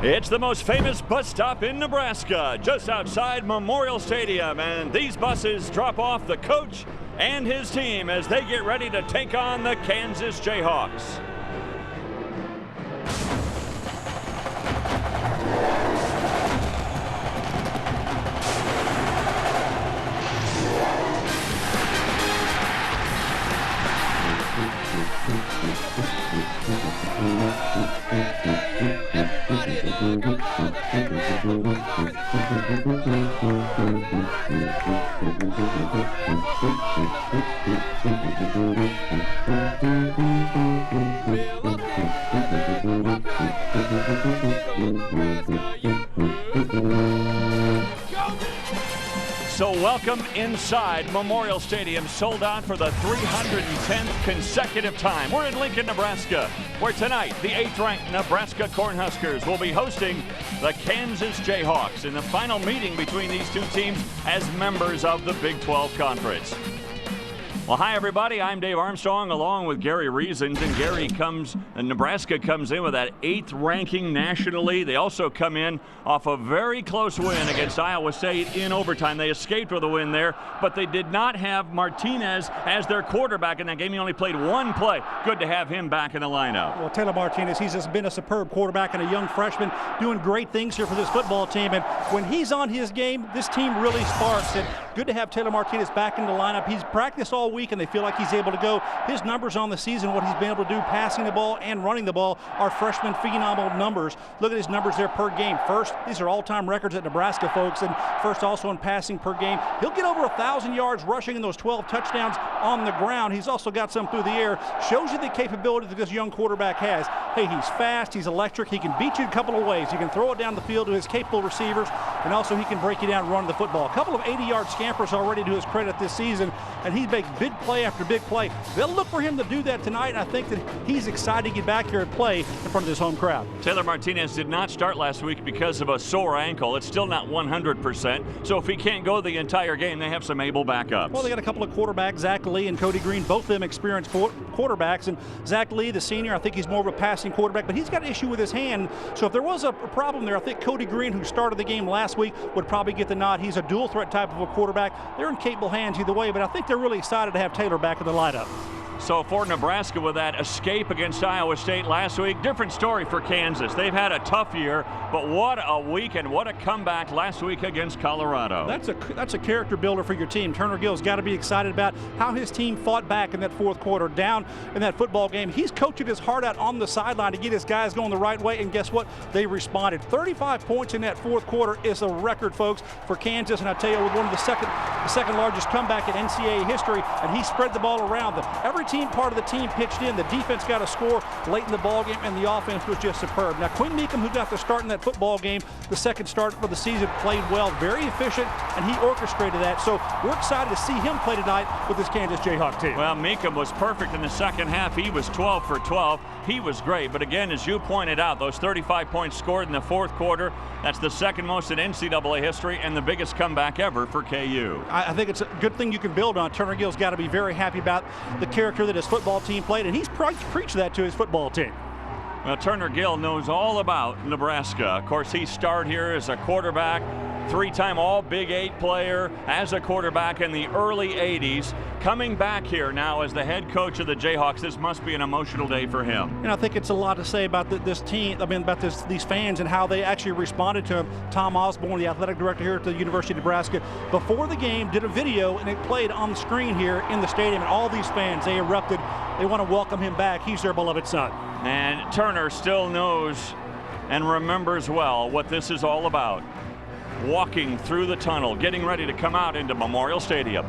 It's the most famous bus stop in Nebraska, just outside Memorial Stadium, and these buses drop off the coach and his team as they get ready to take on the Kansas Jayhawks. So welcome inside Memorial Stadium, sold out for the 310th consecutive time. We're in Lincoln, Nebraska, where tonight the 8th-ranked Nebraska Cornhuskers will be hosting the Kansas Jayhawks in the final meeting between these two teams as members of the Big 12 Conference. Well, hi, everybody. I'm Dave Armstrong along with Gary Reasons, and Nebraska comes in with that 8th ranking nationally. They also come in off a very close win against Iowa State in overtime. They escaped with a win there, but they did not have Martinez as their quarterback in that game. He only played one play. Good to have him back in the lineup. Well, Taylor Martinez, he's just been a superb quarterback and a young freshman doing great things here for this football team. And when he's on his game, this team really sparks. And good to have Taylor Martinez back in the lineup. He's practiced all week, and they feel like he's able to go. His numbers on the season, what he's been able to do passing the ball and running the ball, are freshman phenomenal numbers. Look at his numbers there per game. First, these are all-time records at Nebraska, folks, and first also in passing per game. He'll get over 1,000 yards rushing and those 12 touchdowns on the ground. He's also got some through the air. Shows you the capability that this young quarterback has. Hey, he's fast, he's electric, he can beat you a couple of ways. He can throw it down the field to his capable receivers, and also he can break you down and run the football. A couple of 80-yard scampers already to his credit this season, and he makes big play after big play. They'll look for him to do that tonight, and I think that he's excited to get back here and play in front of this home crowd. Taylor Martinez did not start last week because of a sore ankle. It's still not 100%, so if he can't go the entire game, they have some able backups. Well, they got a couple of quarterbacks, Zach Lee and Cody Green, both of them experienced quarterbacks, and Zach Lee, the senior, I think he's more of a passing quarterback, but he's got an issue with his hand, so if there was a problem there, I think Cody Green, who started the game last week, would probably get the nod. He's a dual threat type of a quarterback. They're in capable hands either way, but I think they're really excited to have Taylor back in the lineup. So for Nebraska, with that escape against Iowa State last week, different story for Kansas. They've had a tough year, but what a week and what a comeback last week against Colorado. That's a character builder for your team. Turner Gill's got to be excited about how his team fought back in that fourth quarter, down in that football game. He's coaching his heart out on the sideline to get his guys going the right way, and guess what? They responded. 35 points in that fourth quarter is a record, folks, for Kansas, and I tell you, with one of the second largest comeback in NCAA history, and he spread the ball around them. Every part of the team pitched in. The defense got a score late in the ball game, and the offense was just superb. Now, Quinn Meekum, who got the start in that football game, the second start for the season, played well, very efficient, and he orchestrated that. So we're excited to see him play tonight with this Kansas Jayhawk team. Well, Meekum was perfect in the second half. He was 12 for 12. He was great. But again, as you pointed out, those 35 points scored in the fourth quarter, that's the second most in NCAA history and the biggest comeback ever for KU. I think it's a good thing you can build on. Turner Gill's got to be very happy about the character that his football team played, and he's preached that to his football team. Well, Turner Gill knows all about Nebraska. Of course, he started here as a quarterback, three-time All-Big 8 player as a quarterback in the early 80s. Coming back here now as the head coach of the Jayhawks, this must be an emotional day for him. And I think it's a lot to say about this team, about these fans and how they actually responded to him. Tom Osborne, the athletic director here at the University of Nebraska, before the game did a video, and it played on the screen here in the stadium, and all these fans, they erupted. They want to welcome him back. He's their beloved son. And Turner still knows and remembers well what this is all about. Walking through the tunnel, getting ready to come out into Memorial Stadium.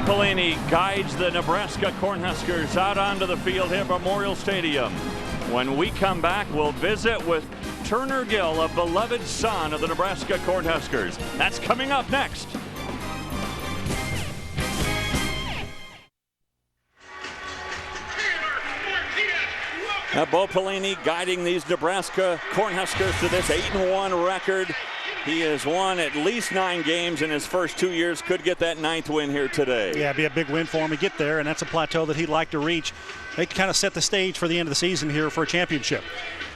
Pelini guides the Nebraska Cornhuskers out onto the field here at Memorial Stadium. When we come back, we'll visit with Turner Gill, a beloved son of the Nebraska Cornhuskers. That's coming up next. Bo Pelini guiding these Nebraska Cornhuskers to this 8-1 record. He has won at least 9 games in his first 2 years. Could get that 9th win here today. Yeah, it'd be a big win for him to get there, and that's a plateau that he'd like to reach. They can kind of set the stage for the end of the season here for a championship.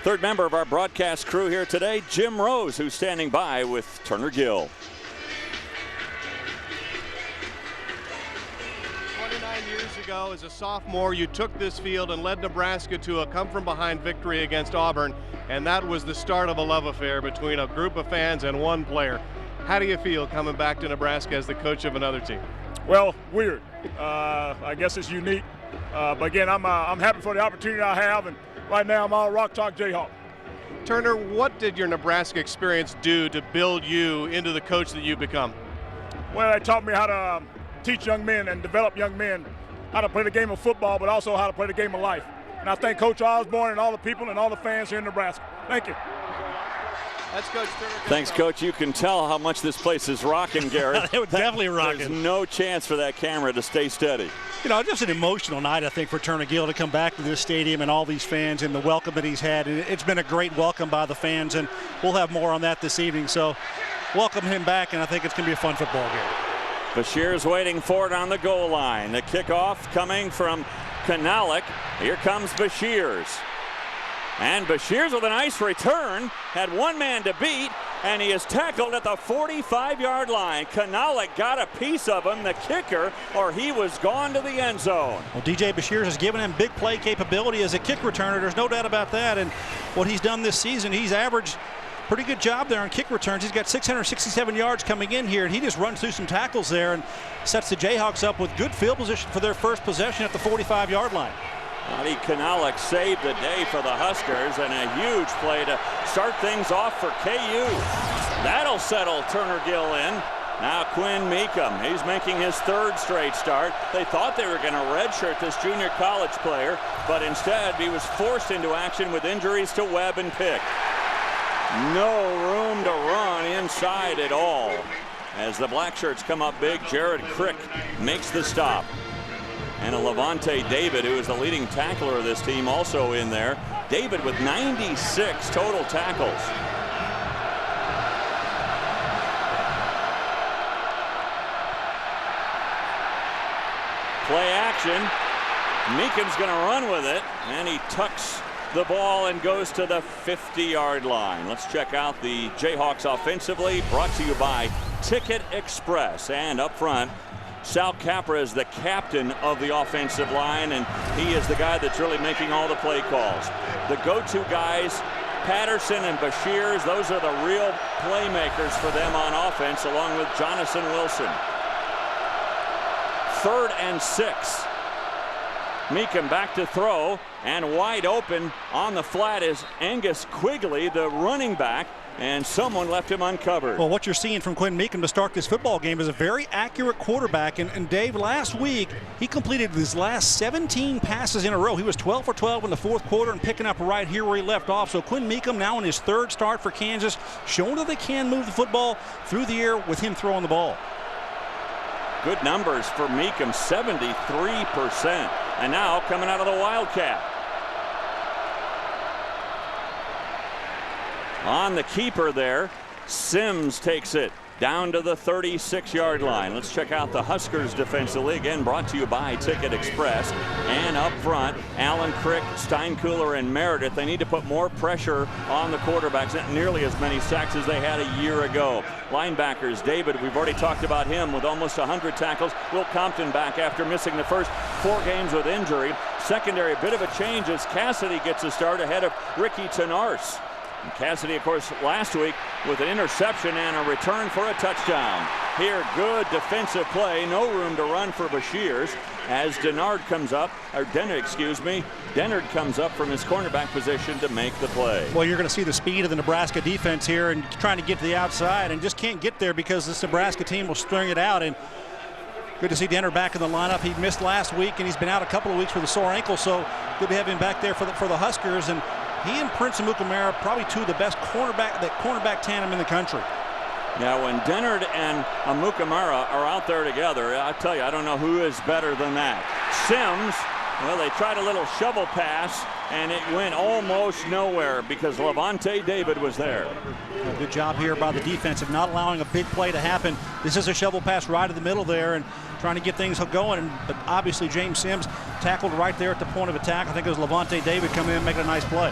Third member of our broadcast crew here today, Jim Rose, who's standing by with Turner Gill. 29 years ago, as a sophomore, you took this field and led Nebraska to a come-from-behind victory against Auburn, and that was the start of a love affair between a group of fans and one player. How do you feel coming back to Nebraska as the coach of another team? Well, weird. I guess it's unique. But again, I'm happy for the opportunity I have, and right now I'm all Rock Chalk Jayhawk. Turner, what did your Nebraska experience do to build you into the coach that you've become? Well, they taught me how to teach young men and develop young men how to play the game of football, but also how to play the game of life. And I thank Coach Osborne and all the people and all the fans here in Nebraska. Thank you. That's Coach Turner. Thanks, Coach. You can tell how much this place is rocking, Garrett. It was definitely rocking. There's no chance for that camera to stay steady. You know, just an emotional night, I think, for Turner Gill to come back to this stadium and all these fans and the welcome that he's had. It's been a great welcome by the fans, and we'll have more on that this evening. So welcome him back, and I think it's going to be a fun football game. Bashir's waiting for it on the goal line. The kickoff coming from Kanalik. Here comes Bashir's. And Bashir's with a nice return. Had one man to beat, and he is tackled at the 45-yard line. Kanalik got a piece of him, the kicker, or he was gone to the end zone. Well, DJ Bashir has given him big play capability as a kick returner. There's no doubt about that. And what he's done this season, he's averaged pretty good job there on kick returns. He's got 667 yards coming in here, and he just runs through some tackles there and sets the Jayhawks up with good field position for their first possession at the 45-yard line. Adi Kanalik saved the day for the Huskers, and a huge play to start things off for KU. That'll settle Turner Gill in. Now Quinn Meekum, he's making his 3rd straight start. They thought they were going to redshirt this junior college player, but instead he was forced into action with injuries to Webb and Pick. No room to run inside at all. As the black shirts come up big, Jared Crick makes the stop. And a Levante David, who is the leading tackler of this team, also in there. David with 96 total tackles. Play action. Meekum's going to run with it, and he tucks the ball and goes to the 50-yard line. Let's check out the Jayhawks offensively, brought to you by Ticket Express. And up front, Sal Capra is the captain of the offensive line, and he is the guy that's really making all the play calls. The go-to guys, Patterson and Bashir's, those are the real playmakers for them on offense, along with Jonathan Wilson. 3rd and 6. Meekum back to throw, and wide open on the flat is Angus Quigley, the running back, and someone left him uncovered. Well, what you're seeing from Quinn Meekum to start this football game is a very accurate quarterback. And Dave, last week, he completed his last 17 passes in a row. He was 12 for 12 in the 4th quarter and picking up right here where he left off. So Quinn Meekum now in his 3rd start for Kansas, showing that they can move the football through the air with him throwing the ball. Good numbers for Meekum, 73%. And now coming out of the Wildcat. On the keeper there, Sims takes it down to the 36-yard line. Let's check out the Huskers defensively. Again, brought to you by Ticket Express. And up front, Allen Crick, Steinkuhler, and Meredith. They need to put more pressure on the quarterbacks. Not nearly as many sacks as they had a year ago. Linebackers, David, we've already talked about him with almost 100 tackles. Will Compton back after missing the first 4 games with injury. Secondary, a bit of a change as Cassidy gets a start ahead of Ricky Tenarce. And Cassidy, of course, last week with an interception and a return for a touchdown. Here, good defensive play. No room to run for Bashir's as Dennard comes up from his cornerback position to make the play. Well, you're going to see the speed of the Nebraska defense here and trying to get to the outside and just can't get there because this Nebraska team will string it out. And Good to see Denner back in the lineup. He missed last week, and he's been out a couple of weeks with a sore ankle, so good to have him back there for the Huskers. And he and Prince Amukamara, probably two of the best cornerback tandem in the country. Yeah, when Dennard and Amukamara are out there together, I tell you, I don't know who is better than that. Sims, well, they tried a little shovel pass, and it went almost nowhere because Levante David was there. A good job here by the defense of not allowing a big play to happen. This is a shovel pass right in the middle there and trying to get things going. But obviously James Sims tackled right there at the point of attack. I think it was Levante David coming in and making a nice play.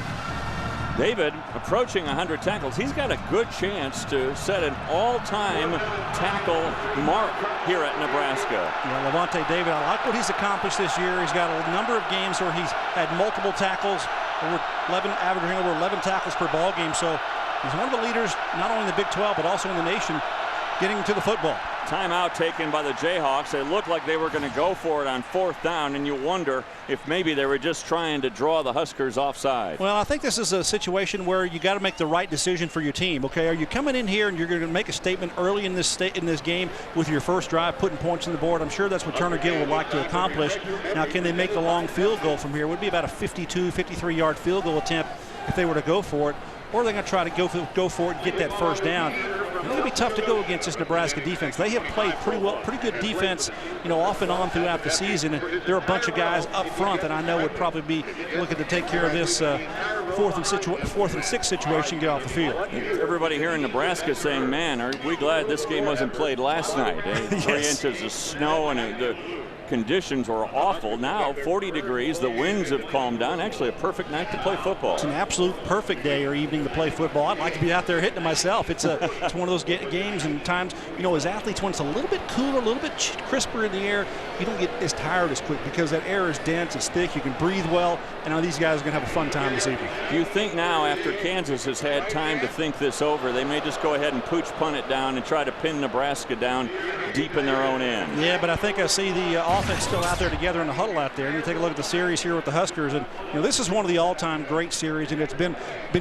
David approaching 100 tackles. He's got a good chance to set an all-time tackle mark here at Nebraska. Yeah, Levante David, I like what he's accomplished this year. He's got a number of games where he's had multiple tackles, averaging over 11 tackles per ball game. So he's one of the leaders, not only in the Big 12, but also in the nation, getting to the football. Timeout taken by the Jayhawks. It looked like they were going to go for it on 4th down, and you wonder if maybe they were just trying to draw the Huskers offside. Well, I think this is a situation where you got to make the right decision for your team. Okay, are you coming in here and you're going to make a statement early in this game with your first drive, putting points on the board? I'm sure that's what Turner Gill would like to accomplish. Now, can they make the long field goal from here? It would be about a 52, 53-yard field goal attempt if they were to go for it. Or they're going to try to go for it and get that first down. It's going to be tough to go against this Nebraska defense. They have played pretty good defense, off and on throughout the season. And there are a bunch of guys up front that I know would probably be looking to take care of this 4th and 6 situation, get off the field. Everybody here in Nebraska saying, man, are we glad this game wasn't played last night? Yes. 3 inches of snow and the conditions were awful. Now 40 degrees, the winds have calmed down. Actually a perfect night to play football. It's an absolute perfect day or evening to play football. I'd like to be out there hitting it myself. It's one of those games and times, as athletes, when it's a little bit cooler, a little bit crisper in the air, you don't get as tired as quick because that air is dense, it's thick, you can breathe well, and now these guys are going to have a fun time this evening. Do you think now, after Kansas has had time to think this over, they may just go ahead and pooch punt it down and try to pin Nebraska down deep in their own end? Yeah, but I think I see the offense still out there together in the huddle out there. And you take a look at the series here with the Huskers, and this is one of the all-time great series, and it's been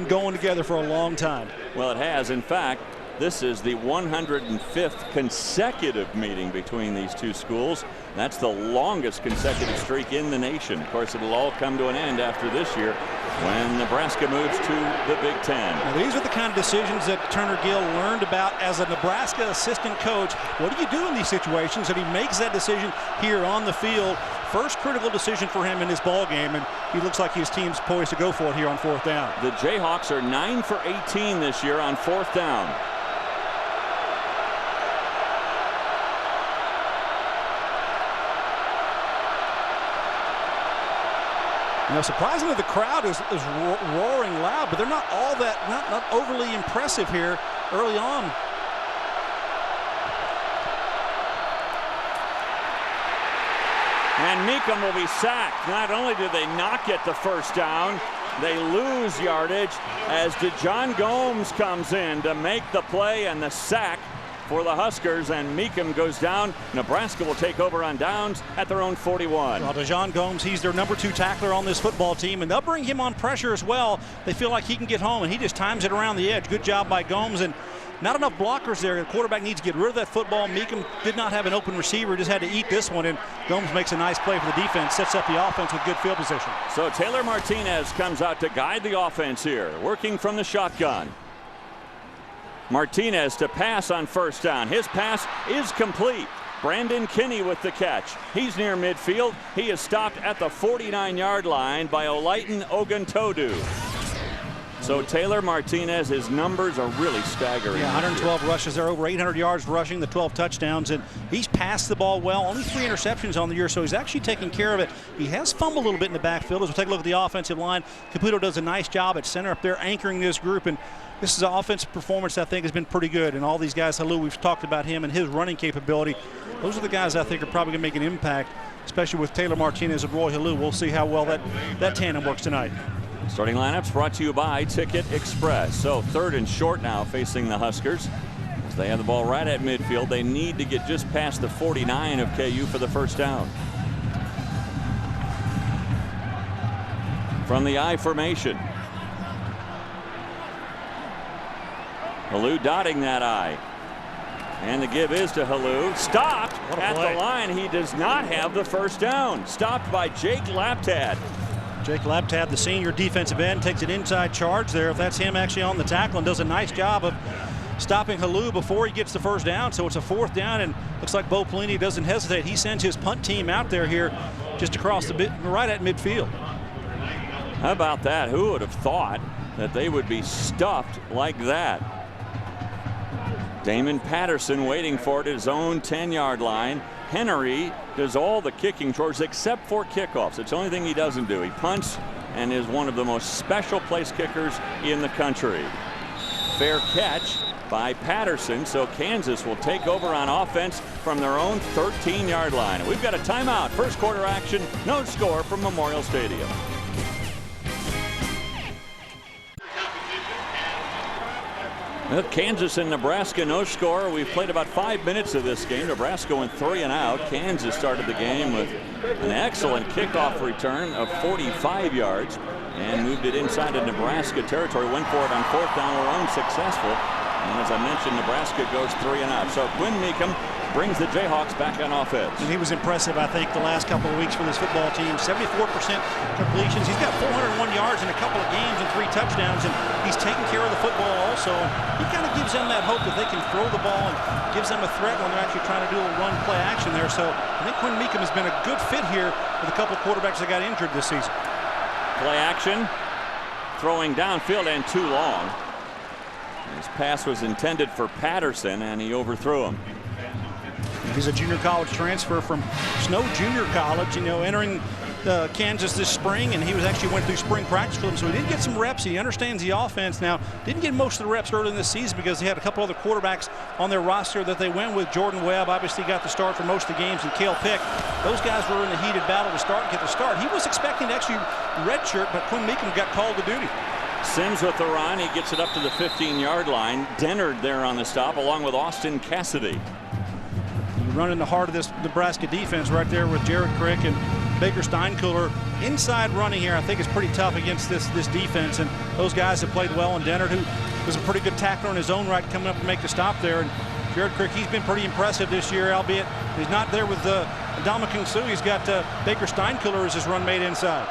going together for a long time. Well, it has. In fact, this is the 105th consecutive meeting between these two schools. That's the longest consecutive streak in the nation. Of course, it'll all come to an end after this year when Nebraska moves to the Big Ten. Now, these are the kind of decisions that Turner Gill learned about as a Nebraska assistant coach. What do you do in these situations? And he makes that decision here on the field. First critical decision for him in this ball game, and he looks like his team's poised to go for it here on 4th down. The Jayhawks are 9 for 18 this year on 4th down. Surprisingly, the crowd is roaring loud, but they're not all that, not overly impressive here early on. And Meekum will be sacked. Not only do they not get the first down, they lose yardage as DeJohn Gomes comes in to make the play and the sack for the Huskers, and Meekum goes down. Nebraska will take over on downs at their own 41. Well, DeJohn Gomes, he's their number 2 tackler on this football team, and they'll bring him on pressure as well. They feel like he can get home, and he just times it around the edge. Good job by Gomes, and not enough blockers there. The quarterback needs to get rid of that football. Meekum did not have an open receiver, just had to eat this one, and Gomes makes a nice play for the defense, sets up the offense with good field position. So Taylor Martinez comes out to guide the offense here, working from the shotgun. Martinez to pass on 1st down. His pass is complete. Brandon Kinney with the catch. He's near midfield. He is stopped at the 49-yard line by Olaitan Oguntodu. So Taylor Martinez, his numbers are really staggering. Yeah, 112 rushes there, over 800 yards rushing, the 12 touchdowns, and he's passed the ball well. Only 3 interceptions on the year, so he's actually taking care of it. He has fumbled a little bit in the backfield. As we take a look at the offensive line, Caputo does a nice job at center up there anchoring this group, and this is an offensive performance I think has been pretty good. And all these guys, Halou, we've talked about him and his running capability. Those are the guys I think are probably going to make an impact, especially with Taylor Martinez and Roy Halou. We'll see how well that tandem works tonight. Starting lineups brought to you by Ticket Express. So 3rd and short now facing the Huskers. As they have the ball right at midfield, they need to get just past the 49 of KU for the first down. From the I formation. Halou dotting that I. And the give is to Halou. Stopped at play. the line. He does not have the first down. Stopped by Jake Laptad. Jake Laptad, the senior defensive end, takes an inside charge there. If that's him actually on the tackle, and does a nice job of stopping Halou before he gets the first down. So it's a 4th down, and looks like Bo Pelini doesn't hesitate. He sends his punt team out there here just across the right at midfield. How about that? Who would have thought that they would be stuffed like that? Damon Patterson waiting for it at his own 10-yard line. Henry does all the kicking chores except for kickoffs. It's the only thing he doesn't do. He punts and is one of the most special place kickers in the country. Fair catch by Patterson, so Kansas will take over on offense from their own 13-yard line. We've got a timeout. First quarter action, no score from Memorial Stadium. Well, Kansas and Nebraska, no score. We've played about 5 minutes of this game. Nebraska went 3 and out. Kansas started the game with an excellent kickoff return of 45 yards and moved it inside of Nebraska territory. Went for it on 4th down, were unsuccessful. And as I mentioned, Nebraska goes 3 and out. So Quinn Meekum brings the Jayhawks back on offense. And he was impressive, I think, the last couple of weeks for this football team. 74% completions. He's got 401 yards in a couple of games and 3 touchdowns, and he's taking care of the football also. He kind of gives them that hope that they can throw the ball and gives them a threat when they're actually trying to do a run play action there. So I think Quinn Meekum has been a good fit here with a couple of quarterbacks that got injured this season. Play action, throwing downfield and too long. His pass was intended for Patterson, and he overthrew him. He's a junior college transfer from Snow Junior College, entering Kansas this spring, and he went through spring practice with them, so he did get some reps. He understands the offense now. Didn't get most of the reps early in this season because he had a couple other quarterbacks on their roster that they went with. Jordan Webb obviously got the start for most of the games, and Cale Pick. Those guys were in a heated battle to get the start. He was expecting to actually redshirt, but Quinn Meekum got called to duty. Sims with the run. He gets it up to the 15-yard line. Dennard there on the stop, along with Austin Cassidy. You run in the heart of this Nebraska defense right there with Jared Crick and Baker Steinkuhler. Inside running here, I think, is pretty tough against this defense, and those guys have played well. And Dennard, who was a pretty good tackler in his own right, coming up to make the stop there. And Jared Crick, he's been pretty impressive this year, albeit he's not there with Ndamukong Suh. He's got Baker Steinkuhler as his run mate inside.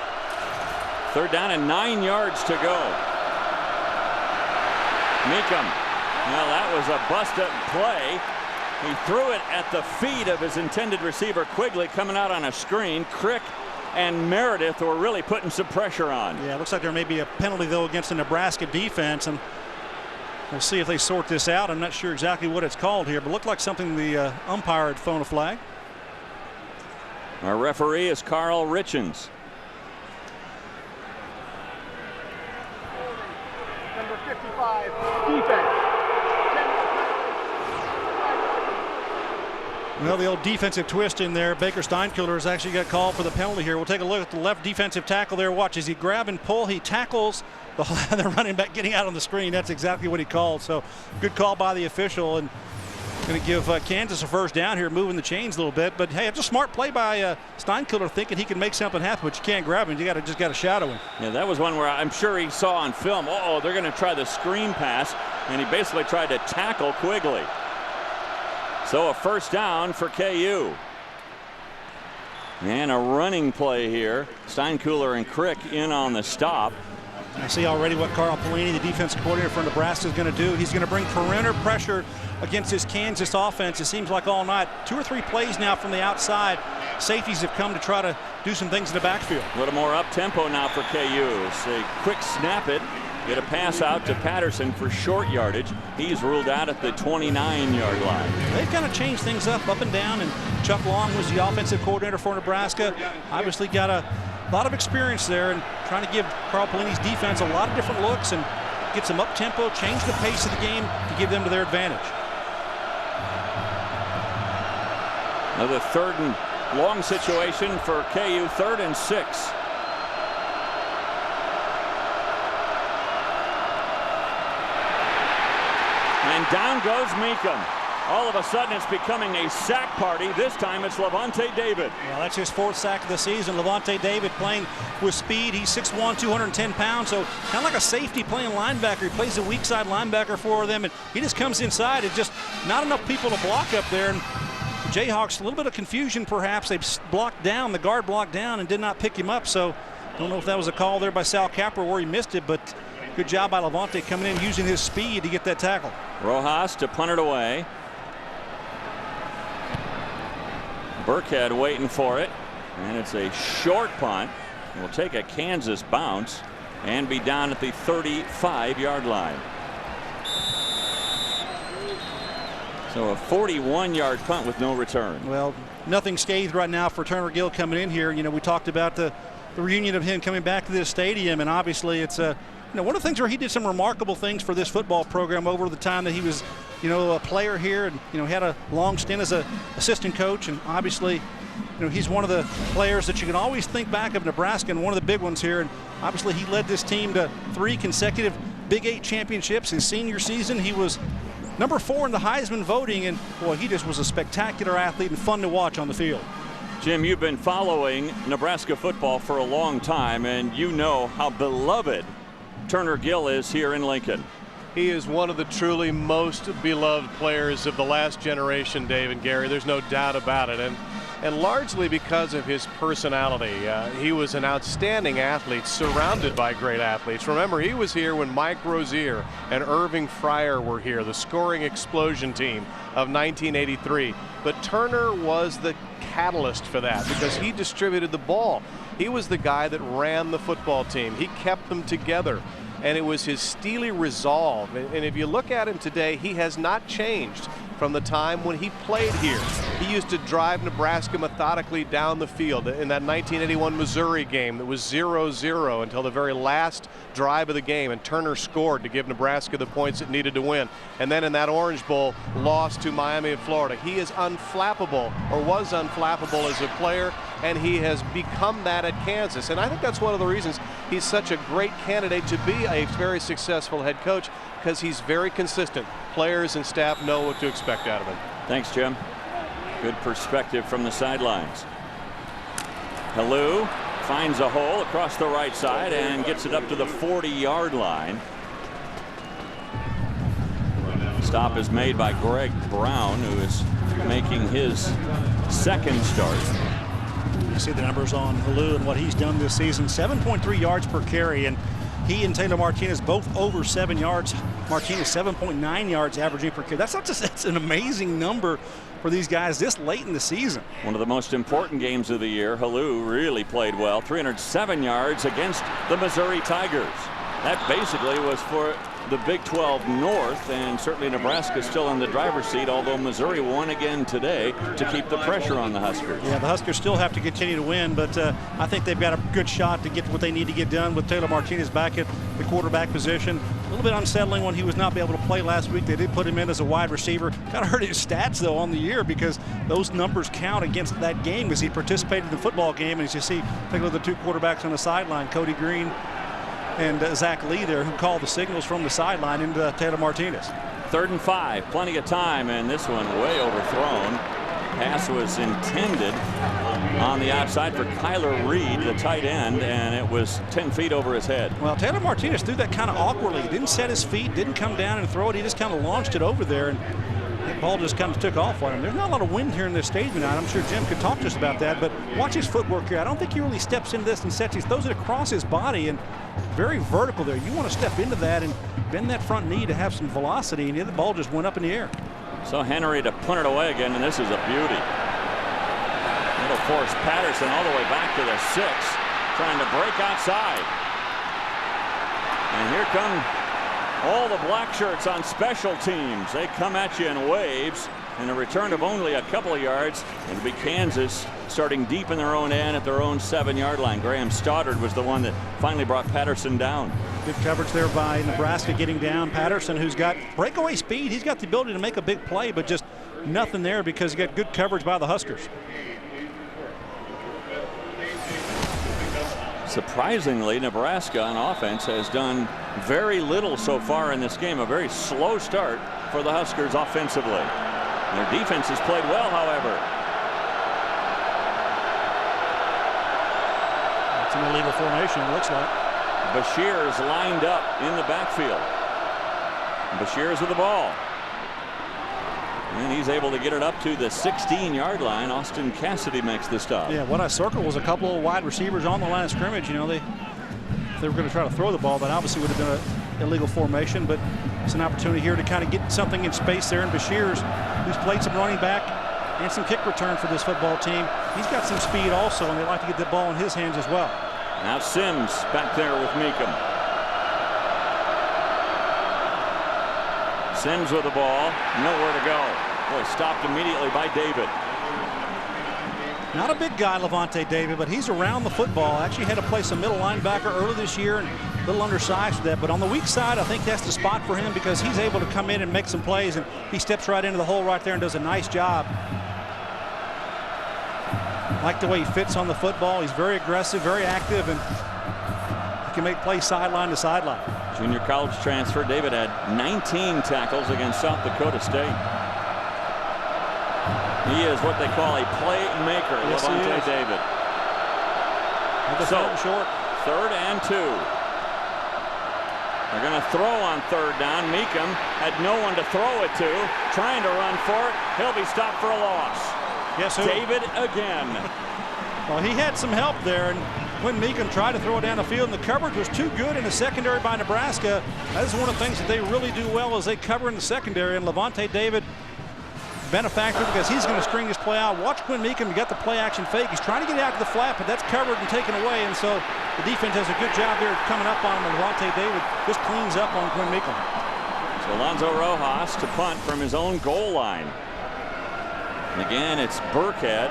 3rd down and 9 yards to go. Meekum. Well, that was a busted play. He threw it at the feet of his intended receiver, Quigley, coming out on a screen. Crick and Meredith were really putting some pressure on. Yeah, it looks like there may be a penalty, though, against the Nebraska defense, and we'll see if they sort this out. I'm not sure exactly what it's called here, but it looked like something the umpire had thrown a flag. Our referee is Carl Richens. Number 55, defense. Well, the old defensive twist in there. Baker Steinkuhler has actually got called for the penalty here. We'll take a look at the left defensive tackle there. Watch as he grab and pull. He tackles the running back getting out on the screen. That's exactly what he called. So good call by the official, and going to give Kansas a first down here, moving the chains a little bit. But hey, it's a smart play by Steinkuhler, thinking he can make something happen, but you can't grab him. You just got to shadow him. Yeah, that was one where I'm sure he saw on film. Oh, they're going to try the screen pass, and he basically tried to tackle Quigley. So a first down for KU. And a running play here. Steinkuhler and Crick in on the stop. I see already what Carl Pelini, the defensive coordinator for Nebraska, is going to do. He's going to bring perimeter pressure against this Kansas offense. It seems like all night. 2 or 3 plays now from the outside. Safeties have come to try to do some things in the backfield. A little more up-tempo now for KU. It's a quick snap it. Get a pass out to Patterson for short yardage. He's ruled out at the 29-yard line. They've kind of changed things up and down, and Chuck Long was the offensive coordinator for Nebraska. Obviously got a lot of experience there and trying to give Carl Pelini's defense a lot of different looks and get some up-tempo, change the pace of the game to give them to their advantage. Another 3rd and long situation for KU, 3rd and 6. And down goes Meekum. All of a sudden, it's becoming a sack party. This time, it's Levante David. Well, that's his 4th sack of the season. Levante David playing with speed. He's 6'1", 210 pounds, so kind of like a safety playing linebacker. He plays a weak side linebacker for them, and he just comes inside. It's just not enough people to block up there. And the Jayhawks, a little bit of confusion perhaps. They blocked down, the guard blocked down and did not pick him up. So don't know if that was a call there by Sal Capra where he missed it, but good job by Levante coming in using his speed to get that tackle. Rojas to punt it away. Burkhead waiting for it, and it's a short punt. It will take a Kansas bounce and be down at the 35-yard line. So a 41-yard punt with no return. Well, nothing scathed right now for Turner Gill coming in here. You know, we talked about the reunion of him coming back to this stadium, and obviously it's one of the things where he did some remarkable things for this football program over the time that he was, a player here, and had a long stint as an assistant coach, and obviously, he's one of the players that you can always think back of Nebraska, and one of the big ones here. And obviously, he led this team to 3 consecutive Big 8 championships. His senior season, he was number 4 in the Heisman voting, and boy, he just was a spectacular athlete and fun to watch on the field. Jim, you've been following Nebraska football for a long time, and you know how beloved Turner Gill is here in Lincoln. He is one of the truly most beloved players of the last generation, Dave and Gary. There's no doubt about it. And largely because of his personality. He was an outstanding athlete surrounded by great athletes. Remember, he was here when Mike Rozier and Irving Fryer were here, the scoring explosion team of 1983. But Turner was the catalyst for that because he distributed the ball. He was the guy that ran the football team. He kept them together. And it was his steely resolve. And if you look at him today, he has not changed from the time when he played here. He used to drive Nebraska methodically down the field in that 1981 Missouri game that was 0-0 until the very last drive of the game, and Turner scored to give Nebraska the points it needed to win. And then in that Orange Bowl, lost to Miami of Florida. He is unflappable, or was unflappable as a player, and he has become that at Kansas. And I think that's one of the reasons he's such a great candidate to be a very successful head coach, because he's very consistent. Players and staff know what to expect out of him. Thanks, Jim. Good perspective from the sidelines. Halou finds a hole across the right side and gets it up to the 40-yard line. Stop is made by Greg Brown, who is making his second start. You see the numbers on Halou and what he's done this season. 7.3 yards per carry, and he and Taylor Martinez both over 7 yards. Martinez 7.9 yards averaging per carry. That's an amazing number for these guys this late in the season. One of the most important games of the year. Halou really played well. 307 yards against the Missouri Tigers. That basically was for the Big 12 North, and certainly Nebraska still in the driver's seat, although Missouri won again today to keep the pressure on the Huskers. Yeah, the Huskers still have to continue to win, but I think they've got a good shot to get what they need to get done with Taylor Martinez back at the quarterback position. A little bit unsettling when he was not able to play last week. They did put him in as a wide receiver. Kind of hurt his stats, though, on the year, because those numbers count against that game as he participated in the football game. And as you see, take a look at the 2 quarterbacks on the sideline, Cody Green and Zach Lee there, who called the signals from the sideline into Taylor Martinez. 3rd and 5, plenty of time, and this one way overthrown. Pass was intended on the outside for Kyler Reed, the tight end, and it was 10 feet over his head. Well, Taylor Martinez threw that kind of awkwardly. He didn't set his feet, didn't come down and throw it. He just kind of launched it over there, and that ball just kind of took off on him. There's not a lot of wind here in this stadium tonight. I'm sure Jim could talk to us about that, but watch his footwork here. I don't think he really steps into this and sets. He throws it across his body, and very vertical there. You want to step into that and bend that front knee to have some velocity, and the ball just went up in the air. So Henry to punt it away again, and this is a beauty. It'll force Patterson all the way back to the 6, trying to break outside. And here come all the black shirts on special teams. They come at you in waves, and a return of only a couple of yards. It'll be Kansas starting deep in their own end at their own 7-yard line. Graham Stoddard was the one that finally brought Patterson down. Good coverage there by Nebraska getting down. Patterson, who's got breakaway speed. He's got the ability to make a big play, but just nothing there because he got good coverage by the Huskers. Surprisingly, Nebraska on offense has done very little so far in this game. A very slow start for the Huskers offensively. Their defense has played well, however. It's an illegal formation, it looks like. Bashir's lined up in the backfield. Bashir's with the ball. And he's able to get it up to the 16-yard line. Austin Cassidy makes the stop. Yeah, what I circled was a couple of wide receivers on the line of scrimmage. You know, they were going to try to throw the ball, that obviously would have been an illegal formation, but it's an opportunity here to kind of get something in space there. And Bashir's, who's played some running back and some kick return for this football team, he's got some speed also, and they like to get the ball in his hands as well. Now Sims back there with Meekum. Sims with the ball, nowhere to go. Boy, stopped immediately by David. Not a big guy, Levante David, but he's around the football. Actually had to play some middle linebacker early this year, and a little undersized for that. But on the weak side, I think that's the spot for him because he's able to come in and make some plays, and he steps right into the hole right there and does a nice job. Like the way he fits on the football. He's very aggressive, very active, and he can make plays sideline to sideline. Junior college transfer. David had 19 tackles against South Dakota State. He is what they call a playmaker, yes, Levante David. So, short. 3rd and 2. They're going to throw on 3rd down. Meekum had no one to throw it to. Trying to run for it. He'll be stopped for a loss. Yes, who? David again. Well, he had some help there, and when Meekum tried to throw it down the field, and the coverage was too good in the secondary by Nebraska. That is one of the things that they really do well is they cover in the secondary, and Levante David, benefactor because he's going to string this play out. Watch Quinn Meekum get the play action fake. He's trying to get out to the flat, but that's covered and taken away, and so the defense does a good job there coming up on him, and Levante David just cleans up on Quinn Meekum. So Alonzo Rojas to punt from his own goal line. And again, it's Burkhead,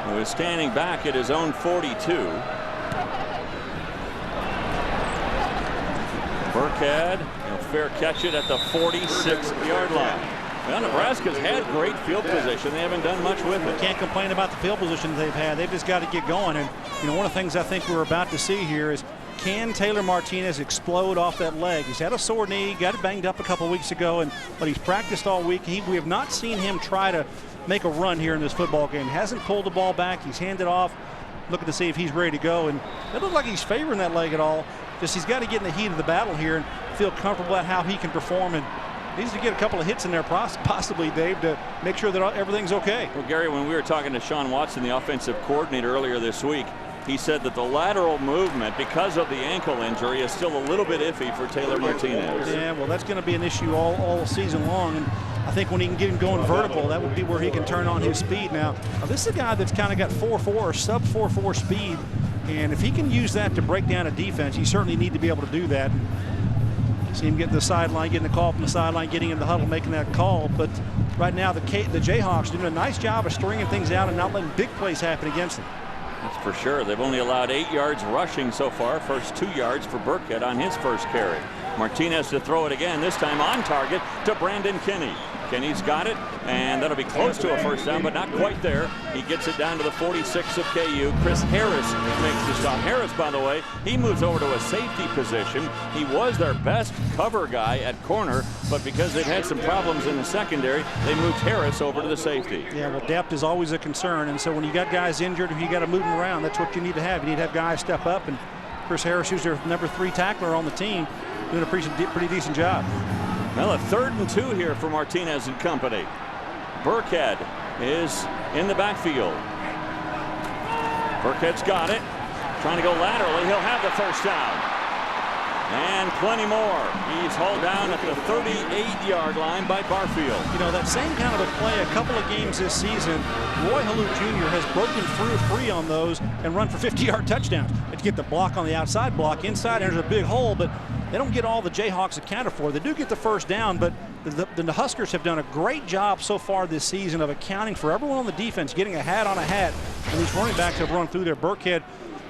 who is standing back at his own 42. Burkhead, he'll fair catch it at the 46-yard line. Well, Nebraska's had great field position. They haven't done much with it. Can't complain about the field position they've had. They've just got to get going. And, you know, one of the things I think we're about to see here is can Taylor Martinez explode off that leg? He's had a sore knee, got it banged up a couple weeks ago, but he's practiced all week. We have not seen him try to make a run here in this football game. Hasn't pulled the ball back. He's handed off, looking to see if he's ready to go. And it doesn't look like he's favoring that leg at all. Just he's got to get in the heat of the battle here and feel comfortable at how he can perform. And needs to get a couple of hits in there possibly, Dave, to make sure that everything's okay. Well, Gary, when we were talking to Sean Watson, the offensive coordinator, earlier this week, he said that the lateral movement, because of the ankle injury, is still a little bit iffy for Taylor Martinez. Yeah, well, that's going to be an issue all season long. And I think when he can get him going vertical, that would be where he can turn on his speed. Now this is a guy that's kind of got 4.4 or sub 4.4 speed. And if he can use that to break down a defense, you certainly need to be able to do that. See him getting the sideline, getting the call from the sideline, getting in the huddle, making that call. But right now, the Jayhawks are doing a nice job of stringing things out and not letting big plays happen against them. That's for sure. They've only allowed 8 yards rushing so far. First 2 yards for Burkhead on his first carry. Martinez to throw it again, this time on target to Brandon Kinney. Kenny's got it, and that'll be close to a first down, but not quite there. He gets it down to the 46 of KU. Chris Harris makes the stop. Harris, by the way, he moves over to a safety position. He was their best cover guy at corner, but because they've had some problems in the secondary, they moved Harris over to the safety. Yeah, well, depth is always a concern, and so when you got guys injured, if you got to move them around, that's what you need to have. You need to have guys step up, and Chris Harris, who's their number 3 tackler on the team, doing a pretty decent job. Well, a 3rd and 2 here for Martinez and company. Burkhead is in the backfield. Burkhead's got it. Trying to go laterally. He'll have the first down. And plenty more. He's hauled down at the 38-yard line by Barfield. You know, that same kind of a play a couple of games this season, Roy Halou Jr. has broken through free on those and run for 50-yard touchdowns. But you get the block on the outside block. Inside, there's a big hole, but they don't get all the Jayhawks accounted for. They do get the first down, but the Huskers have done a great job so far this season of accounting for everyone on the defense, getting a hat on a hat. And these running backs have run through their Burkhead,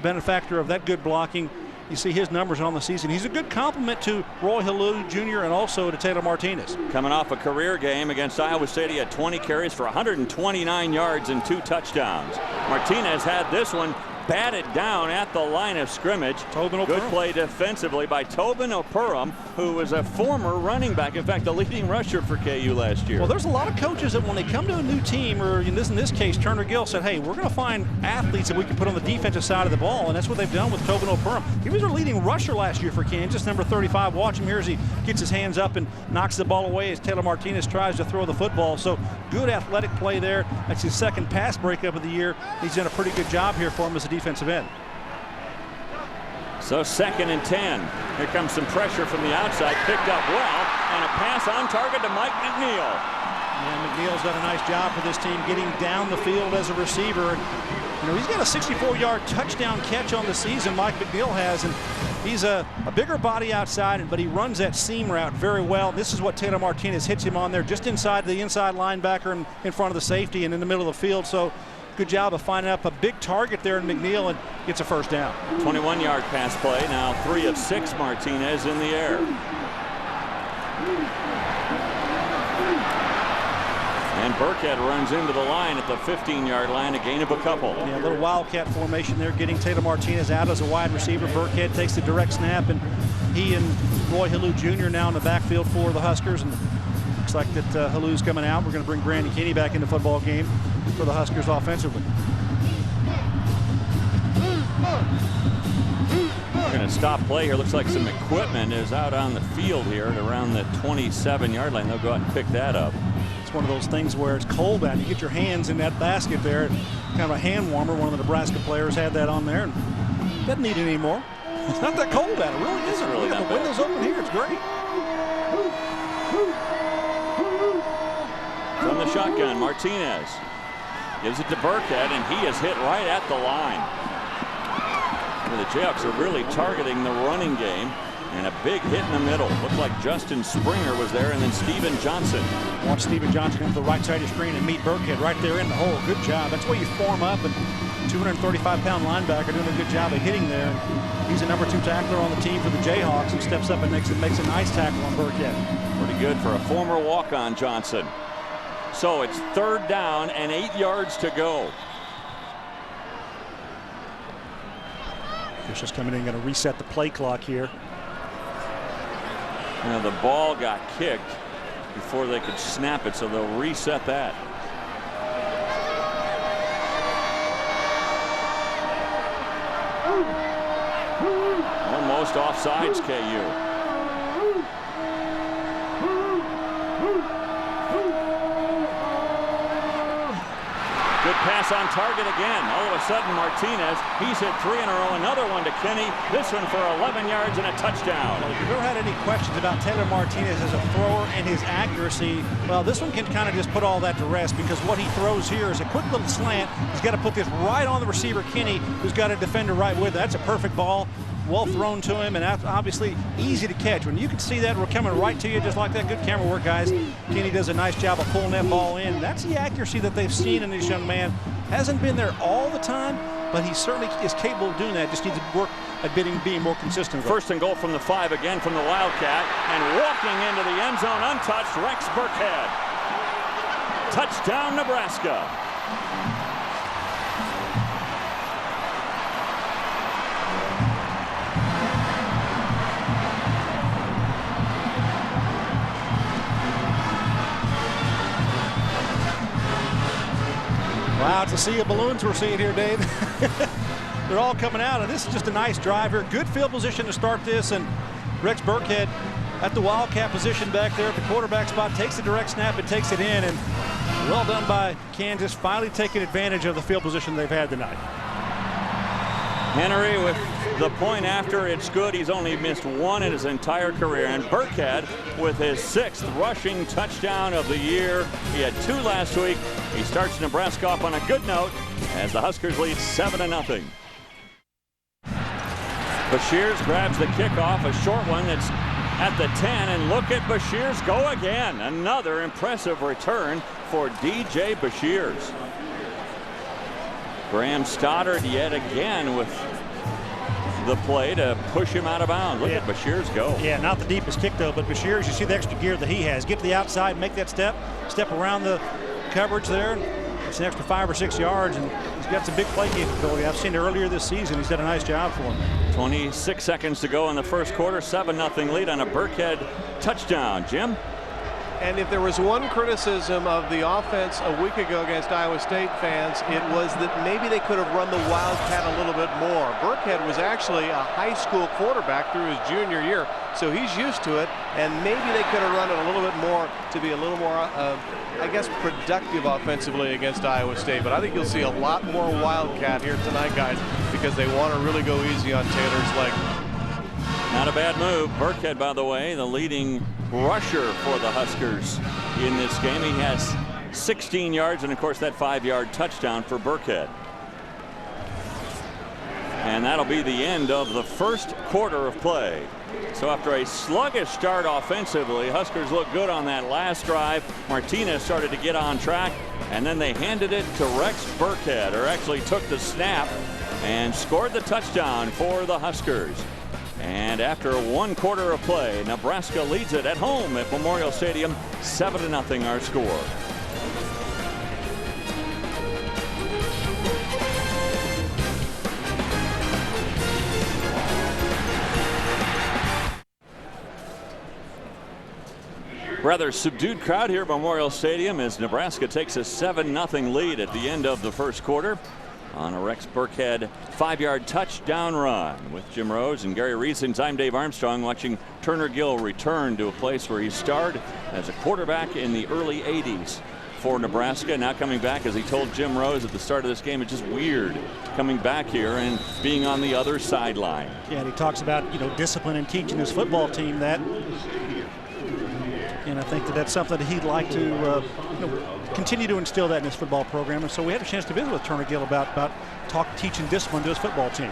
benefactor of that good blocking. You see his numbers on the season. He's a good compliment to Roy Halou Jr. and also to Taylor Martinez. Coming off a career game against Iowa State, he had 20 carries for 129 yards and 2 touchdowns. Martinez had this one batted down at the line of scrimmage. Good play defensively by Tobin Opurum, who was a former running back. In fact, the leading rusher for KU last year. Well, there's a lot of coaches that when they come to a new team, or in this case, Turner Gill said, hey, we're going to find athletes that we can put on the defensive side of the ball, and that's what they've done with Tobin Opurum. He was our leading rusher last year for Kansas, number 35. Watch him here as he gets his hands up and knocks the ball away as Taylor Martinez tries to throw the football. So good athletic play there. That's his second pass breakup of the year. He's done a pretty good job here for him as a defensive end. So 2nd and 10. Here comes some pressure from the outside, picked up well, and a pass on target to Mike McNeil. Yeah, McNeil's done a nice job for this team getting down the field as a receiver. You know, he's got a 64-yard touchdown catch on the season, Mike McNeil has, and he's a bigger body outside, but he runs that seam route very well. This is what Taylor Martinez hits him on there, just inside the inside linebacker and in front of the safety and in the middle of the field. So good job of finding up a big target there in McNeil and gets a first down. 21-yard pass play, now 3 of 6 Martinez in the air. And Burkhead runs into the line at the 15-yard line, a gain of a couple. Yeah, a little wildcat formation there, getting Taylor Martinez out as a wide receiver. Burkhead takes the direct snap, and he and Roy Halou Jr. now in the backfield for the Huskers. And looks like that Halou's coming out. We're going to bring Brandon Kinney back in the football game for the Huskers offensively. We're going to stop play here. Looks like some equipment is out on the field here at around the 27-yard line. They'll go out and pick that up. It's one of those things where it's cold out. You get your hands in that basket there. Kind of a hand warmer. One of the Nebraska players had that on there. And doesn't need it anymore. It's not that cold out. It really isn't. Really the windows open here. It's great. From the shotgun, Martinez gives it to Burkhead, and he is hit right at the line. The Jayhawks are really targeting the running game, and a big hit in the middle. Looked like Justin Springer was there, and then Steven Johnson. Watch Steven Johnson come to the right side of the screen and meet Burkhead right there in the hole. Good job. That's why you form up, and 235-pound linebacker doing a good job of hitting there. He's a number 2 tackler on the team for the Jayhawks, and steps up and makes a nice tackle on Burkhead. Pretty good for a former walk-on Johnson. So it's 3rd down and 8 yards to go. Officials coming in, going to reset the play clock here. You know, the ball got kicked before they could snap it, so they'll reset that. Almost offsides, KU. Good pass on target again. All of a sudden, Martinez, he's hit 3 in a row. Another one to Kinney. This one for 11 yards and a touchdown. Well, if you've ever had any questions about Taylor Martinez as a thrower and his accuracy, well, this one can kind of just put all that to rest, because what he throws here is a quick little slant. He's got to put this right on the receiver, Kinney, who's got a defender right with it. That's a perfect ball. Well thrown to him, and obviously easy to catch. When you can see that, we're coming right to you just like that. Good camera work, guys. Kinney does a nice job of pulling that ball in. That's the accuracy that they've seen in this young man. Hasn't been there all the time, but he certainly is capable of doing that. Just needs to work at being more consistent. 1st and goal from the 5 again from the Wildcat, and walking into the end zone untouched, Rex Burkhead. Touchdown, Nebraska. Wow, it's a sea of balloons we're seeing here, Dave. They're all coming out, and this is just a nice drive here. Good field position to start this, and Rex Burkhead at the Wildcat position back there at the quarterback spot, takes the direct snap and takes it in, and well done by Kansas, finally taking advantage of the field position they've had tonight. Henry with the point after. It's good. He's only missed 1 in his entire career. And Burkhead with his 6th rushing touchdown of the year. He had 2 last week. He starts Nebraska off on a good note as the Huskers lead 7-0. Bashirs grabs the kickoff, a short one that's at the 10, and look at Bashirs go again. Another impressive return for DJ Bashirs. Graham Stoddard yet again with the play to push him out of bounds. Look at Bashirs go. Yeah, not the deepest kick though, but Bashirs, you see the extra gear that he has. Get to the outside, make that step around the coverage there. It's an extra 5 or 6 yards, and he's got some big play capability. I've seen it earlier this season. He's done a nice job for him. 26 seconds to go in the first quarter. 7-0 lead on a Burkhead touchdown. Jim? And if there was one criticism of the offense a week ago against Iowa State fans, it was that maybe they could have run the Wildcat a little bit more. Burkhead was actually a high school quarterback through his junior year, so he's used to it, and maybe they could have run it a little bit more to be a little more, I guess, productive offensively against Iowa State. But I think you'll see a lot more Wildcat here tonight, guys, because they want to really go easy on Taylor's leg. Not a bad move. Burkhead, by the way, the leading rusher for the Huskers in this game. He has 16 yards and, of course, that 5-yard touchdown for Burkhead. And that'll be the end of the first quarter of play. So after a sluggish start offensively, Huskers looked good on that last drive. Martinez started to get on track, and then they handed it to Rex Burkhead, or actually took the snap and scored the touchdown for the Huskers. And after one quarter of play, Nebraska leads it at home at Memorial Stadium, 7-0 our score. Rather subdued crowd here at Memorial Stadium as Nebraska takes a 7-0 lead at the end of the first quarter on a Rex Burkhead 5-yard touchdown run. With Jim Rose and Gary Reasons, I'm Dave Armstrong, watching Turner Gill return to a place where he starred as a quarterback in the early 80s for Nebraska. Now coming back, as he told Jim Rose at the start of this game, it's just weird coming back here and being on the other sideline. Yeah, and he talks about, discipline and teaching his football team that. And I think that's something that he'd like to continue to instill that in his football program. And so we had a chance to visit with Turner Gill about teaching discipline to his football team.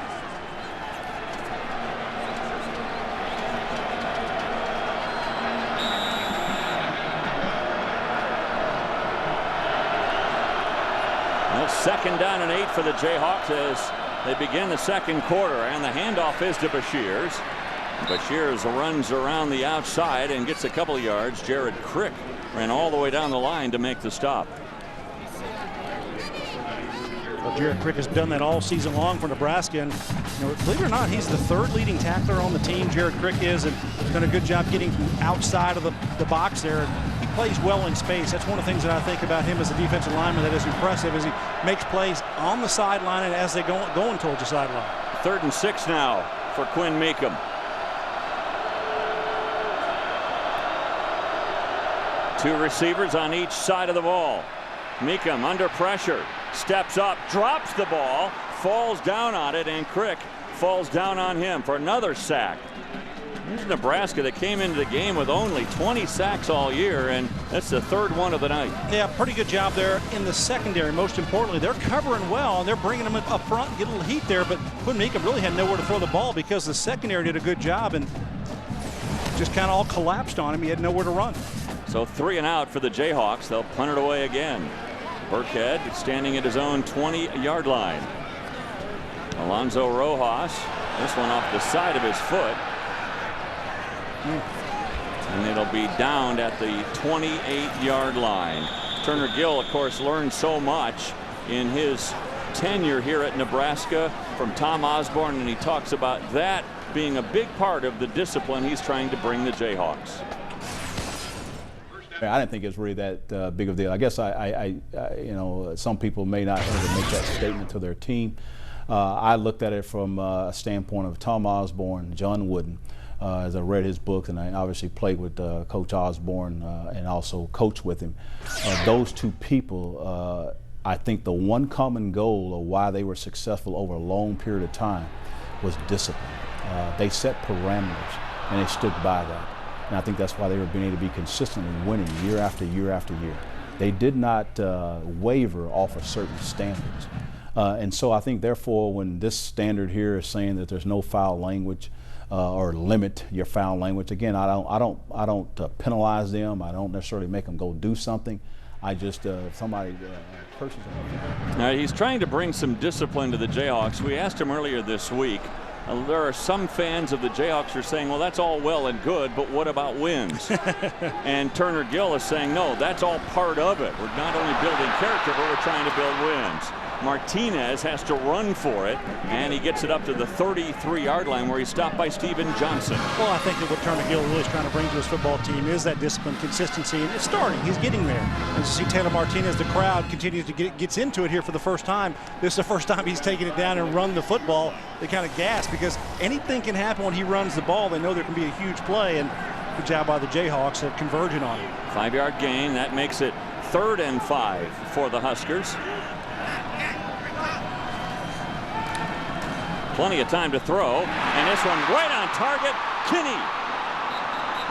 Well, 2nd down and 8 for the Jayhawks as they begin the second quarter, and the handoff is to Bashirs. Bashirs runs around the outside and gets a couple of yards. Jared Crick ran all the way down the line to make the stop. Well, Jared Crick has done that all season long for Nebraska, and believe it or not, he's the 3rd leading tackler on the team. Jared Crick is, and done a good job getting outside of the box there. He plays well in space. That's one of the things that I think about him as a defensive lineman that is impressive, is he makes plays on the sideline and as they going towards the sideline. 3rd and 6 now for Quinn Meekum. Two receivers on each side of the ball. Meekum under pressure, steps up, drops the ball, falls down on it, and Crick falls down on him for another sack. Here's Nebraska that came into the game with only 20 sacks all year, and that's the 3rd one of the night. Yeah, pretty good job there in the secondary. Most importantly, they're covering well, and they're bringing them up front, get a little heat there, but Quinn Meekum really had nowhere to throw the ball because the secondary did a good job and just kind of all collapsed on him. He had nowhere to run. So 3 and out for the Jayhawks. They'll punt it away again. Burkhead standing at his own 20-yard line. Alonzo Rojas, this one off the side of his foot. And it'll be downed at the 28-yard line. Turner Gill, of course, learned so much in his tenure here at Nebraska from Tom Osborne, and he talks about that being a big part of the discipline he's trying to bring the Jayhawks. I didn't think it was really that big of a deal. I guess some people may not ever make that statement to their team. I looked at it from a standpoint of Tom Osborne, John Wooden, as I read his books, and I obviously played with Coach Osborne and also coached with him. Those two people, I think the one common goal of why they were successful over a long period of time was discipline. They set parameters, and they stood by that. And I think that's why they were being able to be consistently winning year after year after year. They did not waver off of certain standards. And so I think, therefore, when this standard here is saying that there's no foul language or limit your foul language, again, I don't penalize them. I don't necessarily make them go do something. I just, if somebody curses them. Now, he's trying to bring some discipline to the Jayhawks. We asked him earlier this week There are some fans of the Jayhawks who are saying, well, that's all well and good, but what about wins? And Turner Gill is saying, no, that's all part of it. We're not only building character, but we're trying to build wins. Martinez has to run for it, and he gets it up to the 33-yard line where he's stopped by Steven Johnson. Well, I think that what Turner Gill really is trying to bring to his football team is that discipline, consistency, and it's starting. He's getting there. And to see Taylor Martinez, the crowd continues to gets into it here for the first time. This is the first time he's taken it down and run the football. They kind of gasp because anything can happen when he runs the ball. They know there can be a huge play, and good job by the Jayhawks at converging on it. 5-yard gain. That makes it 3rd and 5 for the Huskers. Plenty of time to throw, and this one right on target. Kinney.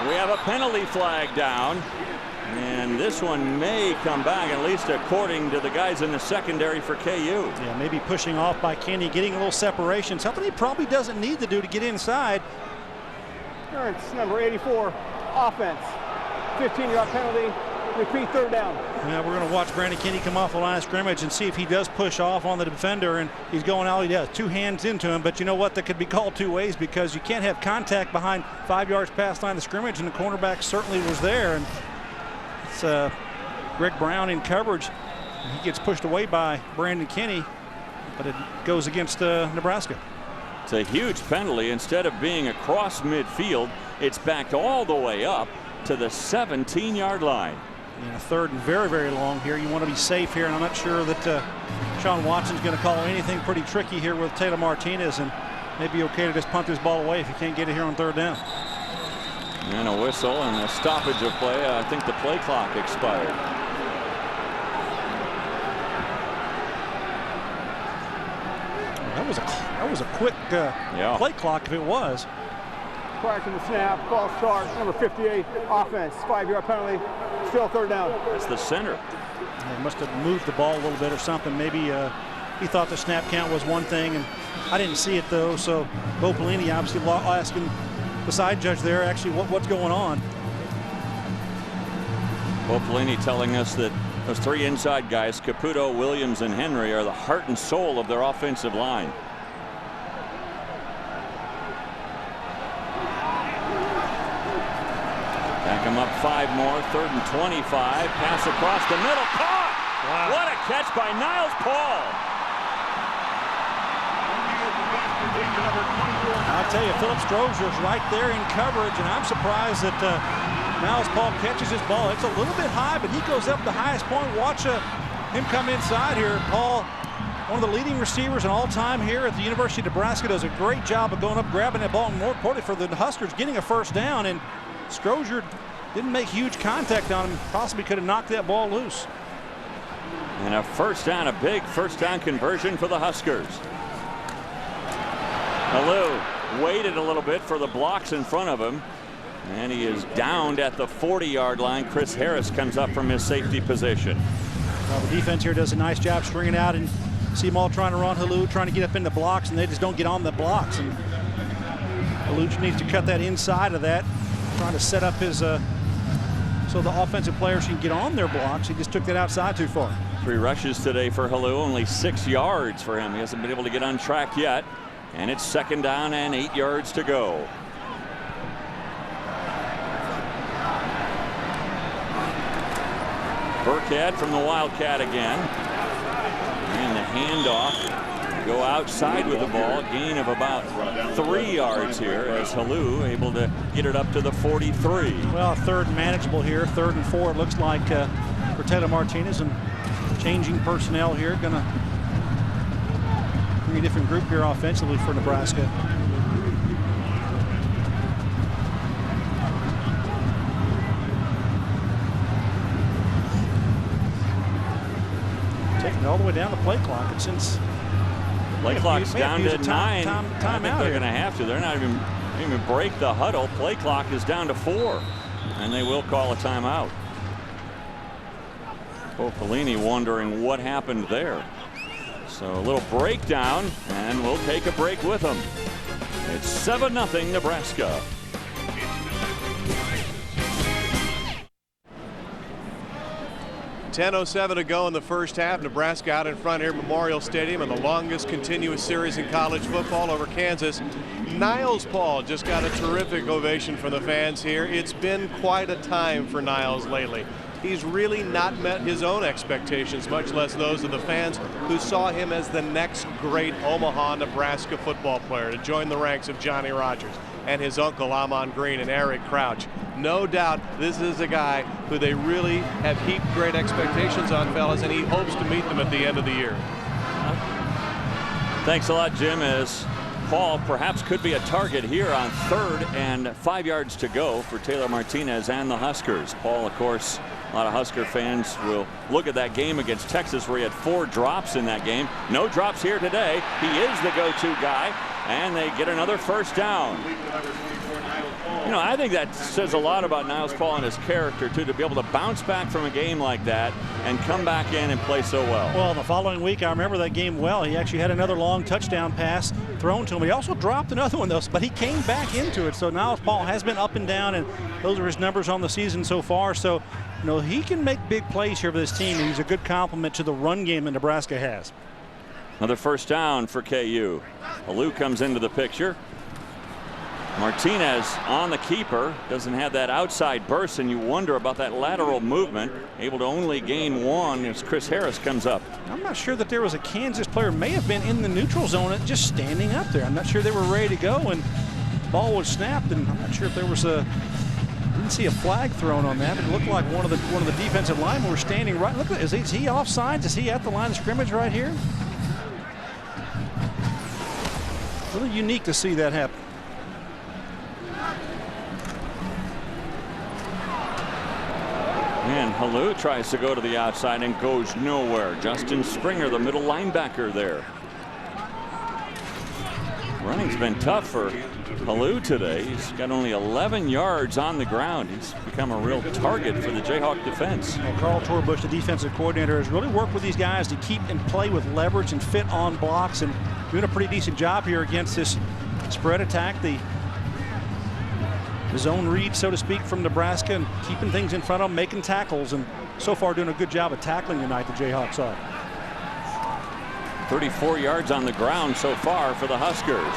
We have a penalty flag down, and this one may come back, at least according to the guys in the secondary for KU. Yeah, maybe pushing off by Kinney, getting a little separation, something he probably doesn't need to do to get inside. Currents, number 84, offense. 15-yard penalty. Repeat, 3rd down. Yeah, we're going to watch Brandon Kinney come off the line of scrimmage and see if he does push off on the defender, and he's going all he does. 2 hands into him, but you know what? That could be called 2 ways because you can't have contact behind 5 yards past line of scrimmage, and the cornerback certainly was there. And it's Greg Brown in coverage. He gets pushed away by Brandon Kinney, but it goes against Nebraska. It's a huge penalty. Instead of being across midfield, it's backed all the way up to the 17-yard line. Yeah, 3rd and very, very long here. You want to be safe here, and I'm not sure that Sean Watson's going to call anything pretty tricky here with Taylor Martinez, and maybe okay to just punt this ball away if you can't get it here on 3rd down. And a whistle and a stoppage of play. I think the play clock expired. That was a quick play clock if it was. Prior to the snap, false start, number 58, offense, 5-yard penalty, still 3rd down. That's the center. He must have moved the ball a little bit or something. Maybe he thought the snap count was one thing, and I didn't see it though. So Bo Pelini obviously asking the side judge there actually what's going on. Bo Pelini telling us that those 3 inside guys, Caputo, Williams, and Henry, are the heart and soul of their offensive line. Back him up 5 more, 3rd and 25. Pass across the middle, caught! Wow. What a catch by Niles Paul! I'll tell you, Philip Strozier's right there in coverage, and I'm surprised that Niles Paul catches his ball. It's a little bit high, but he goes up the highest point. Watch him come inside here. Paul, one of the leading receivers in all time here at the University of Nebraska, does a great job of going up, grabbing that ball, and more importantly for the Huskers, getting a 1st down. And Strozier didn't make huge contact on him. Possibly could have knocked that ball loose. And a 1st down, a big 1st down conversion for the Huskers. Alou waited a little bit for the blocks in front of him, and he is downed at the 40-yard line. Chris Harris comes up from his safety position. Well, the defense here does a nice job stringing out, and see them all trying to run Halou, trying to get up in the blocks, and they just don't get on the blocks. And Halou needs to cut that inside of that, trying to set up his so the offensive players can get on their blocks. He just took that outside too far. 3 rushes today for Halou, only 6 yards for him. He hasn't been able to get on track yet. And it's 2nd down and 8 yards to go. Burkhead from the Wildcat again. And the handoff. Go outside with the ball. Gain of about 3 yards here as Halou able to get it up to the 43. Well, 3rd manageable here. 3rd and 4 it looks like for Taylor Martinez, and changing personnel here. Gonna bring a different group here offensively for Nebraska. Taking it all the way down the play clock, and since play clock's down to 9. Time I think they're going to have to. They're not even break the huddle. Play clock is down to 4, and they will call a timeout. Bo Pelini wondering what happened there. So a little breakdown, and we'll take a break with them. It's 7-0 Nebraska. 10:07 to go in the first half. Nebraska out in front here at Memorial Stadium in the longest continuous series in college football over Kansas. Niles Paul just got a terrific ovation from the fans here. It's been quite a time for Niles lately. He's really not met his own expectations, much less those of the fans who saw him as the next great Omaha, Nebraska football player to join the ranks of Johnny Rodgers and his uncle Amon Green and Eric Crouch. No doubt this is a guy who they really have heaped great expectations on, fellas, and he hopes to meet them at the end of the year. Thanks a lot, Jim, as Paul perhaps could be a target here on 3rd and 5 yards to go for Taylor Martinez and the Huskers. Paul, of course, a lot of Husker fans will look at that game against Texas where he had 4 drops in that game. No drops here today. He is the go-to guy, and they get another first down. You know, I think that says a lot about Niles Paul and his character, too, to be able to bounce back from a game like that and come back in and play so well. Well, the following week, I remember that game well. He actually had another long touchdown pass thrown to him. He also dropped another one, though, but he came back into it. So Niles Paul has been up and down, and those are his numbers on the season so far. So, you know, he can make big plays here for this team, and he's a good complement to the run game that Nebraska has. Another first down for KU. Alou comes into the picture. Martinez on the keeper, doesn't have that outside burst, and you wonder about that lateral movement. Able to only gain 1 as Chris Harris comes up. I'm not sure that there was a Kansas player, may have been in the neutral zone just standing up there. I'm not sure they were ready to go when the ball was snapped, and I'm not sure if there was didn't see a flag thrown on that, but it looked like one of the defensive linemen were standing right. Look, is he offsides? Is he at the line of scrimmage right here? Really unique to see that happen. And Halou tries to go to the outside and goes nowhere. Justin Springer, the middle linebacker there. Running's been tough for Halou today. He's got only 11 yards on the ground. He's become a real target for the Jayhawk defense. Well, Carl Torbush, the defensive coordinator, has really worked with these guys to keep and play with leverage and fit on blocks, and doing a pretty decent job here against this spread attack. The zone read, so to speak, from Nebraska, and keeping things in front of them, making tackles, and so far doing a good job of tackling tonight, the Jayhawks are. 34 yards on the ground so far for the Huskers.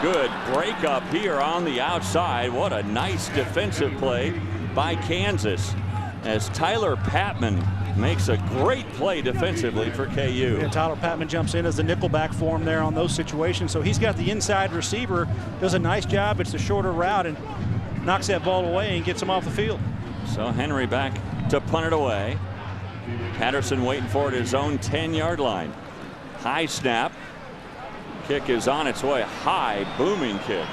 Good break up here on the outside. What a nice defensive play by Kansas as Tyler Patman makes a great play defensively for KU. Yeah, Tyler Patman jumps in as the nickelback for him there on those situations. So he's got the inside receiver, does a nice job. It's the shorter route and knocks that ball away and gets him off the field. So Henry back to punt it away. Patterson waiting for it at his own 10-yard line. High snap. Kick is on its way. High booming kick.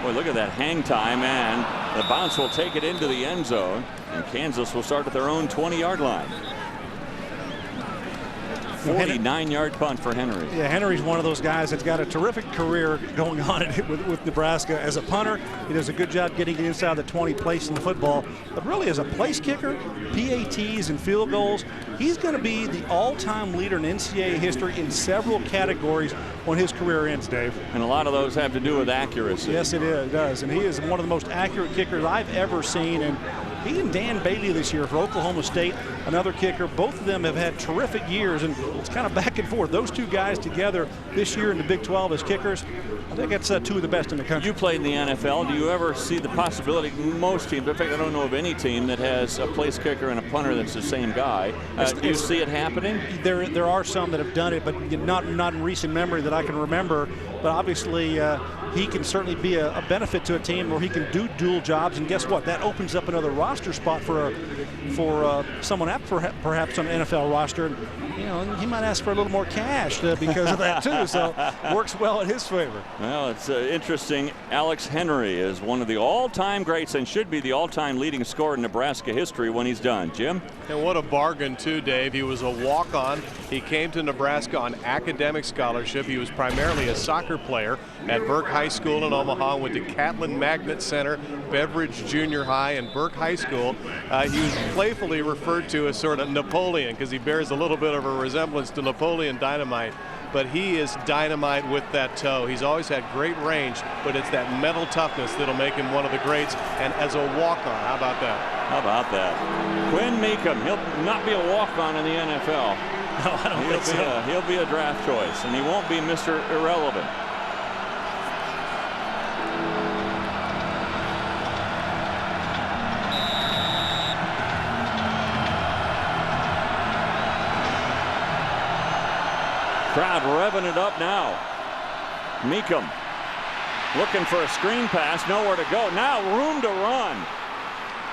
Boy, look at that hang time, and the bounce will take it into the end zone, and Kansas will start at their own 20-yard line. 49-yard punt for Henry. Yeah, Henry's one of those guys that's got a terrific career going on with Nebraska. As a punter, he does a good job getting inside the 20 place in the football. But really, as a place kicker, PATs and field goals, he's going to be the all-time leader in NCAA history in several categories when his career ends, Dave. And a lot of those have to do with accuracy. Yes, it does. And he is one of the most accurate kickers I've ever seen. And he and Dan Bailey this year for Oklahoma State, another kicker. Both of them have had terrific years, and it's kind of back and forth. Those two guys together this year in the Big 12 as kickers, I think that's two of the best in the country. You played in the NFL. Do you ever see the possibility, most teams, in fact, I don't know of any team that has a place kicker and a punter that's the same guy. Do you see it happening? There are some that have done it, but not in recent memory that I can remember. But obviously, he can certainly be a benefit to a team where he can do dual jobs. And guess what? That opens up another roster spot for someone at perhaps on an NFL roster. And, you know, he might ask for a little more cash because of that too. So works well in his favor. Well, it's interesting. Alex Henry is one of the all-time greats and should be the all-time leading scorer in Nebraska history when he's done. Jim? And what a bargain too, Dave. He was a walk-on. He came to Nebraska on academic scholarship. He was primarily a soccer player at Burke High School in Omaha, went to Catlin Magnet Center, Beveridge Junior High, and Burke High School. He was playfully referred to as sort of Napoleon because he bears a little bit of a resemblance to Napoleon Dynamite. But he is dynamite with that toe. He's always had great range, but it's that mental toughness that'll make him one of the greats. And as a walk-on, how about that? How about that? Quinn Meekum, he'll not be a walk-on in the NFL. No, I don't think so. He'll be a draft choice, and he won't be Mr. Irrelevant. Crowd revving it up now. Meekum looking for a screen pass, nowhere to go. Now room to run.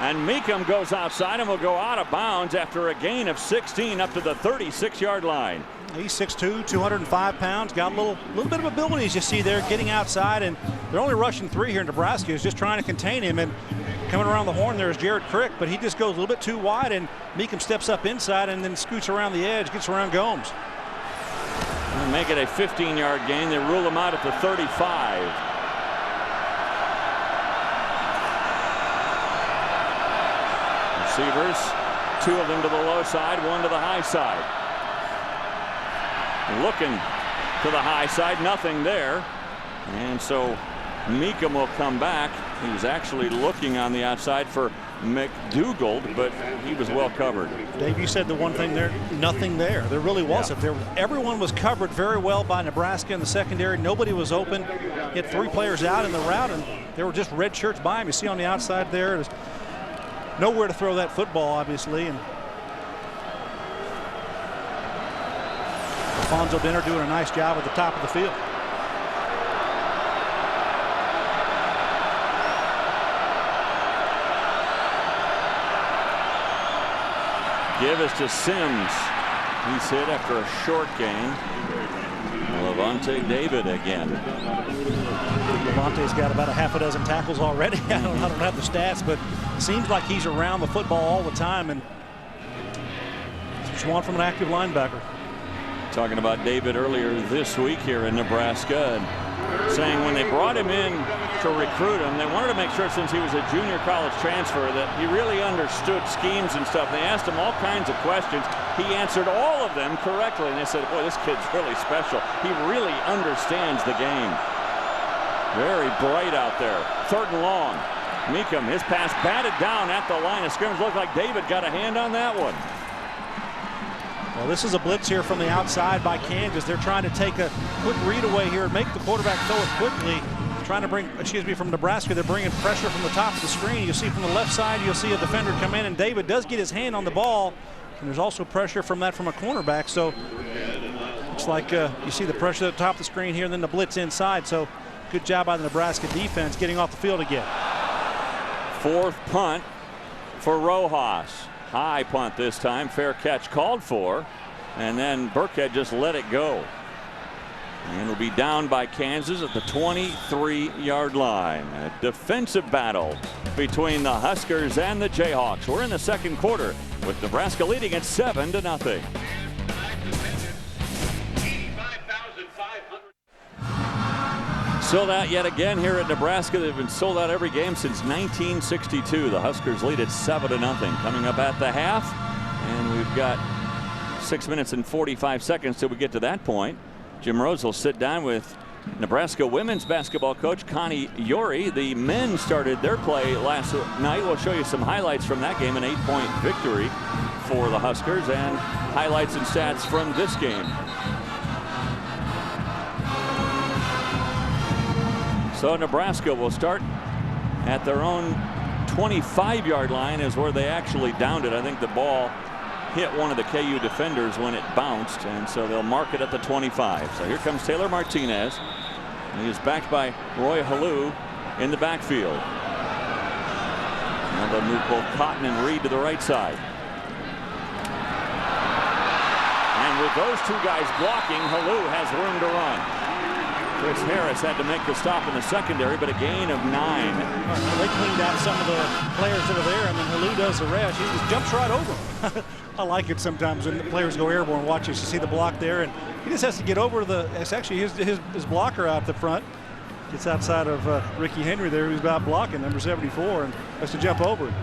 And Meekum goes outside and will go out of bounds after a gain of 16 up to the 36-yard line. He's 6'2", 205 pounds. Got a little bit of ability, as you see there, getting outside. And they're only rushing 3 here in Nebraska. Is just trying to contain him. And coming around the horn there is Jared Crick, but he just goes a little bit too wide. And Meekum steps up inside and then scoots around the edge, gets around Gomes. And make it a 15-yard gain. They rule him out at the 35. Receivers, 2 of them to the low side, 1 to the high side. Looking to the high side, nothing there. And so Meekum will come back. He was actually looking on the outside for McDougald, but he was well covered. Dave, you said the one thing there, nothing there. There really wasn't. Yeah. Everyone was covered very well by Nebraska in the secondary. Nobody was open. He had 3 players out in the route, and there were just red shirts by him. You see on the outside there, there's nowhere to throw that football, obviously. And Alfonso Dinner doing a nice job at the top of the field. Give us to Sims. He's hit after a short gain. Levante David again. Levante's got about a half a dozen tackles already. I don't have the stats, but it seems like he's around the football all the time, and that's what you want from an active linebacker. Talking about David earlier this week here in Nebraska, and saying when they brought him in to recruit him, they wanted to make sure, since he was a junior college transfer, that he really understood schemes and stuff. They asked him all kinds of questions. He answered all of them correctly, and they said, boy, this kid's really special. He really understands the game. Very bright out there. 3rd and long. Meekum, his pass batted down at the line of scrimmage. Looked like David got a hand on that one. Well, this is a blitz here from the outside by Kansas. They're trying to take a quick read away here and make the quarterback throw it quickly. Trying to bring, from Nebraska, they're bringing pressure from the top of the screen. You'll see from the left side, you'll see a defender come in, and David does get his hand on the ball. And there's also pressure from a cornerback. So looks like you see the pressure at the top of the screen here, and then the blitz inside. So good job by the Nebraska defense getting off the field again. 4th punt for Rojas. High punt this time. Fair catch called for. And then Burkhead just let it go. And will be down by Kansas at the 23-yard line. A defensive battle between the Huskers and the Jayhawks. We're in the 2nd quarter with Nebraska leading at 7-0. Sold out yet again here at Nebraska. They've been sold out every game since 1962. The Huskers lead at 7-0. Coming up at the half, and we've got 6 minutes and 45 seconds till we get to that point. Jim Rose will sit down with Nebraska women's basketball coach Connie Yori. The men started their play last night. We'll show you some highlights from that game, an 8-point victory for the Huskers, and highlights and stats from this game. So Nebraska will start at their own 25-yard line, is where they actually downed it. I think the ball hit one of the KU defenders when it bounced, and so they'll mark it at the 25. So here comes Taylor Martinez. He is backed by Roy Halou in the backfield. Now they'll move both Cotton and Reed to the right side. And with those 2 guys blocking, Halou has room to run. Chris Harris had to make the stop in the secondary, but a gain of 9. They cleaned out some of the players that are there, and then Halou does the rest. He just jumps right over them. I like it sometimes when the players go airborne. Watch this. You see the block there, and he just has to get over to it's actually his blocker out the front. Gets outside of Ricky Henry there, who's about blocking, number 74, and has to jump over it.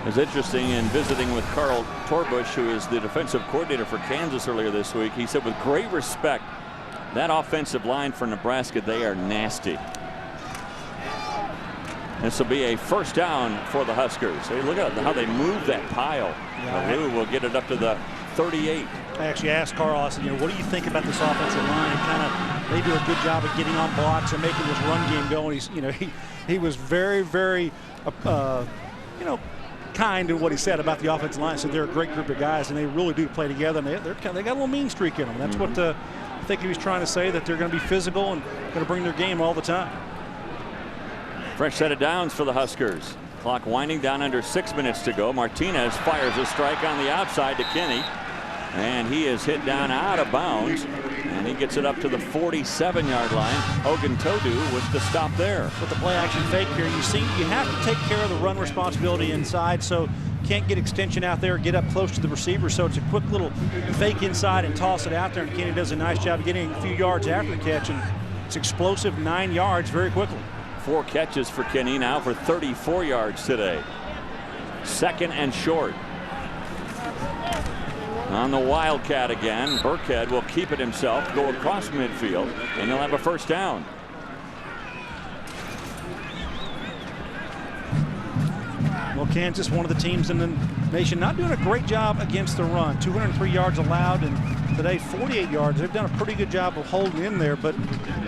It was interesting in visiting with Carl Torbush, who is the defensive coordinator for Kansas earlier this week. He said, with great respect, that offensive line for Nebraska, they are nasty. This will be a first down for the Huskers. Hey, look at how they move that pile. Lou will get it up to the 38. I actually asked Carl, I said, what do you think about this offensive line? And they do a good job of getting on blocks and making this run game go. And he was very, very, kind in what he said about the offensive line. He said they're a great group of guys and they really do play together. And they got a little mean streak in them. That's what I think he was trying to say, that they're going to be physical and going to bring their game all the time. Fresh set of downs for the Huskers. Clock winding down, under 6 minutes to go. Martinez fires a strike on the outside to Kinney. And he is hit down out of bounds. And he gets it up to the 47-yard line. Hogan Todu with the stop there. With the play action fake here, you have to take care of the run responsibility inside, so can't get extension out there, get up close to the receiver. So it's a quick little fake inside and toss it out there. And Kinney does a nice job of getting a few yards after the catch. And it's explosive, 9 yards very quickly. 4 catches for Kinney now for 34 yards today. 2nd and short. On the Wildcat again. Burkhead will keep it himself, go across midfield, and he'll have a first down. Well, Kansas, one of the teams in the nation, not doing a great job against the run. 203 yards allowed, and today 48 yards. They've done a pretty good job of holding in there, but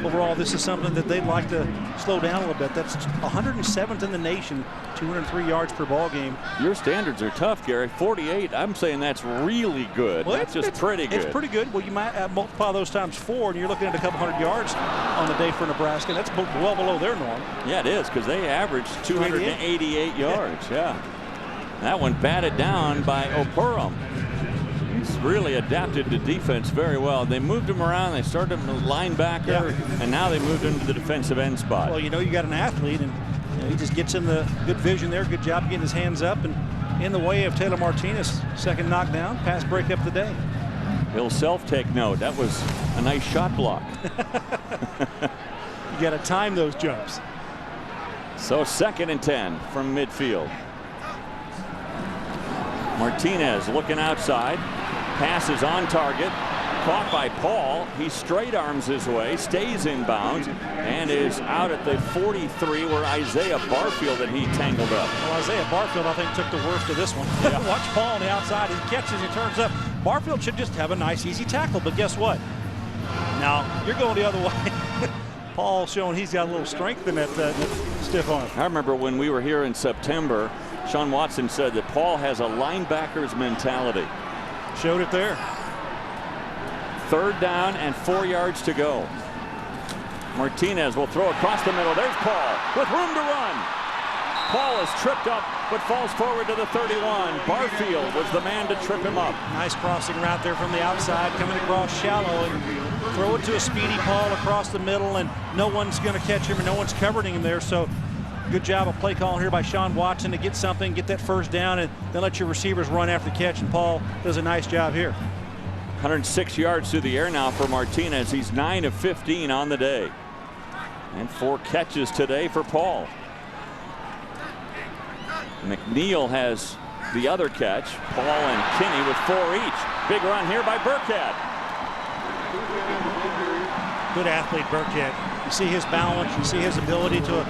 overall this is something that they'd like to slow down a little bit. That's 107th in the nation, 203 yards per ball game. Your standards are tough, Gary. 48, I'm saying that's really good. Well, that's just pretty good. It's pretty good. Well, you might multiply those times 4, and you're looking at a couple hundred yards on the day for Nebraska. That's well below their norm. Yeah, it is, because they averaged 288 yards. Yeah. That one batted down by Opurum. He's really adapted to defense very well. They moved him around. They started him as linebacker, and now they moved him to the defensive end spot. Well, you got an athlete, and he just gets in the good vision there. Good job getting his hands up and in the way of Taylor Martinez. Second knockdown, pass breakup of the day. He'll self-take note. That was a nice shot block. You got to time those jumps. So 2nd and 10 from midfield. Martinez looking outside. Pass is on target. Caught by Paul. He straight arms his way, stays in bounds, and is out at the 43 where Isaiah Barfield and he tangled up. Well, Isaiah Barfield, I think, took the worst of this one. Yeah. Watch Paul on the outside. He catches, he turns up. Barfield should just have a nice, easy tackle, but guess what? Now, you're going the other way. Paul showing he's got a little strength in that stiff arm. I remember when we were here in September, Sean Watson said that Paul has a linebacker's mentality. Showed it there. 3rd down and 4 yards to go. Martinez will throw across the middle. There's Paul with room to run. Paul is tripped up but falls forward to the 31. Barfield was the man to trip him up. Nice crossing route there from the outside, coming across shallow, and throw it to a speedy Paul across the middle, and no one's going to catch him and no one's covering him there. So good job of play calling here by Sean Watson to get something, get that first down, and then let your receivers run after the catch, and Paul does a nice job here. 106 yards through the air now for Martinez. He's 9 of 15 on the day. And 4 catches today for Paul. McNeil has the other catch. Paul and Kinney with 4 each. Big run here by Burkhead. Good athlete, Burkhead. You see his balance, you see his ability to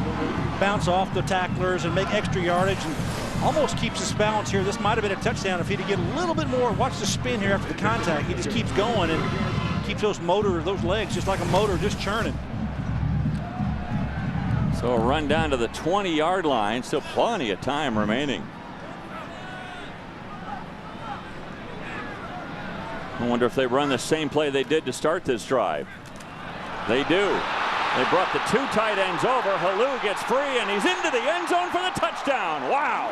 bounce off the tacklers and make extra yardage, and almost keeps his balance here. This might have been a touchdown if he'd get a little bit more. Watch the spin here after the contact. He just keeps going and keeps those legs just like a motor, just churning. So a run down to the 20-yard line. Still plenty of time remaining. I wonder if they run the same play they did to start this drive. They do. They brought the 2 tight ends over. Halou gets free, and he's into the end zone for the touchdown. Wow.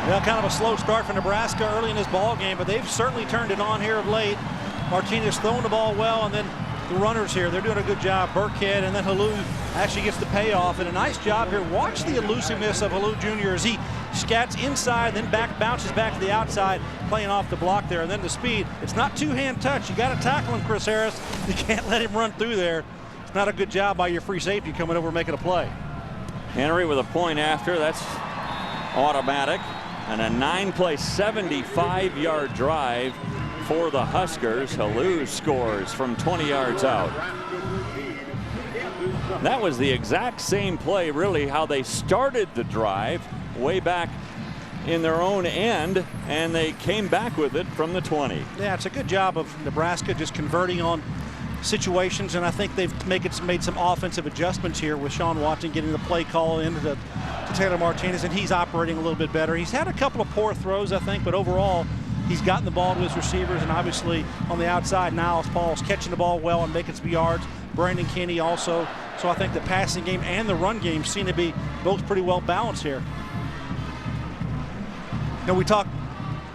Well, kind of a slow start for Nebraska early in this ball game, but they've certainly turned it on here of late. Martinez throwing the ball well, and then the runners here, they're doing a good job. Burkhead, and then Halou actually gets the payoff, and a nice job here. Watch the elusiveness of Halou Jr. as he scats inside, then bounces back to the outside, playing off the block there, and then the speed. It's not two-hand touch. You got to tackle him, Chris Harris. You can't let him run through there. It's not a good job by your free safety coming over making a play. Henry with a point after. That's automatic. and a 9-play, 75-yard drive for the Huskers. Halou scores from 20 yards out. That was the exact same play, really, how they started the drive way back in their own end, and they came back with it from the 20. Yeah, it's a good job of Nebraska just converting on situations, and I think they've made some offensive adjustments here with Sean Watson getting the play call into to Taylor Martinez, and he's operating a little bit better. He's had a couple of poor throws, I think, but overall he's gotten the ball to his receivers, and obviously on the outside, Niles Paul's catching the ball well and making some yards. Brandon Kinney also. So I think the passing game and the run game seem to be both pretty well balanced here. You know, we talk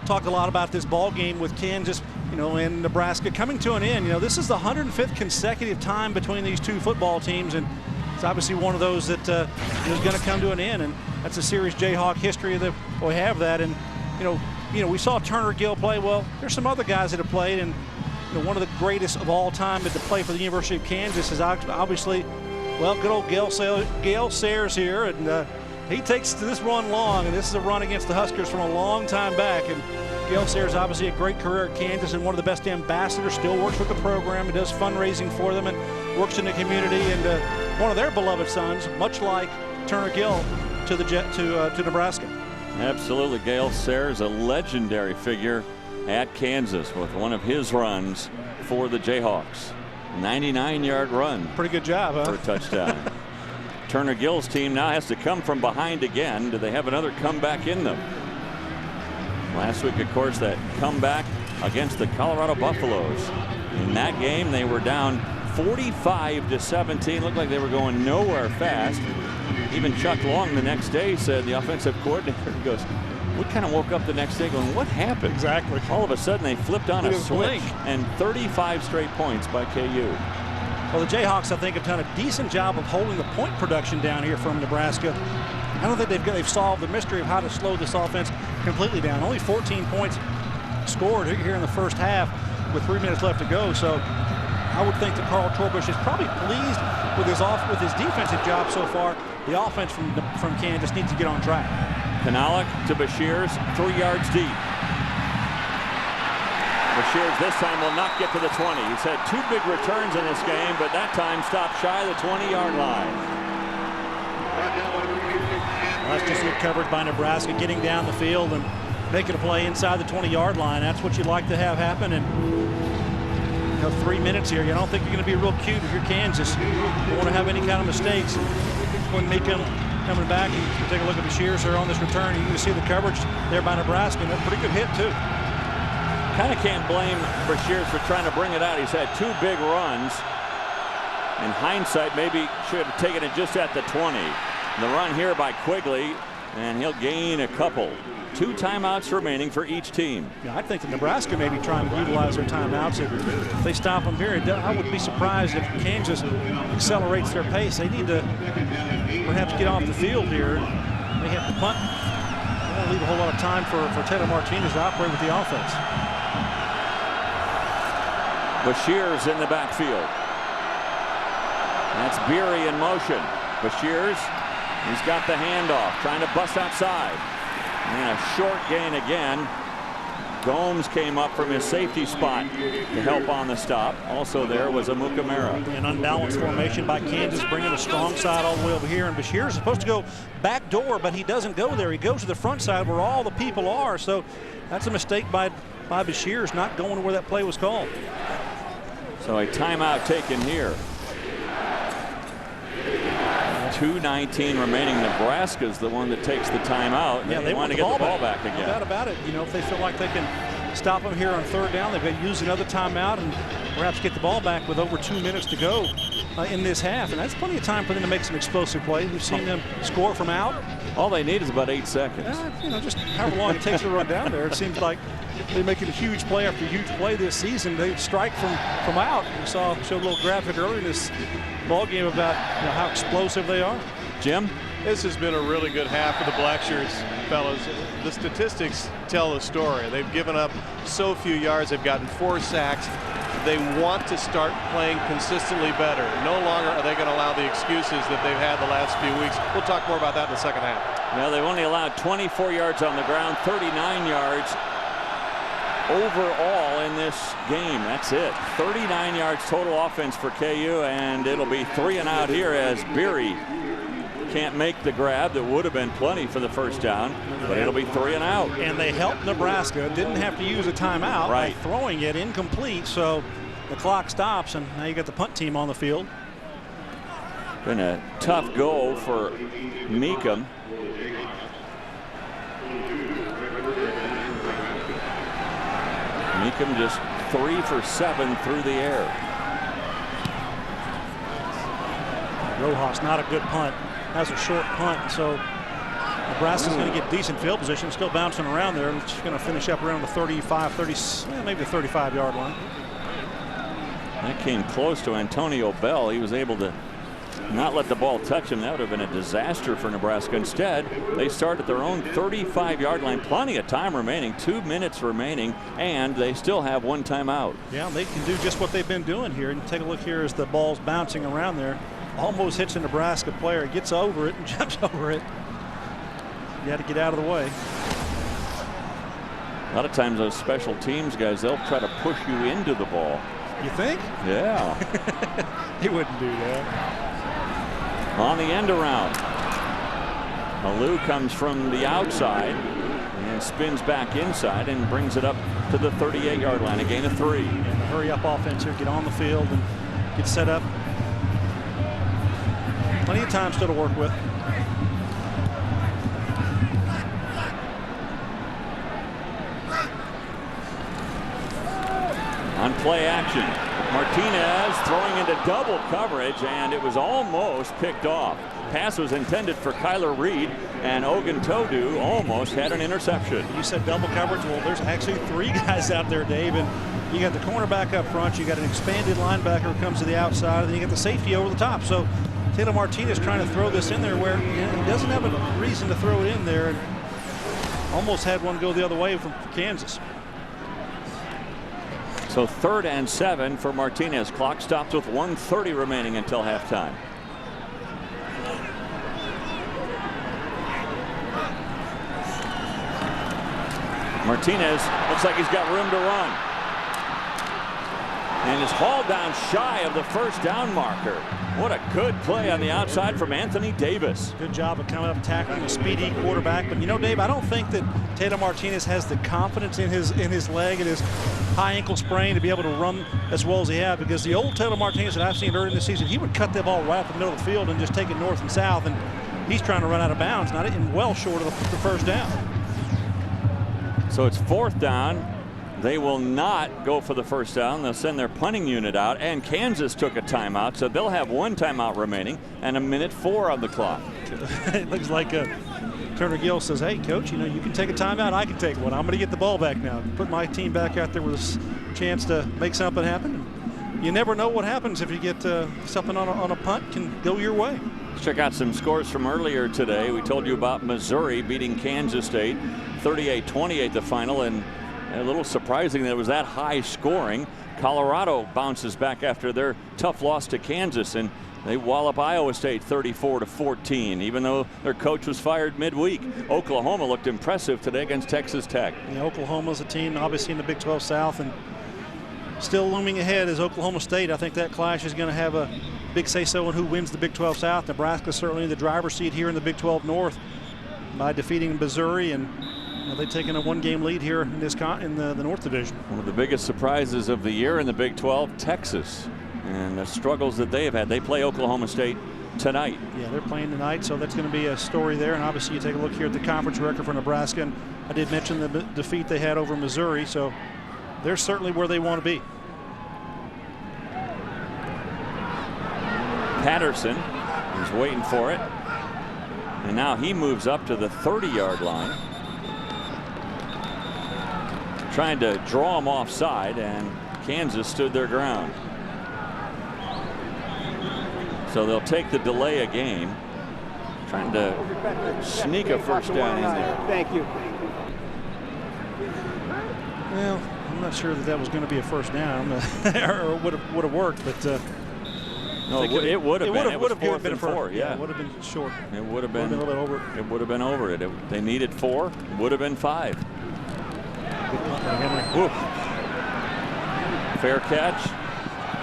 a lot about this ball game with Kansas, you know, and Nebraska coming to an end. You know, this is the 105th consecutive time between these two football teams, and it's obviously one of those that is going to come to an end, and that's a serious Jayhawk history that we have that. And you know, we saw Turner Gill play. Well, there's some other guys that have played, and you know, one of the greatest of all time to play for the University of Kansas is obviously, well, good old Gale Sayers here, and he takes this run long, and this is a run against the Huskers from a long time back. And Gale Sayers obviously a great career at Kansas and one of the best ambassadors, still works with the program and does fundraising for them and works in the community, and one of their beloved sons, much like Turner Gill to Nebraska. Absolutely. Gale Sayers, a legendary figure at Kansas with one of his runs for the Jayhawks. 99-yard run. Pretty good job, huh? For a touchdown. Turner Gill's team now has to come from behind again. Do they have another comeback in them? Last week, of course, that comeback against the Colorado Buffaloes. In that game, they were down 45-17. Looked like they were going nowhere fast. Even Chuck Long the next day said, the offensive coordinator, goes, we kind of woke up the next day going, what happened? Exactly. All of a sudden, they flipped on a switch, and 35 straight points by KU. Well, the Jayhawks, I think, have done a decent job of holding the point production down here from Nebraska. I don't think they've solved the mystery of how to slow this offense completely down. Only 14 points scored here in the first half with 3 minutes left to go. So I would think that Carl Torbush is probably pleased with his defensive job so far. The offense from Kansas needs to get on track. Kanalik to Bashirs, 3 yards deep. Bashirs this time will not get to the 20. He's had 2 big returns in this game, but that time stopped shy of the 20-yard line. Well, that's just good coverage by Nebraska, getting down the field and making a play inside the 20-yard line. That's what you'd like to have happen. And you know, 3 minutes here. You don't think you're going to be real cute if you're Kansas. You don't want to have any kind of mistakes. When Meekum coming back, and you take a look at Bashirs here on this return, you can see the coverage there by Nebraska, and a pretty good hit too. Kind of can't blame Bashirs for trying to bring it out. He's had 2 big runs. In hindsight, maybe should have taken it just at the 20. The run here by Quigley, and he'll gain a couple. 2 timeouts remaining for each team. Yeah, I think that Nebraska may be trying to utilize their timeouts. If they stop them here, I would be surprised if Kansas accelerates their pace. They need to perhaps get off the field here. They have to punt. They won't leave a whole lot of time for Taylor Martinez to operate with the offense. Bashirs in the backfield. That's Beery in motion. Bashirs, he's got the handoff, trying to bust outside. And a short gain again. Gomes came up from his safety spot to help on the stop. Also there was Amukamara. An unbalanced formation by Kansas, bringing the strong side all the way over here. And Bashir is supposed to go back door, but he doesn't go there. He goes to the front side where all the people are. So that's a mistake by Bashir's not going where that play was called. So a timeout taken here. 2:19 remaining. Nebraska's the one that takes the timeout. Yeah, they want to get the ball back again. No doubt about it. You know, if they feel like they can stop them here on 3rd down, they've got to use another timeout and perhaps get the ball back with over 2 minutes to go in this half. And that's plenty of time for them to make some explosive plays. We've seen them score from out. All they need is about 8 seconds. You know, just however long it takes to run down there. It seems like they make it a huge play after huge play this season. They strike from out. We showed a little graphic earlier in this ball game about how explosive they are. Jim? This has been a really good half for the Blackshears fellas. The statistics tell the story. They've given up so few yards. They've gotten 4 sacks. They want to start playing consistently better. No longer are they going to allow the excuses that they've had the last few weeks. We'll talk more about that in the second half. Well, they've only allowed 24 yards on the ground, 39 yards overall in this game. That's it. 39 yards total offense for KU, and it'll be 3 and out here as Beery can't make the grab that would have been plenty for the first down, but it'll be 3 and out. And they helped Nebraska. Didn't have to use a timeout by throwing it incomplete, so the clock stops, and now you got the punt team on the field. Been a tough go for Meekum. Meekum just 3 for 7 through the air. Rojas, not a good punt. Has a short punt, so Nebraska's going to get decent field position, still bouncing around there, and it's going to finish up around the 35, 30, maybe the 35-yard line. That came close to Antonio Bell. He was able to not let the ball touch him. That would have been a disaster for Nebraska. Instead, they start at their own 35-yard line. Plenty of time remaining, 2 minutes remaining, and they still have 1 timeout. Yeah, they can do just what they've been doing here. And take a look here as the ball's bouncing around there. Almost hits a Nebraska player, gets over it and jumps over it. You got to get out of the way. A lot of times those special teams guys, they'll try to push you into the ball. You think? Yeah. He wouldn't do that. On the end around, Malou comes from the outside and spins back inside and brings it up to the 38-yard line, a gain of 3. And a hurry up offense here, get on the field and get set up. Plenty of time still to work with. On play action, Martinez throwing into double coverage, and it was almost picked off. Pass was intended for Kyler Reed, and Oguntodu almost had an interception. You said double coverage. Well, there's actually 3 guys out there, Dave, and you got the cornerback up front, you got an expanded linebacker who comes to the outside, and then you got the safety over the top. So Taylor Martinez trying to throw this in there where he doesn't have a reason to throw it in there, and almost had one go the other way from Kansas. So 3rd and 7 for Martinez. Clock stops with 1:30 remaining until halftime. Martinez looks like he's got room to run. And is hauled down shy of the first down marker. What a good play on the outside from Anthony Davis. Good job of coming up and tackling a speedy quarterback. But you know, Dave, I don't think that Taylor Martinez has the confidence in his leg and his high ankle sprain to be able to run as well as he has, because the old Taylor Martinez that I've seen early in the season, he would cut that ball right up the middle of the field and just take it north and south, and he's trying to run out of bounds, not in well short of the first down. So it's 4th down. They will not go for the first down. They'll send their punting unit out, and Kansas took a timeout, so they'll have 1 timeout remaining and 1:04 on the clock. It looks like Turner Gill says, hey, coach, you know, you can take a timeout, I can take one. I'm going to get the ball back now. Put my team back out there with a chance to make something happen. You never know what happens if you get something on a punt can go your way. Let's check out some scores from earlier today. We told you about Missouri beating Kansas State 38-28 the final, and a little surprising that it was that high scoring. Colorado bounces back after their tough loss to Kansas, and they wallop Iowa State 34-14, even though their coach was fired midweek. Oklahoma looked impressive today against Texas Tech. Yeah, Oklahoma's a team obviously in the Big 12 South, and still looming ahead is Oklahoma State. I think that clash is going to have a big say-so in who wins the Big 12 South. Nebraska certainly in the driver's seat here in the Big 12 North by defeating Missouri, and they've taken a 1-game lead here in the North Division. One of the biggest surprises of the year in the Big 12, Texas, and the struggles that they have had. They play Oklahoma State tonight. Yeah, they're playing tonight, so that's going to be a story there. And obviously you take a look here at the conference record for Nebraska, and I did mention the defeat they had over Missouri, so they're certainly where they want to be. Patterson is waiting for it, and now he moves up to the 30-yard line, trying to draw him offside, and Kansas stood their ground. So they'll take the delay a game, trying to sneak a first down in there. Thank you. Well, I'm not sure that was going to be a first down or would have worked, but No, it would have been. It was been 4th and 4. Yeah, it would have been short. It would have been a little bit over. It would have been over it. They needed 4. It would have been 5. Woo. Fair catch,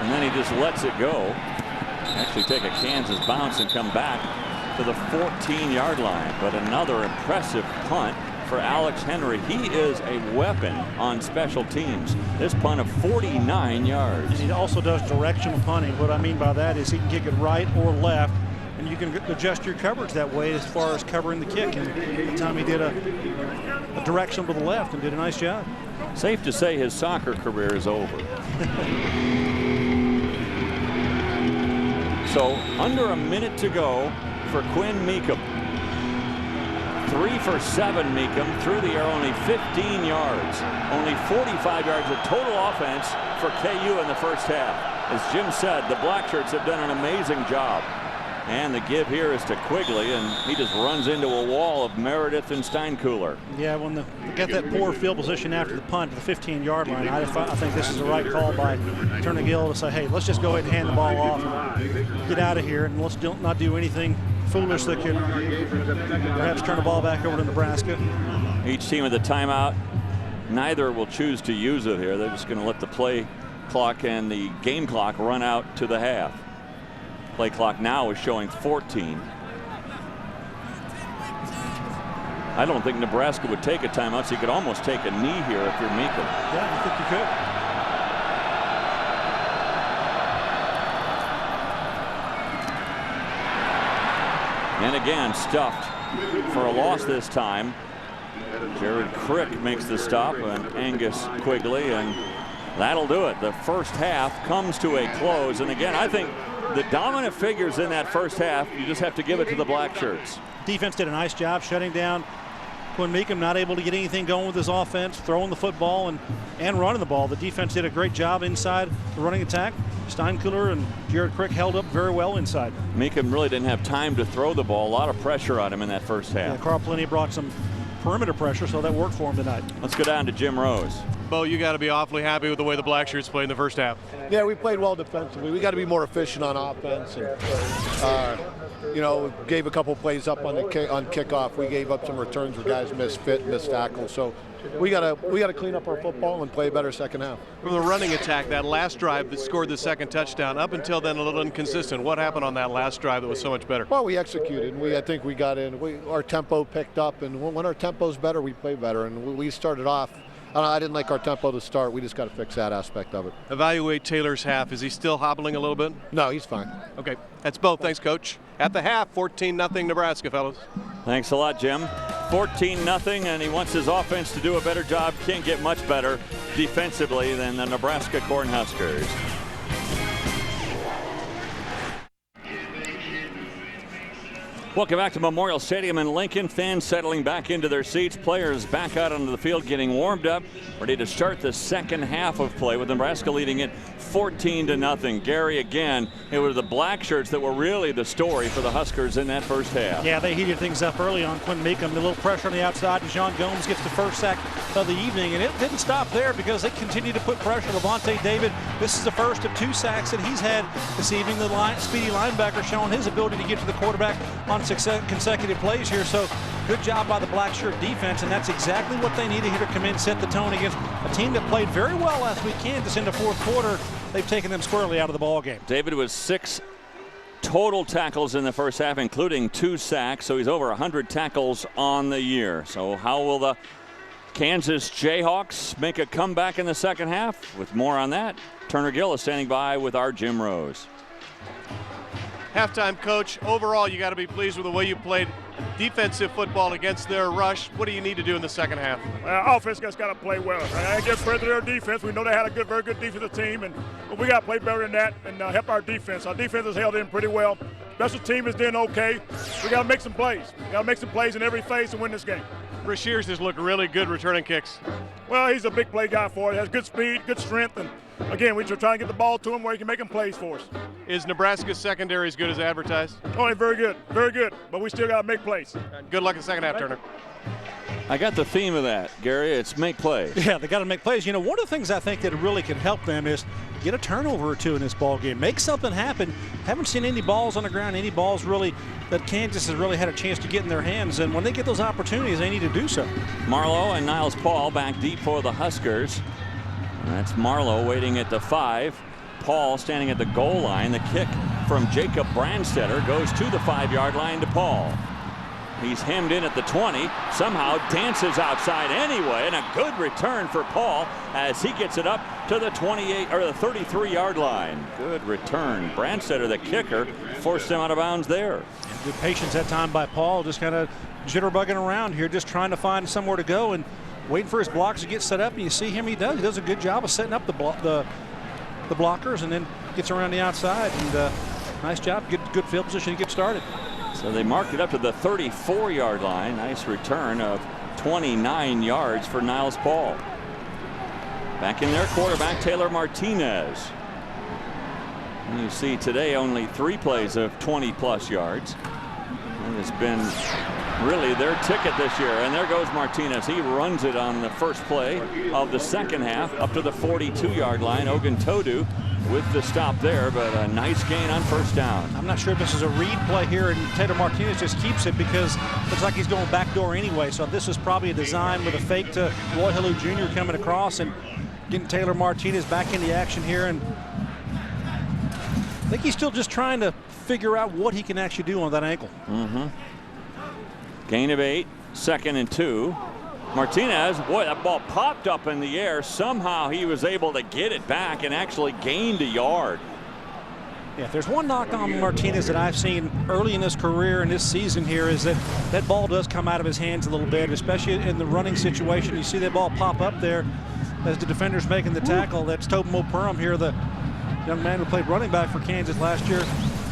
and then he just lets it go. Actually take a Kansas bounce and come back to the 14-yard line. But another impressive punt for Alex Henry. He is a weapon on special teams. This punt of 49 yards. And he also does directional punting. What I mean by that is he can kick it right or left, and you can adjust your coverage that way as far as covering the kick. And the time he did a direction to the left and did a nice job. Safe to say his soccer career is over. So under a minute to go for Quinn Meekum. 3 for 7 Meekum through the air, only 15 yards. Only 45 yards of total offense for KU in the first half. As Jim said, the Blackshirts have done an amazing job. And the give here is to Quigley, and he just runs into a wall of Meredith and Steinkuhler. Yeah, when they get that poor field position after the punt to the 15-yard line, I think this is the right call by Turner-Gill to say, hey, let's just go ahead and hand the ball off and get out of here, and let's not do anything foolish that could perhaps turn the ball back over to Nebraska. Each team with a timeout. Neither will choose to use it here. They're just going to let the play clock and the game clock run out to the half. Play clock now is showing 14. I don't think Nebraska would take a timeout, so you could almost take a knee here if you're Meekum. Yeah, I think you could. And again, stuffed for a loss this time. Jared Crick makes the stop, and Angus Quigley, and that'll do it. The first half comes to a close, and again, I think the dominant figures in that first half, you just have to give it to the Blackshirts. Defense did a nice job shutting down Quinn Meekum, not able to get anything going with his offense, throwing the football and running the ball. The defense did a great job inside the running attack. Steinkuhler and Jared Crick held up very well inside. Meekum really didn't have time to throw the ball. A lot of pressure on him in that first half. Yeah, Carl Plenty brought some perimeter pressure, so that worked for him tonight. Let's go down to Jim Rose. Bo, you got to be awfully happy with the way the Blackshirts played in the first half. Yeah, we played well defensively. We got to be more efficient on offense. And, gave a couple plays up on kickoff. We gave up some returns where guys missed tackles. So we got to clean up our football and play a better second half. From the running attack, that last drive that scored the second touchdown, up until then a little inconsistent. What happened on that last drive that was so much better? Well, we executed. I think we got in. Our tempo picked up, and when our tempo's better, we play better. And we started off. I didn't like our tempo to start. We just got to fix that aspect of it. Evaluate Taylor's half. Is he still hobbling a little bit? No, he's fine. Okay, that's both. Thanks, Coach. At the half, 14-0 Nebraska, fellas. Thanks a lot, Jim. 14-0, and he wants his offense to do a better job. Can't get much better defensively than the Nebraska Cornhuskers. Welcome back to Memorial Stadium in Lincoln. Fans settling back into their seats. Players back out onto the field getting warmed up, ready to start the second half of play with Nebraska leading it 14-0. Gary, again, it was the Blackshirts that were really the story for the Huskers in that first half. Yeah, they heated things up early on Quinn Meekum. A little pressure on the outside, and John Gomes gets the first sack of the evening, and it didn't stop there because they continued to put pressure. Levante David, this is the first of 2 sacks that he's had this evening. The speedy linebacker showing his ability to get to the quarterback on consecutive plays here. So good job by the Blackshirt defense, and that's exactly what they needed here to come in, set the tone against a team that played very well last week, Kansas, in the fourth quarter. They've taken them squarely out of the ball game. David was 6 total tackles in the first half, including 2 sacks, so he's over 100 tackles on the year. So how will the Kansas Jayhawks make a comeback in the second half? With more on that, Turner Gill is standing by with our Jim Rose. Halftime, Coach. Overall, you got to be pleased with the way you played defensive football against their rush. What do you need to do in the second half? Offense just got to play well. I give credit to their defense. We know they had a very good defensive team, but we got to play better than that and help our defense. Our defense has held in pretty well. Special team is doing okay. We got to make some plays. We got to make some plays in every phase to win this game. Brashears has looked really good returning kicks. Well, he's a big play guy for it. He has good speed, good strength, and again, we're trying to get the ball to him where he can make him plays for us. Is Nebraska's secondary as good as advertised? Oh, very good, but we still got to make plays. Good luck in the second half, Turner. I got the theme of that, Gary. It's make plays. Yeah, they got to make plays. You know, one of the things I think that really can help them is get a turnover or two in this ball game. Make something happen. Haven't seen any balls on the ground, any balls really that Kansas has really had a chance to get in their hands. And when they get those opportunities, they need to do so. Marlowe and Niles Paul back deep for the Huskers. That's Marlowe waiting at the 5. Paul standing at the goal line. The kick from Jacob Brandstetter goes to the 5-yard line to Paul. He's hemmed in at the 20, somehow dances outside anyway, and a good return for Paul as he gets it up to the 28 or the 33-yard line. Good return. Brandstetter, the kicker, forced him out of bounds there. And good patience that time by Paul, just kind of jitterbugging around here, just trying to find somewhere to go and waiting for his blocks to get set up. And you see him, he does a good job of setting up the blockers, and then gets around the outside. And nice job, good field position to get started. So they marked it up to the 34-yard line. Nice return of 29 yards for Niles Paul. Back in their quarterback, Taylor Martinez. And you see today only 3 plays of 20-plus yards. And it's been really their ticket this year. And there goes Martinez. He runs it on the first play of the second half up to the 42-yard line. Oguntodu with the stop there, but a nice gain on first down. I'm not sure if this is a read play here, and Taylor Martinez just keeps it because it looks like he's going backdoor anyway. So this is probably a design with a fake to Roy Halou Jr. coming across and getting Taylor Martinez back in the action here. And I think he's still just trying to figure out what he can actually do on that ankle. Gain of 8, 2nd and 2. Martinez, boy, that ball popped up in the air. Somehow he was able to get it back and actually gained a yard. Yeah, if there's one knock on Martinez that I've seen early in his career and this season here is that that ball does come out of his hands a little bit, especially in the running situation. You see that ball pop up there as the defender's making the tackle. That's Tobin Mopurum here, the young man who played running back for Kansas last year.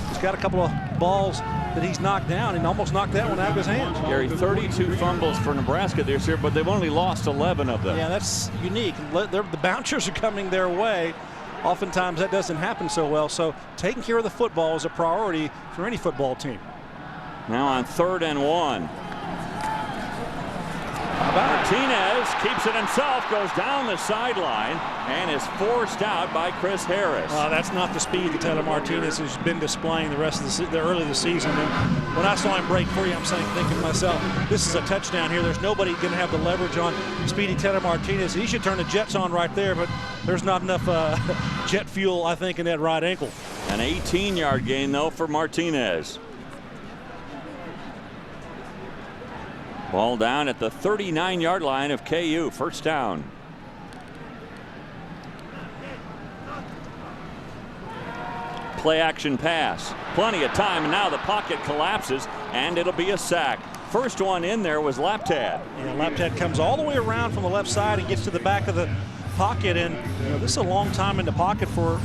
He's got a couple of balls that he's knocked down and almost knocked that one out of his hands. Gary, 32 fumbles for Nebraska this year, but they've only lost 11 of them. Yeah, that's unique. The bouncers are coming their way. Oftentimes that doesn't happen so well. So taking care of the football is a priority for any football team. Now on 3rd and 1. Martinez keeps it himself, goes down the sideline, and is forced out by Chris Harris. That's not the speed that Taylor Martinez has been displaying the rest of the early of the season. And when I saw him break free, I'm thinking to myself, this is a touchdown here. There's nobody going to have the leverage on speedy Taylor Martinez. He should turn the jets on right there, but there's not enough jet fuel, I think, in that right ankle. An 18-yard gain, though, for Martinez. Ball down at the 39-yard line of KU. First down. Play action pass. Plenty of time, and now the pocket collapses, and it'll be a sack. First one in there was Laptad. Yeah, Laptad comes all the way around from the left side and gets to the back of the pocket, and this is a long time in the pocket for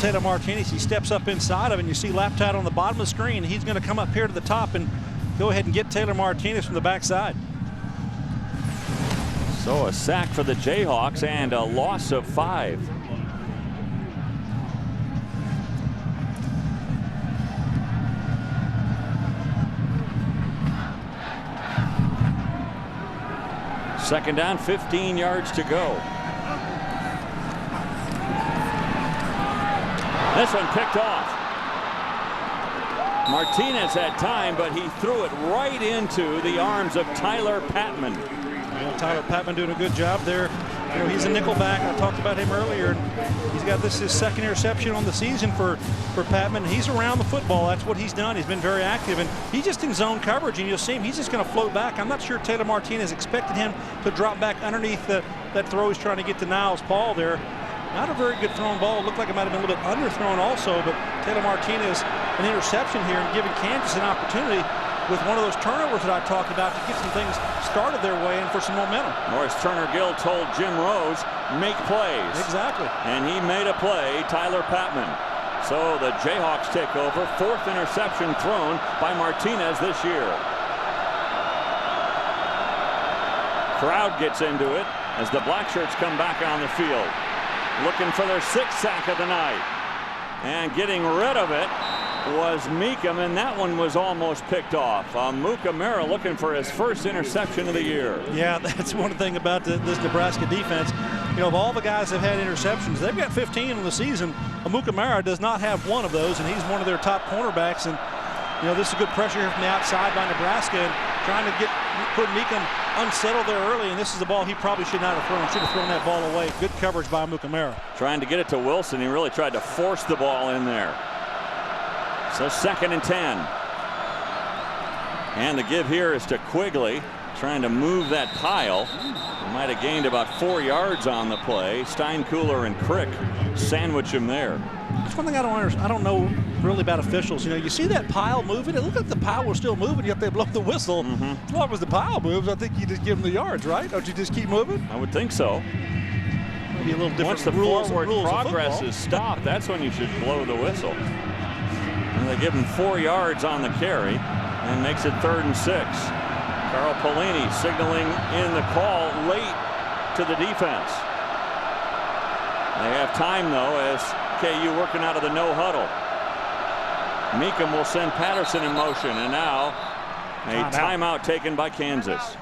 Taylor Martinez. He steps up inside of it, and you see Laptad on the bottom of the screen. He's going to come up here to the top and go ahead and get Taylor Martinez from the backside. So a sack for the Jayhawks and a loss of 5. Second down, 15 yards to go. This one picked off. Martinez had time, but he threw it right into the arms of Tyler Patman. Well, Tyler Patman doing a good job there. He's a nickelback. I talked about him earlier. He's got his second interception on the season for Patman. He's around the football. That's what he's done. He's been very active, and he's just in zone coverage, and you'll see him. He's just going to float back. I'm not sure Taylor Martinez expected him to drop back underneath that throw he's trying to get to Niles Paul there. Not a very good thrown ball. It looked like it might have been a little bit underthrown also, but Taylor Martinez, an interception here and giving Kansas an opportunity with one of those turnovers that I talked about to get some things started their way and for some momentum. Morris Turner-Gill told Jim Rose, make plays. Exactly. And he made a play, Tyler Patman. So the Jayhawks take over. 4th interception thrown by Martinez this year. Crowd gets into it as the Blackshirts come back on the field. Looking for their 6th sack of the night. And getting rid of it was Meekum, and that one was almost picked off. Mukamara looking for his first interception of the year. Yeah, that's one thing about this Nebraska defense. You know, of all the guys that have had interceptions, they've got 15 in the season. Amukamara does not have one of those, and he's one of their top cornerbacks. And you know, this is good pressure here from the outside by Nebraska, and trying to put Meekum unsettled there early. And this is the ball he probably should not have thrown. Should have thrown that ball away. Good coverage by Amukamara. Trying to get it to Wilson. He really tried to force the ball in there. So 2nd and 10. And the give here is to Quigley, trying to move that pile. He might have gained about 4 yards on the play. Steinkuhler and Crick sandwich him there. That's one thing I don't understand. I don't know really about officials. You know, you see that pile moving. It looked like the pile was still moving, yet they blow the whistle. As long as the pile moves, I think you just give them the yards, right? Don't you just keep moving? I would think so. Maybe a little different. Once the forward progress is stopped, that's when you should blow the whistle. And they give him 4 yards on the carry and makes it 3rd and 6. Carl Pelini signaling in the call late to the defense. They have time, though, as KU working out of the no huddle. Meekum will send Patterson in motion, and now a timeout taken by Kansas.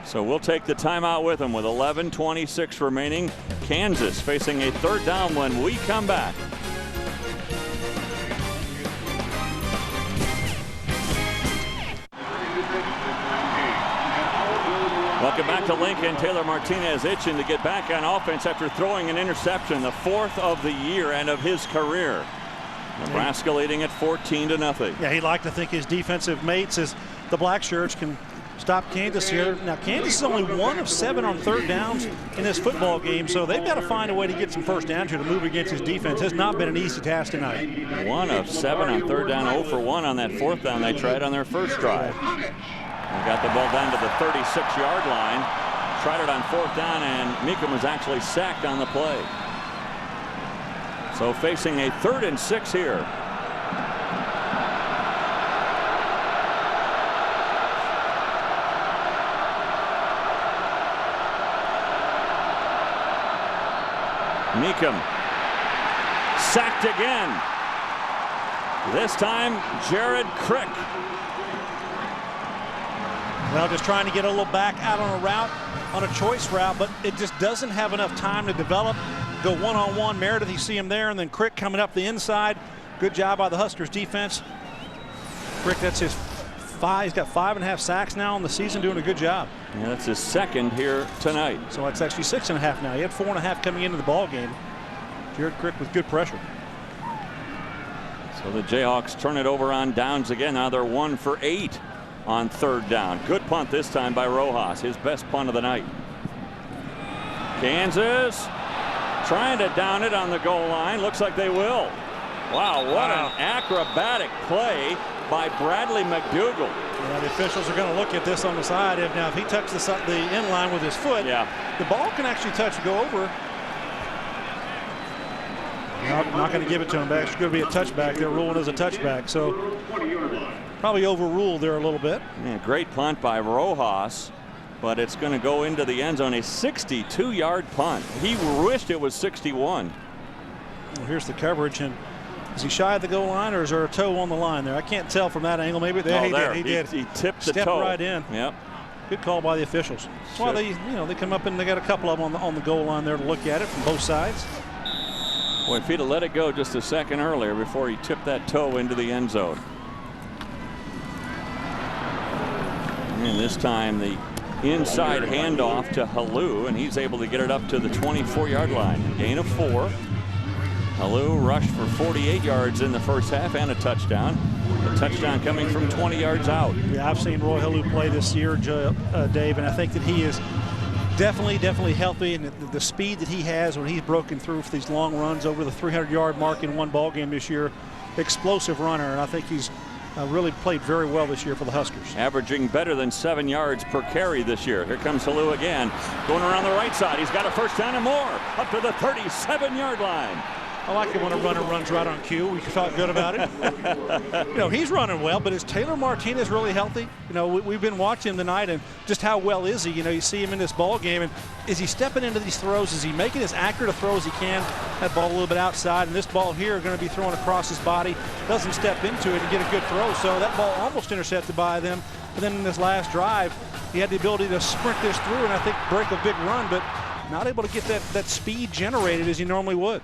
So we'll take the timeout with them with 11:26 remaining. Kansas facing a 3rd down when we come back. Welcome back to Lincoln. Taylor Martinez itching to get back on offense after throwing an interception, the 4th of the year and of his career. Nebraska leading at 14-0. Yeah, he'd like to think his defensive mates, as the black shirts, can stop Kansas here. Now, Kansas is only 1 of 7 on 3rd downs in this football game, so they've got to find a way to get some first downs here to move against his defense. It's not been an easy task tonight. 1 of 7 on 3rd down, 0 for 1 on that 4th down they tried on their first drive. They got the ball down to the 36-yard line. Tried it on 4th down, and Meekum was actually sacked on the play. So facing a 3rd and 6 here. Meekum sacked again. This time, Jared Crick. Well, just trying to get a little back out on a route, on a choice route, but it just doesn't have enough time to develop. Go one-on-one. Meredith, you see him there, and then Crick coming up the inside. Good job by the Huskers defense. Crick, that's his 5. He's got 5.5 sacks now on the season, doing a good job. Yeah, that's his 2nd here tonight. So that's actually 6.5 now. He had 4.5 coming into the ball game. Jared Crick with good pressure. So the Jayhawks turn it over on downs again. Now they're 1 for 8 on 3rd down. Good punt this time by Rojas, his best punt of the night. Kansas trying to down it on the goal line. Looks like they will. Wow, what an acrobatic play by Bradley McDougal. Yeah, the officials are going to look at this on the side. If he touches the end line with his foot, the ball can actually go over. I'm not going to give it to him back. It's going to be a touchback. They're ruling as a touchback. So probably overruled there a little bit. Yeah, great punt by Rojas, but it's going to go into the end zone. A 62-yard punt. He wished it was 61. Well, here's the coverage, and is he shy of the goal line, or is there a toe on the line there? I can't tell from that angle. Maybe there. He did. He tipped the toe. Stepped right in. Yep. Good call by the officials. That's why they come up and they got a couple of them on the goal line there to look at it from both sides. Boy, if he'd have let it go just a second earlier before he tipped that toe into the end zone. And this time the inside handoff to Halou, and he's able to get it up to the 24-yard line. Gain of 4. Halou rushed for 48 yards in the first half and a touchdown. A touchdown coming from 20 yards out. Yeah, I've seen Roy Halou play this year, Dave, and I think that he is definitely healthy, and the speed that he has when he's broken through for these long runs over the 300-yard mark in one ball game this year. Explosive runner, and I think he's really played very well this year for the Huskers. Averaging better than 7 yards per carry this year. Here comes Halou again, going around the right side. He's got a first down and more, up to the 37-yard line. I like it when a runner runs right on cue. We felt good about it. He's running well, but is Taylor Martinez really healthy? We've been watching him tonight, and just how well is he? You see him in this ball game, and is he stepping into these throws? Is he making as accurate a throw as he can? That ball a little bit outside, and this ball here going to be thrown across his body. Doesn't step into it and get a good throw, so that ball almost intercepted by them. And then in this last drive, He had the ability to sprint this through and I think break a big run, but not able to get that speed generated as he normally would.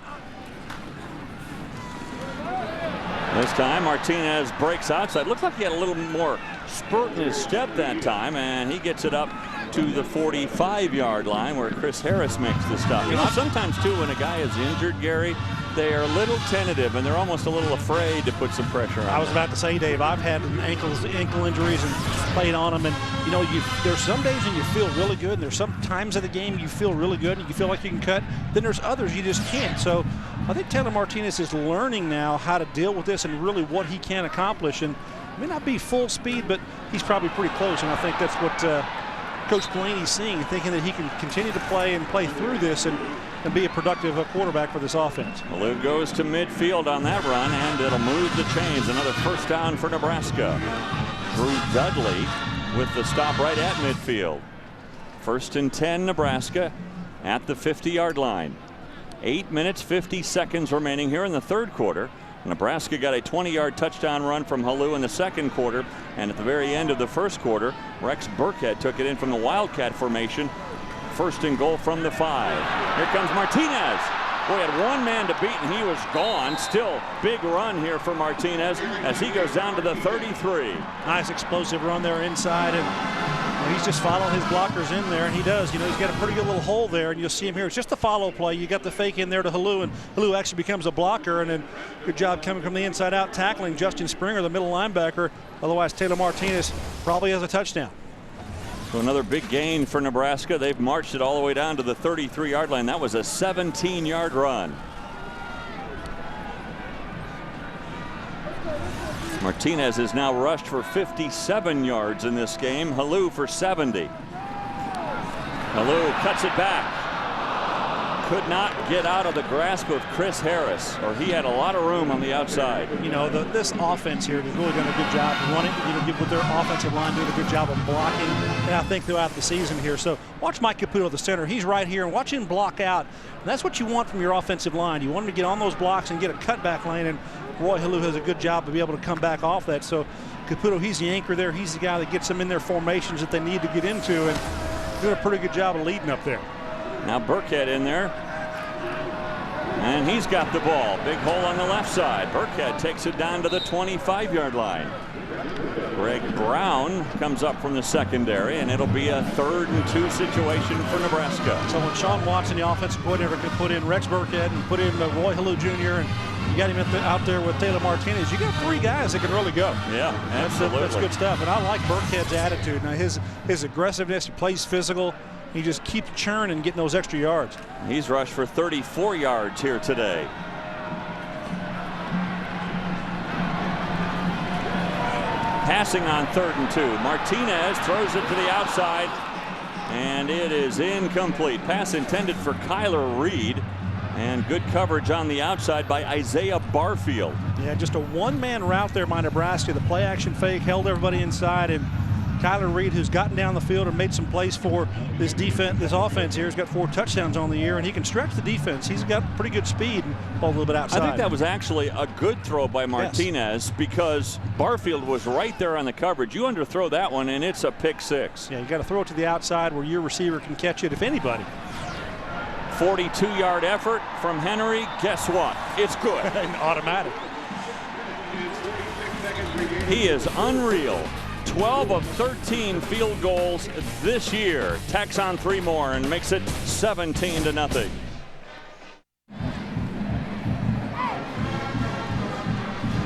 This time Martinez breaks outside. Looks like he had a little more spurt in his step that time, and he gets it up to the 45-yard line where Chris Harris makes the stop. You know, sometimes too when a guy is injured, Gary, they are a little tentative and they're almost a little afraid to put some pressure on. I was about to say, Dave, I've had ankle injuries and played on them, and you know, there's some days when you feel really good, and there's some times of the game you feel really good and you feel like you can cut. Then there's others you just can't. So I think Taylor Martinez is learning now how to deal with this and really what he can accomplish. And it may not be full speed, but he's probably pretty close. And I think that's what Coach Pelini's seeing, thinking that he can continue to play and play through this and be a productive quarterback for this offense. Lou goes to midfield on that run, and it'll move the chains. Another first down for Nebraska. Drew Dudley with the stop right at midfield. 1st and 10 Nebraska at the 50-yard line. 8 minutes 50 seconds remaining here in the third quarter. Nebraska got a 20-yard touchdown run from Halou in the second quarter, and at the very end of the first quarter, Rex Burkhead took it in from the Wildcat formation. 1st and goal from the 5. Here comes Martinez. Boy, had one man to beat and he was gone. Still big run here for Martinez as he goes down to the 33. Nice explosive run there inside, and he's just following his blockers in there, and he does. You know, he's got a pretty good little hole there, and you'll see him here. It's just a follow play. You got the fake in there to Halou, and Halou actually becomes a blocker, and then good job coming from the inside out, tackling Justin Springer, the middle linebacker. Otherwise, Taylor Martinez probably has a touchdown. So another big gain for Nebraska. They've marched it all the way down to the 33-yard line. That was a 17-yard run. Martinez is now rushed for 57 yards in this game. Halou for 70. Halou cuts it back. Could not get out of the grasp of Chris Harris, or he had a lot of room on the outside. You know, this offense here has really done a good job of running, with their offensive line doing a good job of blocking, and I think throughout the season here. So watch Mike Caputo, the center. He's right here, and watch him block out. And that's what you want from your offensive line. You want him to get on those blocks and get a cutback lane, and Roy Halou has a good job to be able to come back off that. So Caputo, he's the anchor there. He's the guy that gets them in their formations that they need to get into, and doing a pretty good job of leading up there. Now Burkhead in there. And he's got the ball. Big hole on the left side. Burkhead takes it down to the 25-yard line. Greg Brown comes up from the secondary, and it'll be a 3rd and 2 situation for Nebraska. So when Sean Watson, the offensive coordinator, can put in Rex Burkhead and put in Roy Halou Jr., and you got him out there with Taylor Martinez, you got 3 guys that can really go. Yeah, absolutely. That's good stuff. And I like Burkhead's attitude. Now his aggressiveness, he plays physical. He just keeps churning and getting those extra yards. He's rushed for 34 yards here today. Passing on 3rd and 2. Martinez throws it to the outside, and it is incomplete. Pass intended for Kyler Reed, and good coverage on the outside by Isaiah Barfield. Yeah, just a one-man route there by Nebraska. The play action fake held everybody inside, and Kyler Reed, who's gotten down the field and made some plays for this defense, this offense here, has got 4 touchdowns on the year, and he can stretch the defense. He's got pretty good speed and ball a little bit outside. I think that was actually a good throw by Martinez, because Barfield was right there on the coverage. You underthrow that one, and it's a pick 6. Yeah, you got to throw it to the outside where your receiver can catch it, if anybody. 42-yard effort from Henry. Guess what? It's good. Automatic. He is unreal. 12 of 13 field goals this year. Tacks on 3 more and makes it 17-0.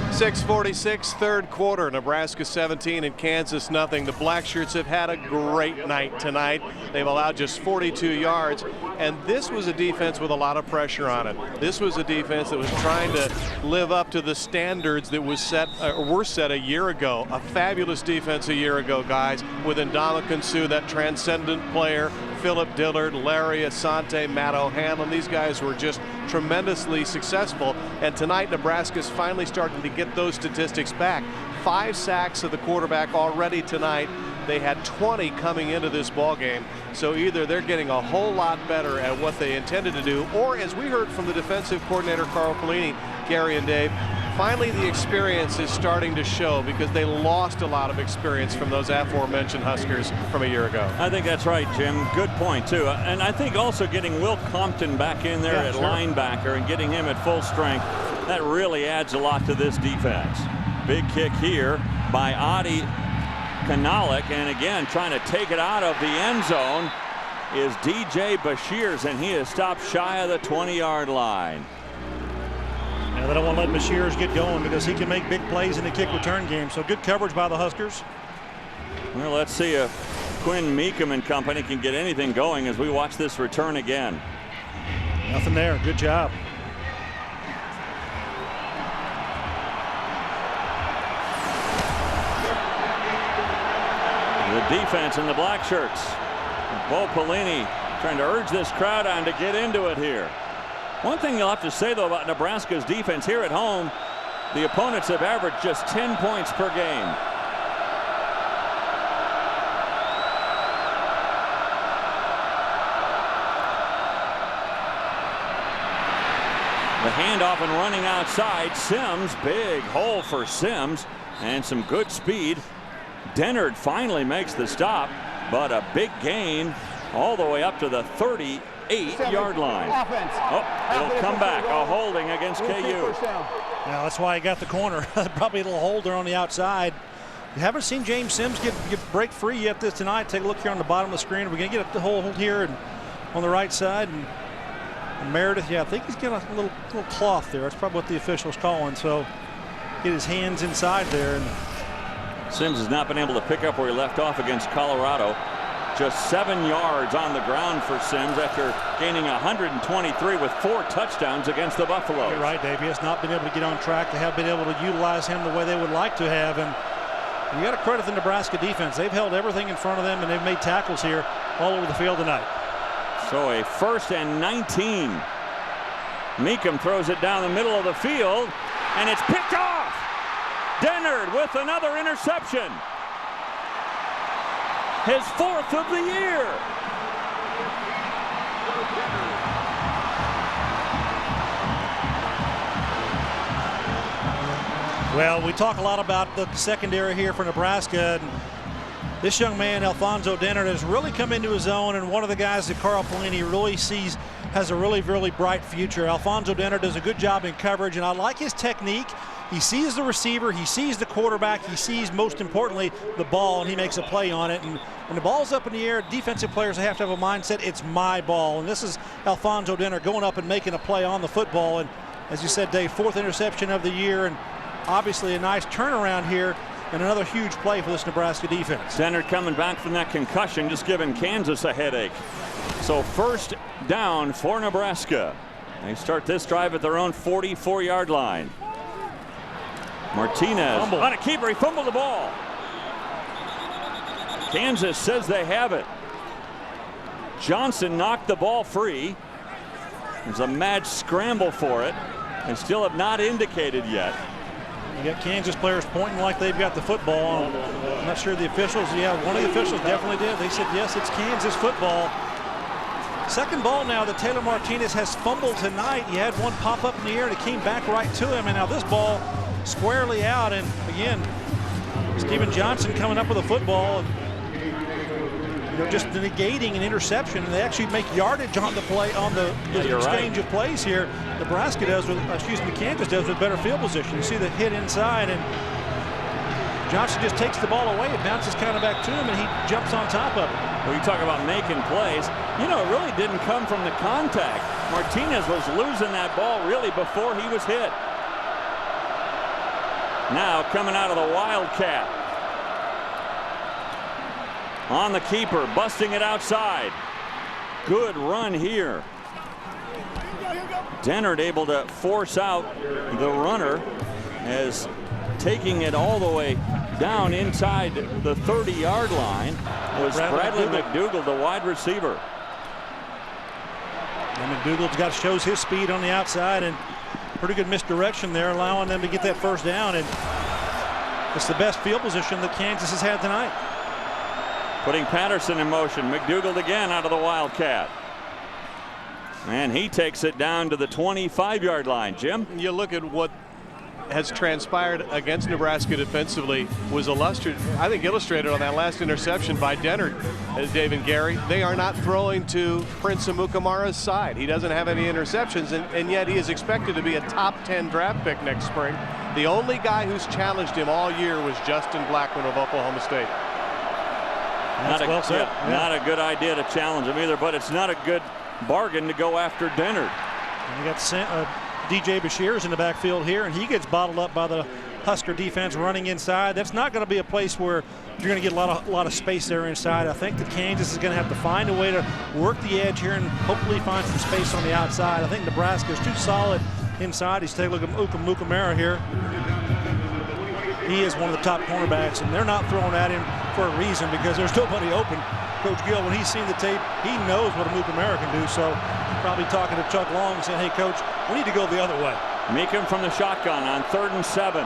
.646 third quarter. Nebraska 17 and Kansas nothing. The Blackshirts have had a great night tonight. They've allowed just 42 yards, and this was a defense with a lot of pressure on it. This was a defense that was trying to live up to the standards that was set were set a year ago. A fabulous defense a year ago, guys, with Ndamukong Suh, that transcendent player, Philip Dillard, Larry Asante, Matt O'Hanlon. These guys were just tremendously successful, and tonight Nebraska's finally starting to get those statistics back. 5 sacks of the quarterback already tonight. They had 20 coming into this ball game, so either they're getting a whole lot better at what they intended to do, or as we heard from the defensive coordinator Carl Pelini, Gary and Dave, finally the experience is starting to show, because they lost a lot of experience from those aforementioned Huskers from a year ago. I think that's right, Jim. Good point, too. And I think also getting Will Compton back in there at linebacker and getting him at full strength, that really adds a lot to this defense. Big kick here by Adi Kanalik, and again trying to take it out of the end zone is DJ Bashirs, and he is stopped shy of the 20-yard line. Yeah, they don't want to let Bashirs get going because he can make big plays in the kick return game. So good coverage by the Huskers. Well, let's see if Quinn Meekum and company can get anything going as we watch this return again. Nothing there. Good job. The defense in the black shirts. Bo Pelini trying to urge this crowd on to get into it here. One thing you'll have to say, though, about Nebraska's defense here at home, the opponents have averaged just 10 points per game. The handoff and running outside. Sims, big hole for Sims, and some good speed. Dennard finally makes the stop, but a big gain all the way up to the 38-yard line. Oh, it'll come back. A holding against KU. Now that's why he got the corner. Probably a little holder on the outside. You haven't seen James Sims get break free yet this tonight. Take a look here on the bottom of the screen. We're going to get the hold here and on the right side. And Meredith, yeah, I think he's got a little cloth there. That's probably what the official's calling. So get his hands inside there. And Sims has not been able to pick up where he left off against Colorado. Just 7 yards on the ground for Sims after gaining 123 with 4 touchdowns against the Buffaloes. You're right, Dave. He has not been able to get on track. They have been able to utilize him the way they would like to have. And you got to credit the Nebraska defense. They've held everything in front of them, and they've made tackles here all over the field tonight. So a 1st and 19. Meekum throws it down the middle of the field, and it's picked off. Dennard with another interception. His 4th of the year. Well, we talk a lot about the secondary here for Nebraska. And this young man, Alfonso Dennard, has really come into his own, and one of the guys that Carl Pelini really sees has a really, really bright future. Alfonso Dennard does a good job in coverage, and I like his technique. He sees the receiver, he sees the quarterback, he sees, most importantly, the ball, and he makes a play on it. And when the ball's up in the air, defensive players have to have a mindset, it's my ball. And this is Alfonso Dennard going up and making a play on the football. And as you said, Dave, 4th interception of the year, and obviously a nice turnaround here and another huge play for this Nebraska defense. Dennard coming back from that concussion, just giving Kansas a headache. So 1st down for Nebraska. They start this drive at their own 44-yard line. Martinez on a keeper. He fumbled the ball. Kansas says they have it. Johnson knocked the ball free. There's a mad scramble for it. They still have not indicated yet. You got Kansas players pointing like they've got the football. I'm not sure the officials. Yeah, one of the officials definitely did. They said, yes, it's Kansas football. Second ball now that Taylor Martinez has fumbled tonight. He had one pop up in the air and it came back right to him. And now this ball squarely out. And again, Steven Johnson coming up with a football. And just negating an interception, and they actually make yardage on the play, on the exchange of plays here. Nebraska does with, Kansas does with better field position. You see the hit inside, and Johnson just takes the ball away. It bounces kind of back to him, and he jumps on top of it. Well, you talk about making plays. You know, it really didn't come from the contact. Martinez was losing that ball really before he was hit. Now coming out of the Wildcat. On the keeper, busting it outside. Good run here. Dennard able to force out the runner as taking it all the way down inside the 30-yard line was Bradley McDougald, the wide receiver. And McDougald shows his speed on the outside, and pretty good misdirection there, allowing them to get that 1st down. And it's the best field position that Kansas has had tonight. Putting Patterson in motion. McDougald again out of the Wildcat. And he takes it down to the 25-yard line. Jim? You look at what has transpired against Nebraska defensively was illustrated on that last interception by Dennard, Dave and Gary. They are not throwing to Prince Amukamara's side. He doesn't have any interceptions, and yet he is expected to be a top 10 draft pick next spring. The only guy who's challenged him all year was Justin Blackman of Oklahoma State. Well said. Not a good idea to challenge him either, but it's not a good bargain to go after Dennard. And we got DJ Bashir's in the backfield here, and he gets bottled up by the Husker defense running inside. That's not going to be a place where you're going to get a lot of space there inside. I think that Kansas is going to have to find a way to work the edge here and hopefully find some space on the outside. I think Nebraska is too solid inside. He's taking a look at Amukamara here. He is one of the top cornerbacks, and they're not throwing at him for a reason because there's nobody open. Coach Gill, when he's seen the tape, he knows what Amukamara can do. So probably talking to Chuck Long and saying, hey, Coach, we need to go the other way. Meekum from the shotgun on 3rd and 7.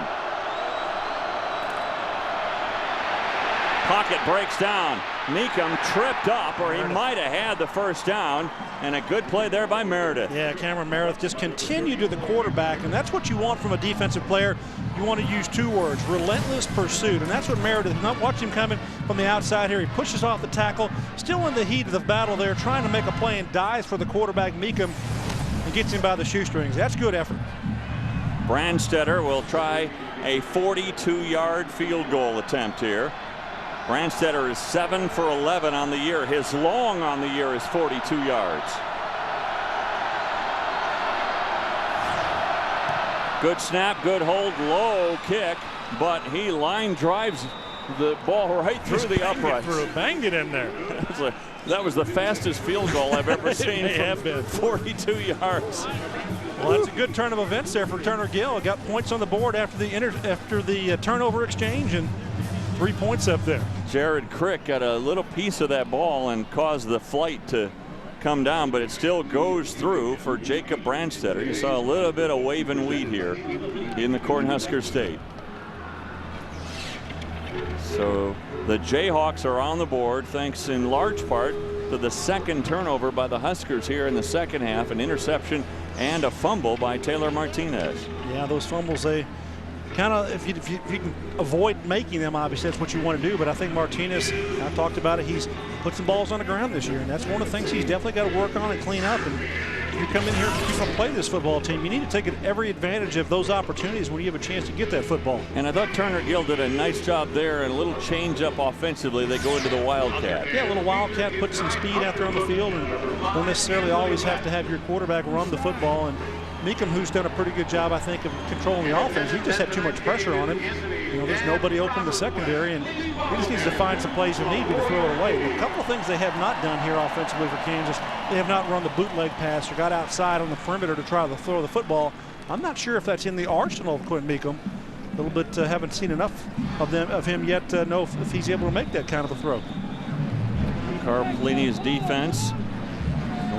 Pocket breaks down. Meekum tripped up, or he might have had the first down, and a good play there by Meredith. Yeah, Cameron Meredith just continued to the quarterback, and that's what you want from a defensive player. You want to use 2 words, relentless pursuit, and that's what Meredith, not watch him coming from the outside here. He pushes off the tackle, still in the heat of the battle there, trying to make a play and dives for the quarterback, Meekum, and gets him by the shoestrings. That's good effort. Brandstetter will try a 42-yard field goal attempt here. Brandstetter is 7 for 11 on the year. His long on the year is 42 yards. Good snap, good hold, low kick, but he line drives the ball right through the uprights. Banged it in there. That was the fastest field goal I've ever seen from 42 yards. Well, that's a good turn of events there for Turner Gill. Got points on the board after the turnover exchange, and 3 points up there. Jared Crick got a little piece of that ball and caused the flight to come down, but it still goes through for Jacob Brandstetter. You saw a little bit of wave and weed here in the Cornhusker State. So the Jayhawks are on the board thanks in large part to the second turnover by the Huskers here in the second half, an interception and a fumble by Taylor Martinez. Yeah, those fumbles, they kind of, if you can avoid making them, obviously that's what you want to do. But I think Martinez, I talked about it, he's put some balls on the ground this year, and that's one of the things he's definitely got to work on and clean up. And if you come in here and you play this football team, you need to take every advantage of those opportunities when you have a chance to get that football. And I thought Turner Gill did a nice job there, and a little change up offensively. They go into the Wildcat. Yeah, a little Wildcat, put some speed out there on the field, and don't necessarily always have to have your quarterback run the football. And Meekum, who's done a pretty good job, I think, of controlling the offense. He just had too much pressure on him. You know, there's nobody open in the secondary, and he just needs to find some plays if need be to throw it away. A couple of things they have not done here offensively for Kansas. They have not run the bootleg pass or got outside on the perimeter to try to throw the football. I'm not sure if that's in the arsenal of Quinn Meekum. A little bit, haven't seen enough of him yet to know if he's able to make that kind of a throw. Carl Pelini's defense,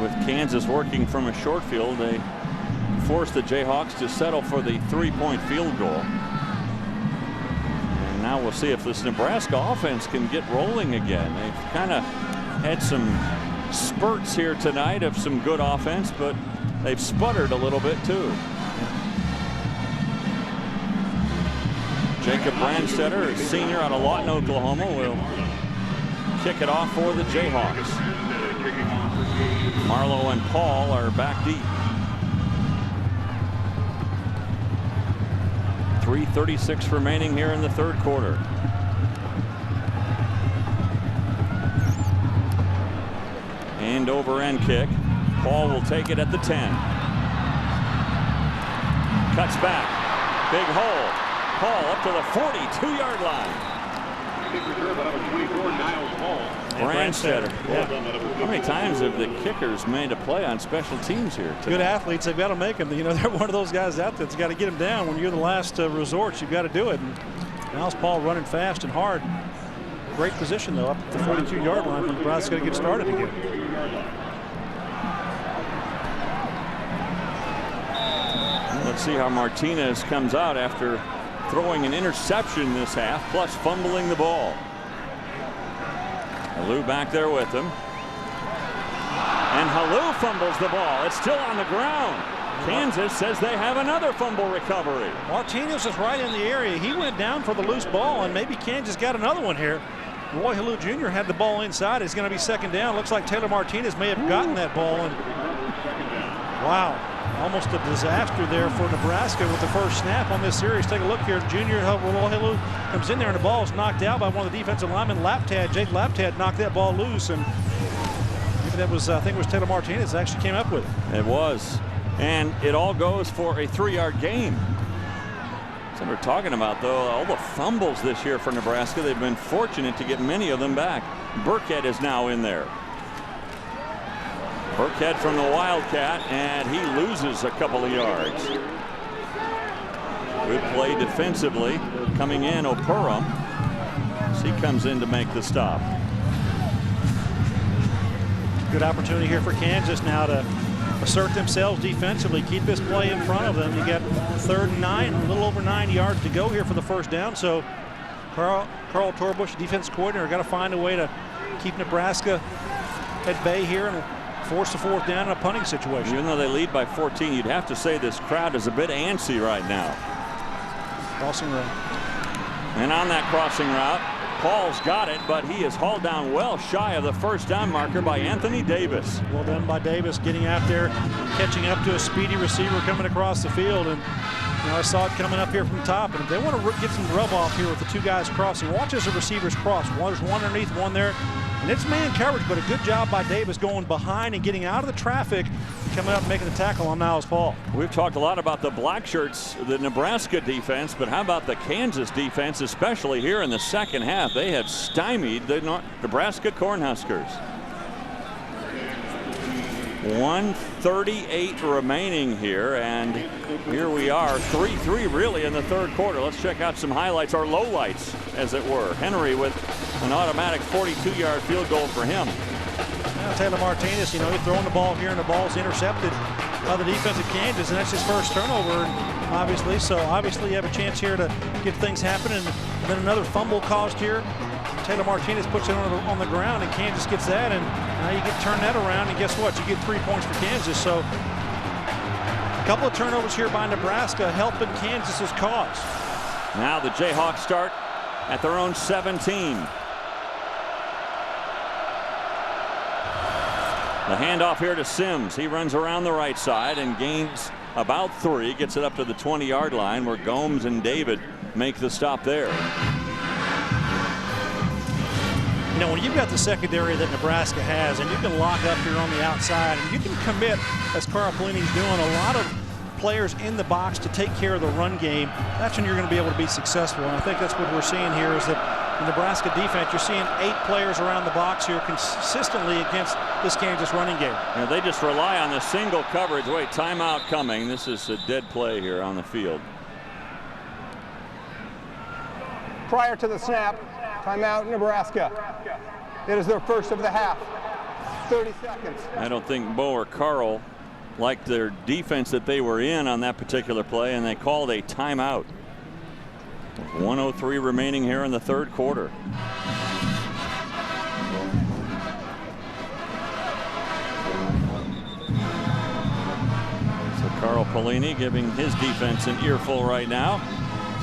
with Kansas working from a short field, they forced the Jayhawks to settle for the 3-point field goal. And now we'll see if this Nebraska offense can get rolling again. They've kind of had some spurts here tonight of some good offense, but they've sputtered a little bit too. Jacob Brandstetter, a senior out of Lawton, Oklahoma, will kick it off for the Jayhawks. Marlowe and Paul are back deep. 3:36 remaining here in the third quarter. End over end kick. Paul will take it at the 10. Cuts back. Big hole. Paul up to the 42-yard line. Brandstetter. Yeah. How many times have the kickers made a play on special teams here tonight? Good athletes, they've got to make them. You know, they're one of those guys out there that's got to get them down. When you're the last resort, you've got to do it. And now's Paul running fast and hard. Great position, though, up at the 42-yard line. Nebraska's got to get started again. Let's see how Martinez comes out after throwing an interception this half, plus fumbling the ball. Halou back there with him. And Halou fumbles the ball. It's still on the ground. Kansas says they have another fumble recovery. Martinez is right in the area. He went down for the loose ball, and maybe Kansas got another one here. Roy Halou Jr. had the ball inside. It's going to be second down. Looks like Taylor Martinez may have gotten that ball. And wow, almost a disaster there for Nebraska with the first snap on this series. Take a look here. Junior Roy Halou comes in there, and the ball is knocked out by one of the defensive linemen. Jake Laptad knocked that ball loose, and maybe that was, I think it was Taylor Martinez that actually came up with it. It was. And it all goes for a 3-yard gain. That's what we're talking about, though. All the fumbles this year for Nebraska. They've been fortunate to get many of them back. Burkhead is now in there. Burkhead from the Wildcat, and he loses a couple of yards. Good play defensively. Coming in, Opurum. He comes in to make the stop. Good opportunity here for Kansas now to assert themselves defensively, keep this play in front of them. You got 3rd and 9, a little over 9 yards to go here for the first down. So Carl Torbush, defense coordinator, got to find a way to keep Nebraska at bay here and force the 4th down in a punting situation. Even though they lead by 14, you'd have to say this crowd is a bit antsy right now. Crossing route. And on that crossing route, Paul's got it, but he is hauled down well shy of the first down marker by Anthony Davis. Well done by Davis, getting out there, catching up to a speedy receiver coming across the field. And I saw it coming up here from the top. And if they want to get some rub off here with the 2 guys crossing, watch as the receivers cross. There's one underneath, one there. And it's man coverage, but a good job by Davis going behind and getting out of the traffic, coming up and making the tackle on Niles Paul. We've talked a lot about the black shirts, the Nebraska defense, but how about the Kansas defense, especially here in the second half? They have stymied the Nebraska Cornhuskers. 1:38 remaining here, and here we are, 3-3 really in the 3rd quarter. Let's check out some highlights, or lowlights, as it were. Henry with an automatic 42-yard field goal for him. Now Taylor Martinez, he's throwing the ball here, and the ball's intercepted by the defense of Kansas, and that's his first turnover, obviously. So obviously you have a chance here to get things happening. And then another fumble caused here. Taylor Martinez puts it on the ground, and Kansas gets that, and now you get turn that around, and guess what? You get 3 points for Kansas. So a couple of turnovers here by Nebraska helping Kansas's cause. Now the Jayhawks start at their own 17. The handoff here to Sims. He runs around the right side and gains about 3, gets it up to the 20-yard line where Gomes and David make the stop there. When you've got the secondary that Nebraska has, and you can lock up here on the outside, and you can commit, as Carl Pelini's doing, a lot of players in the box to take care of the run game, that's when you're going to be able to be successful. And I think that's what we're seeing here is that the Nebraska defense, you're seeing 8 players around the box here consistently against this Kansas running game. They just rely on the single coverage. Wait, timeout coming. This is a dead play here on the field. Prior to the snap, timeout Nebraska. It is their first of the half. 30 seconds. I don't think Bo or Carl liked their defense that they were in on that particular play, and they called a timeout. 1:03 remaining here in the 3rd quarter. So Carl Pelini giving his defense an earful right now.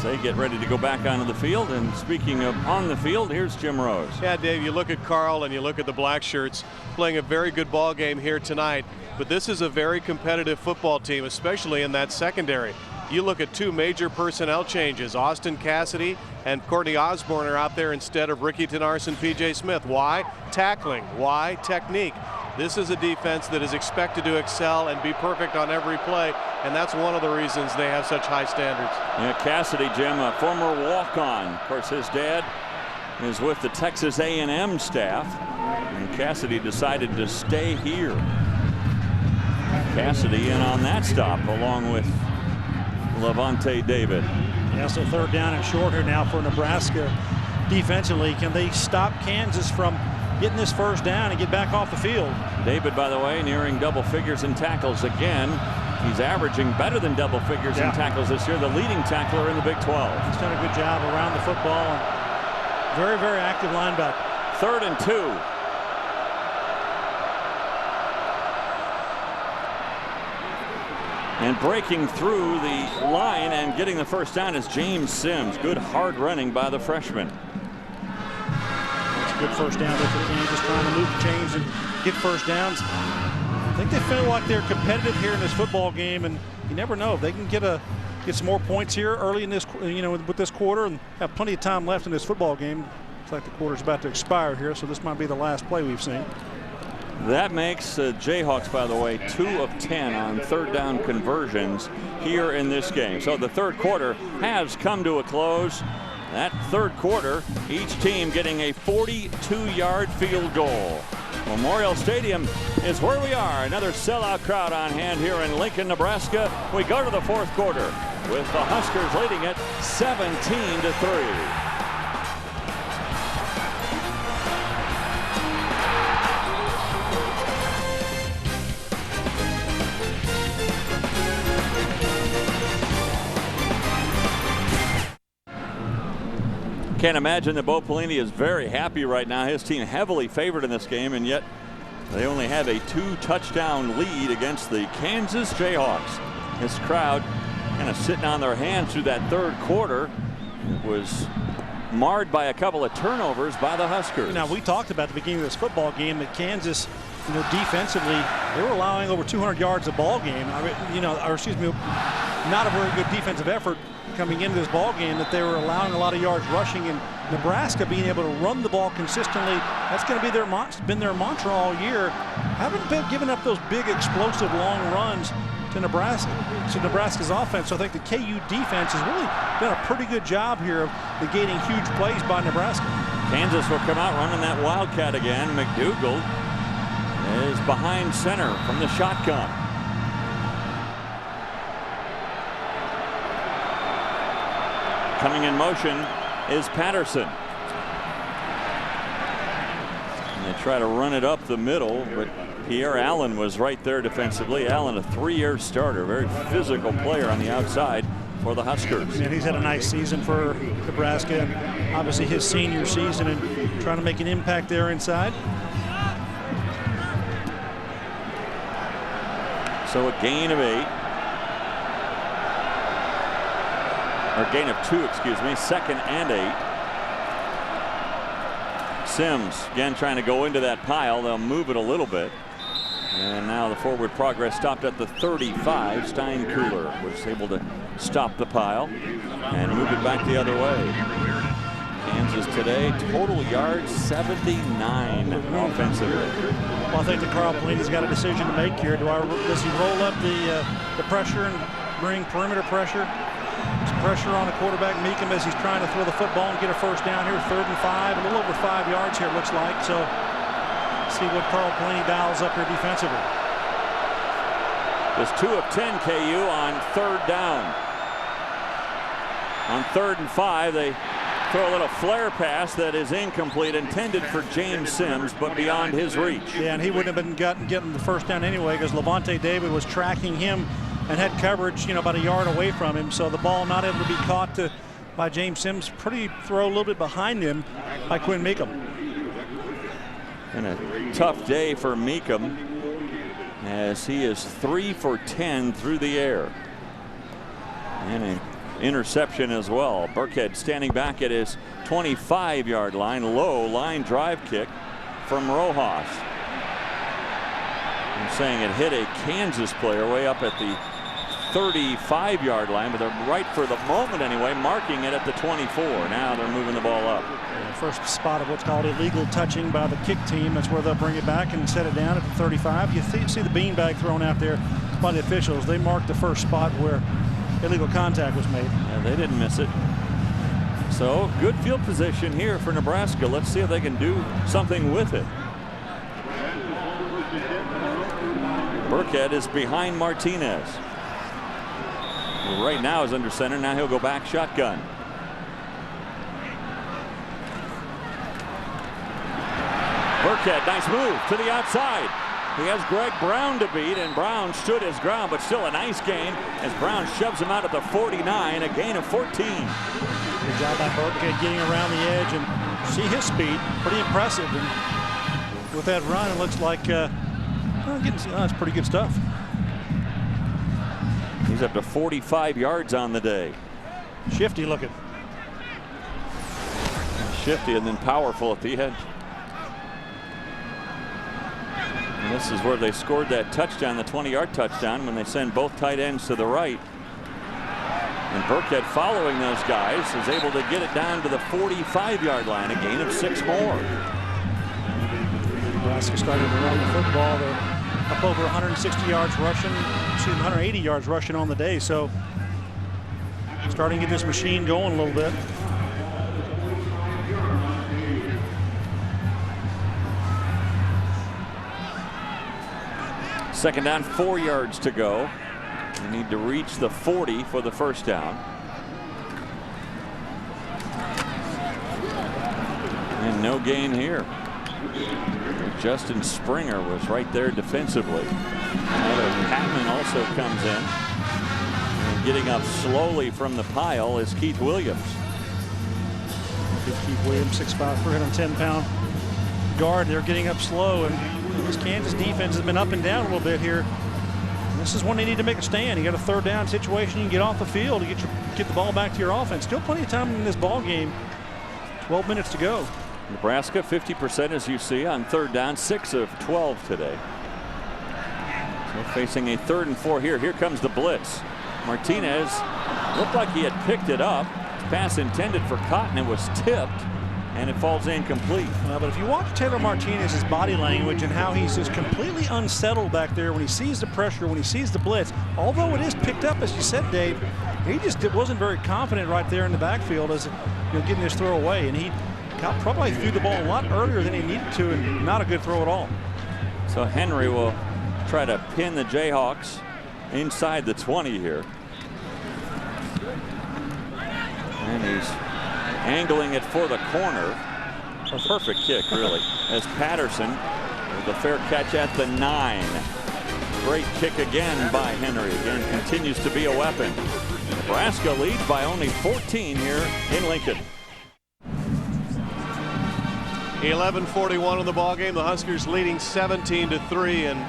They get ready to go back onto the field. And speaking of on the field, here's Jim Rose. Yeah, Dave, you look at Carl and you look at the Black Shirts playing a very good ball game here tonight. But this is a very competitive football team, especially in that secondary. You look at 2 major personnel changes. Austin Cassidy and Courtney Osborne are out there instead of Ricky Tenarce and P.J. Smith. Why? Tackling. Why? Technique. This is a defense that is expected to excel and be perfect on every play, and that's one of the reasons they have such high standards. Yeah, Cassidy, Jim, a former walk-on. Of course, his dad is with the Texas A&M staff, and Cassidy decided to stay here. Cassidy in on that stop along with Levante David. Yeah, so 3rd down and short here now for Nebraska defensively. Can they stop Kansas from getting this first down and get back off the field? David, by the way, nearing double figures in tackles again. He's averaging better than double figures in tackles this year, the leading tackler in the Big 12. He's done a good job around the football. And very, very active linebacker. 3rd and 2. And breaking through the line and getting the first down is James Sims. Good hard running by the freshman. That's a good first down there for Kansas, trying to move the chains and get first downs. I think they feel like they're competitive here in this football game, and you never know if they can get some more points here early in this, with this quarter, and have plenty of time left in this football game. Looks like the quarter's about to expire here, so this might be the last play we've seen. That makes Jayhawks, by the way, 2 of 10 on third down conversions here in this game. So the third quarter has come to a close. That third quarter, each team getting a 42-yard field goal. Memorial Stadium is where we are. Another sellout crowd on hand here in Lincoln, Nebraska. We go to the fourth quarter with the Huskers leading it 17-3. Can't imagine that Bo Pelini is very happy right now. His team heavily favored in this game, and yet they only have a 2-touchdown lead against the Kansas Jayhawks. This crowd kind of sitting on their hands through that third quarter. It was marred by a couple of turnovers by the Huskers. Now, we talked about at the beginning of this football game that Kansas, defensively, they were allowing over 200 yards a ball game. Not a very good defensive effort coming into this ball game, that they were allowing a lot of yards rushing, and Nebraska being able to run the ball consistently. That's going to be been their mantra all year. Haven't been giving up those big explosive long runs to Nebraska's offense. So I think the KU defense has really done a pretty good job here of negating huge plays by Nebraska. Kansas will come out running that Wildcat again. McDougal is behind center from the shotgun. Coming in motion is Patterson. And they try to run it up the middle, but Pierre Allen was right there defensively. Allen, a 3-year starter, very physical player on the outside for the Huskers. And he's had a nice season for Nebraska, and obviously his senior season, and trying to make an impact there inside. So a gain of 8. Or gain of 2, excuse me, 2nd and 8. Sims again trying to go into that pile. They'll move it a little bit. And now the forward progress stopped at the 35. Steinkühler was able to stop the pile and move it back the other way. Kansas today, total yards 79 offensively. Well, I think that Carl Pelini's got a decision to make here. Does he roll up the pressure and bring perimeter pressure? Some pressure on the quarterback Meekum as he's trying to throw the football and get a first down here. 3rd and 5, a little over 5 yards here, it looks like. So see what Carl Pelini dials up here defensively. Just 2 of 10 KU on 3rd down. On 3rd and 5, they throw a little flare pass that is incomplete, intended for James Sims, but beyond his reach. Yeah, and he wouldn't have been getting the first down anyway, because Levante David was tracking him and had coverage, about a yard away from him. So the ball not able to be caught by James Sims. Pretty throw a little bit behind him by Quinn Meekum. And a tough day for Meekum, as he is 3 for 10 through the air. And an interception as well. Burkhead standing back at his 25-yard line. Low line drive kick from Rojas. I'm saying it hit a Kansas player way up at the 35-yard line, but they're right for the moment anyway, marking it at the 24. Now they're moving the ball up. First spot of what's called illegal touching by the kick team. That's where they'll bring it back and set it down at the 35. You see the beanbag thrown out there by the officials. They marked the first spot where illegal contact was made. Yeah, they didn't miss it. So good field position here for Nebraska. Let's see if they can do something with it. Burkhead is behind Martinez. Right now is under center. Now he'll go back shotgun. Burkhead, nice move to the outside. He has Greg Brown to beat, and Brown stood his ground, but still a nice gain as Brown shoves him out at the 49, a gain of 14. Good job by Burkhead getting around the edge, and see his speed, pretty impressive. And with that run, it looks like that's pretty good stuff. He's up to 45 yards on the day. Shifty looking. Shifty and then powerful at the end. And this is where they scored that touchdown, the 20-yard touchdown, when they send both tight ends to the right. And Burkhead, following those guys, is able to get it down to the 45-yard line, a gain of 6 more. Nebraska started to run the football. They're up over 160 yards rushing, 180 yards rushing on the day. So starting to get this machine going a little bit. Second down, 4 yards to go. They need to reach the 40 for the first down. And no gain here. Justin Springer was right there defensively. Patman also comes in. And getting up slowly from the pile is Keith Williams. Keith Williams, 6'5", 310-pound guard. They're getting up slow, and this Kansas defense has been up and down a little bit here. And this is when they need to make a stand. You got a third down situation. You can get off the field to get the ball back to your offense. Still plenty of time in this ball game. 12 minutes to go. Nebraska 50%, as you see, on third down, 6 of 12 today. So facing a 3rd and 4 here. Here comes the blitz. Martinez looked like he had picked it up. Pass intended for Cotton. It was tipped, and it falls incomplete. But if you watch Taylor Martinez's body language and how he's just completely unsettled back there when he sees the pressure, when he sees the blitz, although it is picked up, as you said, Dave, he just wasn't very confident right there in the backfield as getting his throw away, and he probably threw the ball a lot earlier than he needed to, and not a good throw at all. So Henry will try to pin the Jayhawks inside the 20 here. And he's angling it for the corner. A perfect kick, really, as Patterson with a fair catch at the 9. Great kick again by Henry. Again, continues to be a weapon. Nebraska leads by only 14 here in Lincoln. 11:41 in the ballgame. The Huskers leading 17-3, and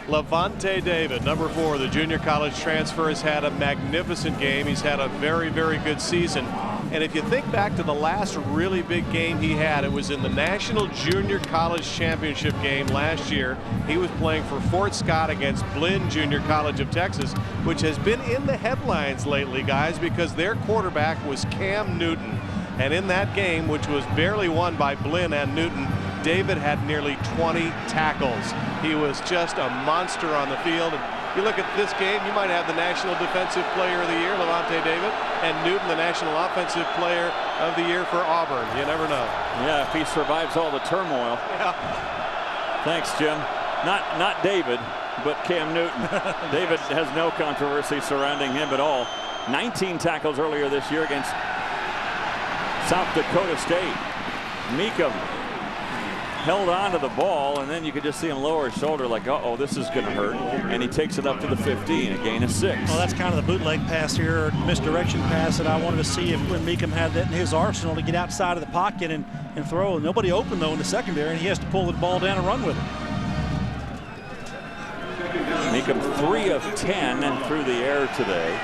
Levante David, number 4, the junior college transfer, has had a magnificent game. He's had a very, very good season. And if you think back to the last really big game he had, it was in the National Junior College Championship game last year. He was playing for Fort Scott against Blinn Junior College of Texas, which has been in the headlines lately, guys, because their quarterback was Cam Newton. And in that game, which was barely won by Blinn and Newton, David had nearly 20 tackles. He was just a monster on the field. And you look at this game, you might have the National Defensive Player of the Year, Levante David, and Newton, the National Offensive Player of the Year for Auburn. You never know. Yeah, if he survives all the turmoil. Yeah. Thanks, Jim. Not David, but Cam Newton. David has no controversy surrounding him at all. 19 tackles earlier this year against South Dakota State. Meekum held on to the ball, and then you could just see him lower his shoulder like, uh-oh, this is going to hurt. And he takes it up to the 15, a gain of 6. Well, that's kind of the bootleg pass here, misdirection pass that I wanted to see if when Meekum had that in his arsenal to get outside of the pocket and throw. Nobody open, though, in the secondary, and he has to pull the ball down and run with it. Meekum 3 of 10 through the air today.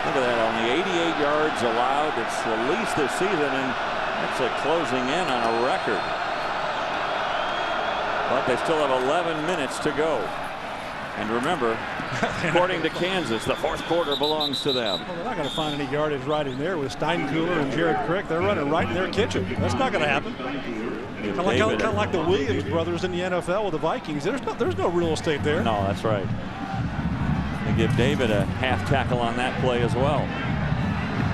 Look at that, only 88 yards allowed. It's the least this season, and actually closing in on a record. But they still have 11 minutes to go. And remember, according to Kansas, the fourth quarter belongs to them. Well, they're not going to find any yardage right in there with Steinkühler and Jared Crick. They're running right in their kitchen. That's not going to happen. Kind of like the Williams brothers in the NFL with the Vikings. There's no real estate there. No, that's right. They give David a half tackle on that play as well.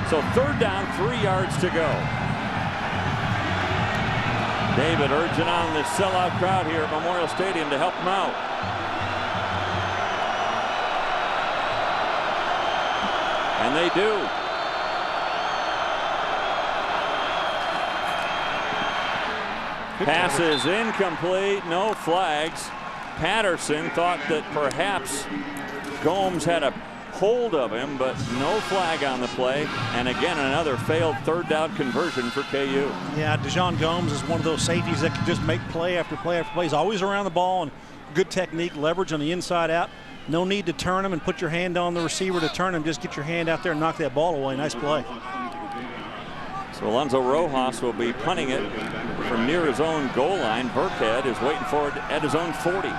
So third down, 3 yards to go. David urging on this sellout crowd here at Memorial Stadium to help him out. And they do. Pass is incomplete, no flags. Patterson thought that perhaps Gomes had a hold of him, but no flag on the play. And again, another failed third down conversion for KU. Yeah, Dijon Gomes is one of those safeties that can just make play after play after play. He's always around the ball and good technique, leverage on the inside out. No need to turn them and put your hand on the receiver to turn them. Just get your hand out there and knock that ball away. Nice play. So Alonzo Rojas will be punting it from near his own goal line. Burkhead is waiting for it at his own 40.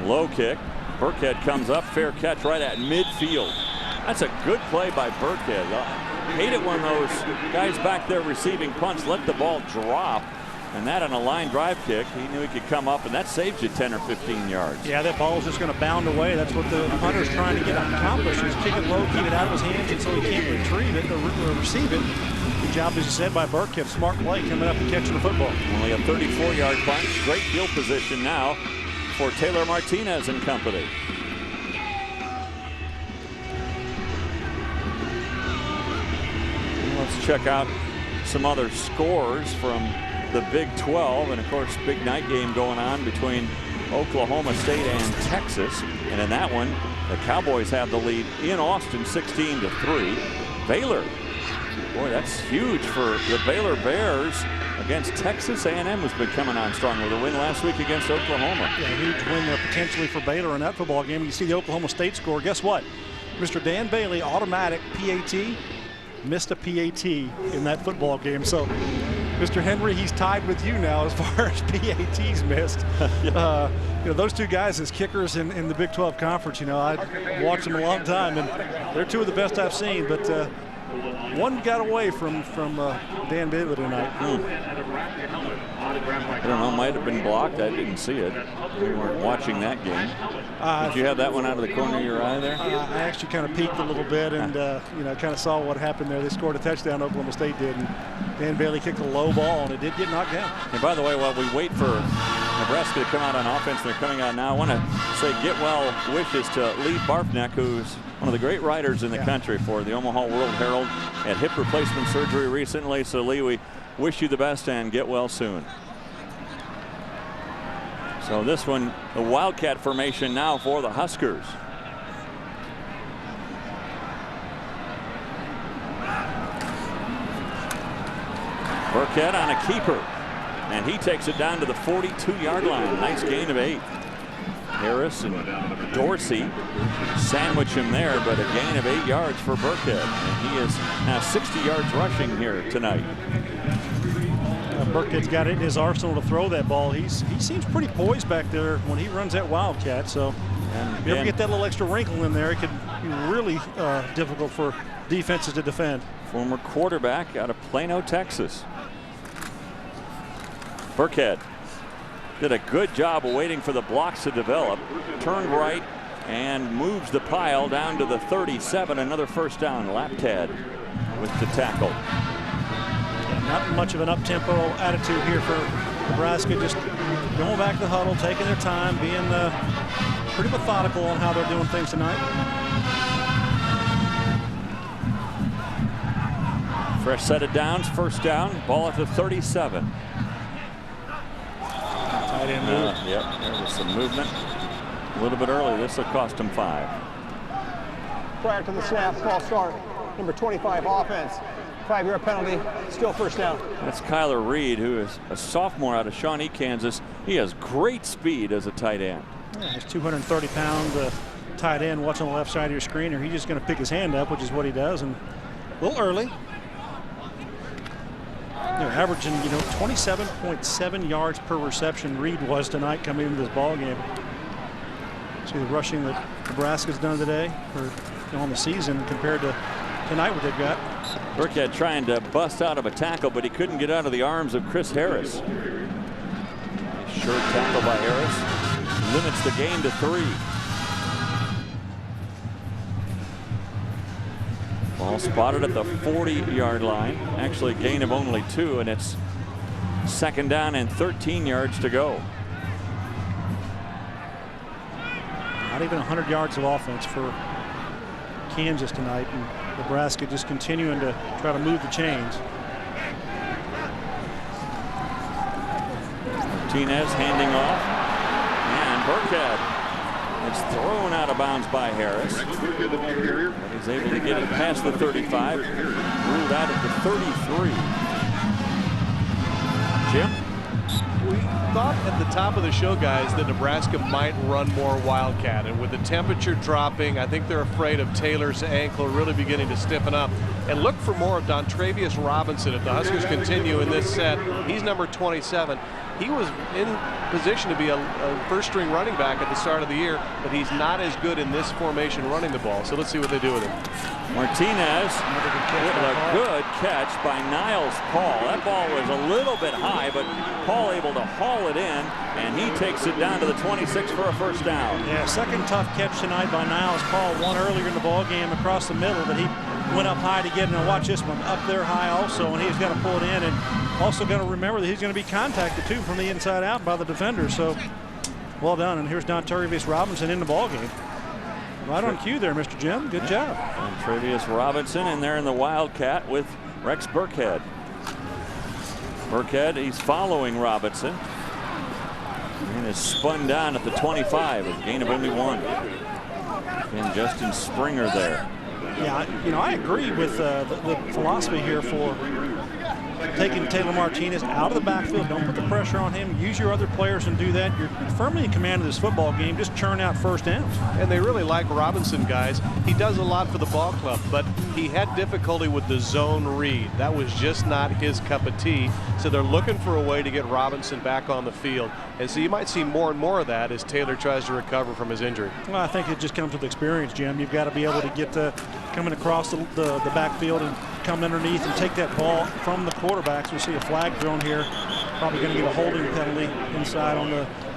Low kick. Burkhead comes up. Fair catch right at midfield. That's a good play by Burkhead. Hate it when those guys back there receiving punts let the ball drop. And that on a line drive kick, he knew he could come up, and that saves you 10 or 15 yards. Yeah, that ball's just going to bound away. That's what the punter's trying to get accomplished, is kick it low, keep it out of his hands until he can't retrieve it or receive it. Good job, as you said, by Burkhead. Smart play coming up and catching the football. Only a 34-yard punt. Great field position now for Taylor Martinez and company. Let's check out some other scores from the Big 12, and of course big night game going on between Oklahoma State and Texas, and in that one the Cowboys have the lead in Austin 16-3. Baylor, boy, that's huge for the Baylor Bears against Texas. A&M has been coming on strong with a win last week against Oklahoma. Yeah, huge win there potentially for Baylor in that football game. You see the Oklahoma State score. Guess what? Mr. Dan Bailey, automatic PAT, missed a PAT in that football game. So Mr. Henry, he's tied with you now as far as PATs missed. Yeah. You know, those two guys as kickers in the Big 12 Conference, you know, I watched them a long time, and they're two of the best I've seen. But one got away from Dan Bailey tonight. I don't know, might have been blocked. I didn't see it. We weren't watching that game. Did you have that one out of the corner of your eye there? I actually kind of peeked a little bit and, you know, kind of saw what happened there. They scored a touchdown, Oklahoma State did, and Dan Bailey kicked a low ball, and it did get knocked down. And by the way, while we wait for Nebraska to come out on offense, they're coming out now. I want to say get well wishes to Lee Barfneck, who's one of the great writers in the country for the Omaha World Herald. Had hip replacement surgery recently, so Lee, we wish you the best and get well soon. So this one, the Wildcat formation now for the Huskers. Burkhead on a keeper, and he takes it down to the 42-yard line. Nice gain of 8. Harris and Dorsey sandwich him there, but a gain of 8 yards for Burkhead. And he is now 60 yards rushing here tonight. Burkhead's got it in his arsenal to throw that ball. He seems pretty poised back there when he runs that Wildcat. So if you ever get that little extra wrinkle in there, it could be really difficult for defenses to defend. Former quarterback out of Plano, Texas. Burkhead did a good job of waiting for the blocks to develop. Turned right and moves the pile down to the 37. Another first down. Laptad with the tackle. Not much of an up-tempo attitude here for Nebraska. Just going back to the huddle, taking their time, being pretty methodical on how they're doing things tonight. Fresh set of downs, first down, ball at the 37. Tight end move. Yep, there was some movement a little bit early. This will cost him 5. Prior to the snap, false start, number 25 offense. 5-yard penalty, still first down. That's Kyler Reed, who is a sophomore out of Shawnee, Kansas. He has great speed as a tight end. Yeah, he's 230-pound tight end. Watch on the left side of your screen, or he's just going to pick his hand up, which is what he does. And a little early. They're averaging, 27.7 yards per reception. Reed was tonight coming into this ball game. See the rushing that Nebraska's done today, or on the season, compared to tonight what they've got. Burkhead trying to bust out of a tackle, but he couldn't get out of the arms of Chris Harris. Short tackle by Harris. Limits the gain to 3. Ball spotted at the 40-yard line. Actually, a gain of only 2, and it's second down and 13 yards to go. Not even 100 yards of offense for Kansas tonight, and Nebraska just continuing to try to move the chains. Martinez handing off, and Burkhead is thrown out of bounds by Harris. But he's able to get it past the 35, ruled out at the 33. Jim? thought at the top of the show, guys, that Nebraska might run more Wildcat. And with the temperature dropping, I think they're afraid of Taylor's ankle really beginning to stiffen up. And look for more of Dontravius Robinson if the Huskers continue in this set. He's number 27. He was in position to be a first-string running back at the start of the year, but he's not as good in this formation running the ball. So let's see what they do with him. Martinez with a good catch by Niles Paul. That ball was a little bit high, but Paul able to haul it in, and he takes it down to the 26 for a first down. Yeah, second tough catch tonight by Niles Paul. One earlier in the ball game across the middle, but he went up high to get it. And watch this one up there high also, and he's got to pull it in. And also got to remember that he's going to be contacted too from the inside out by the defender. So well done. And here's Dontravius Robinson in the ball game. Right on cue there, Mr. Jim. Good job. Dontravius Robinson in there in the Wildcat with Rex Burkhead. Burkhead, he's following Robinson. And is spun down at the 25, a gain of only 1. And Justin Springer there. Yeah, you know, I agree with the philosophy here for taking Taylor Martinez out of the backfield. Don't put the pressure on him. Use your other players and do that. You're firmly in command of this football game. Just churn out first downs. And they really like Robinson, guys. He does a lot for the ball club, but he had difficulty with the zone read. That was just not his cup of tea. So they're looking for a way to get Robinson back on the field. And so you might see more and more of that as Taylor tries to recover from his injury. Well, I think it just comes with experience, Jim. You've got to be able to get coming across the backfield and come underneath and take that ball from the quarterbacks. We see a flag thrown here. Probably going to get a holding penalty inside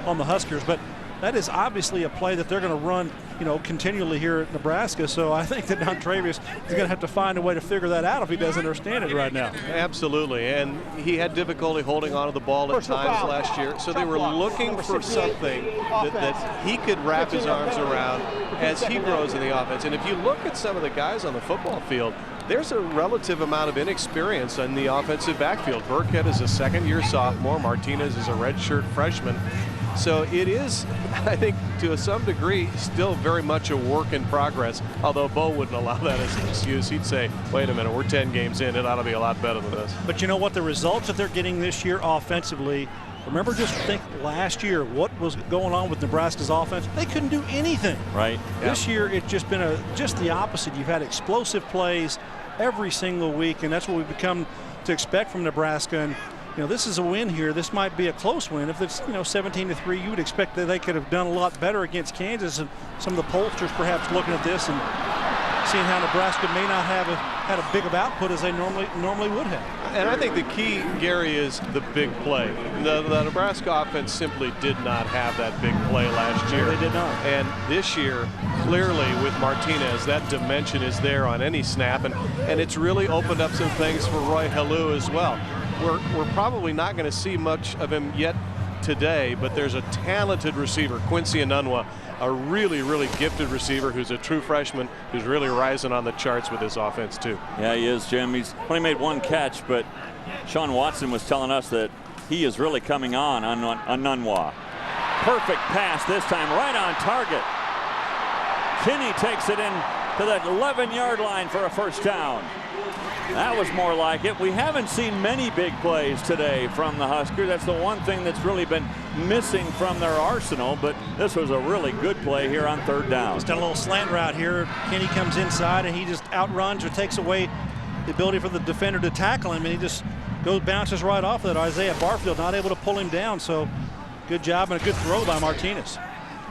on the Huskers. But that is obviously a play that they're going to run, you know, continually here at Nebraska. So I think that Dontravius is going to have to find a way to figure that out if he doesn't understand it right now. Absolutely. And he had difficulty holding onto the ball at times last year. So they were looking for something that he could wrap his arms around as he grows in the offense. And if you look at some of the guys on the football field, there's a relative amount of inexperience in the offensive backfield. Burkhead is a second-year sophomore. Martinez is a redshirt freshman. So it is, I think, to some degree, still very much a work in progress, although Bo wouldn't allow that as an excuse. He'd say, wait a minute, we're 10 games in. It ought to be a lot better than this. But you know what? The results that they're getting this year offensively, remember, just think last year, what was going on with Nebraska's offense? They couldn't do anything. Right. This year, it's just been just the opposite. You've had explosive plays every single week, and that's what we've become to expect from Nebraska. And you know, this is a win here. This might be a close win. If it's, you know, 17-3, you would expect that they could have done a lot better against Kansas. And some of the pollsters perhaps looking at this and seeing how Nebraska may not have had a big of output as they normally would have. And I think the key, Gary, is the big play. The Nebraska offense simply did not have that big play last year. No, they did not. And this year, clearly with Martinez, that dimension is there on any snap. And it's really opened up some things for Roy Halou as well. We're probably not going to see much of him yet today, but there's a talented receiver, Quincy Enunwa, a really, really gifted receiver who's a true freshman who's really rising on the charts with his offense too. Yeah, he is, Jim. He's only made 1 catch, but Sean Watson was telling us that he is really coming on Enunwa. Perfect pass this time, right on target. Kinney takes it in to the 11-yard line for a first down. That was more like it. We haven't seen many big plays today from the Huskers. That's the one thing that's really been missing from their arsenal, but this was a really good play here on 3rd down. Just done a little slant route here. Kenny comes inside and he just outruns or takes away the ability for the defender to tackle him, and he just bounces right off that. Isaiah Barfield not able to pull him down, so good job and a good throw by Martinez.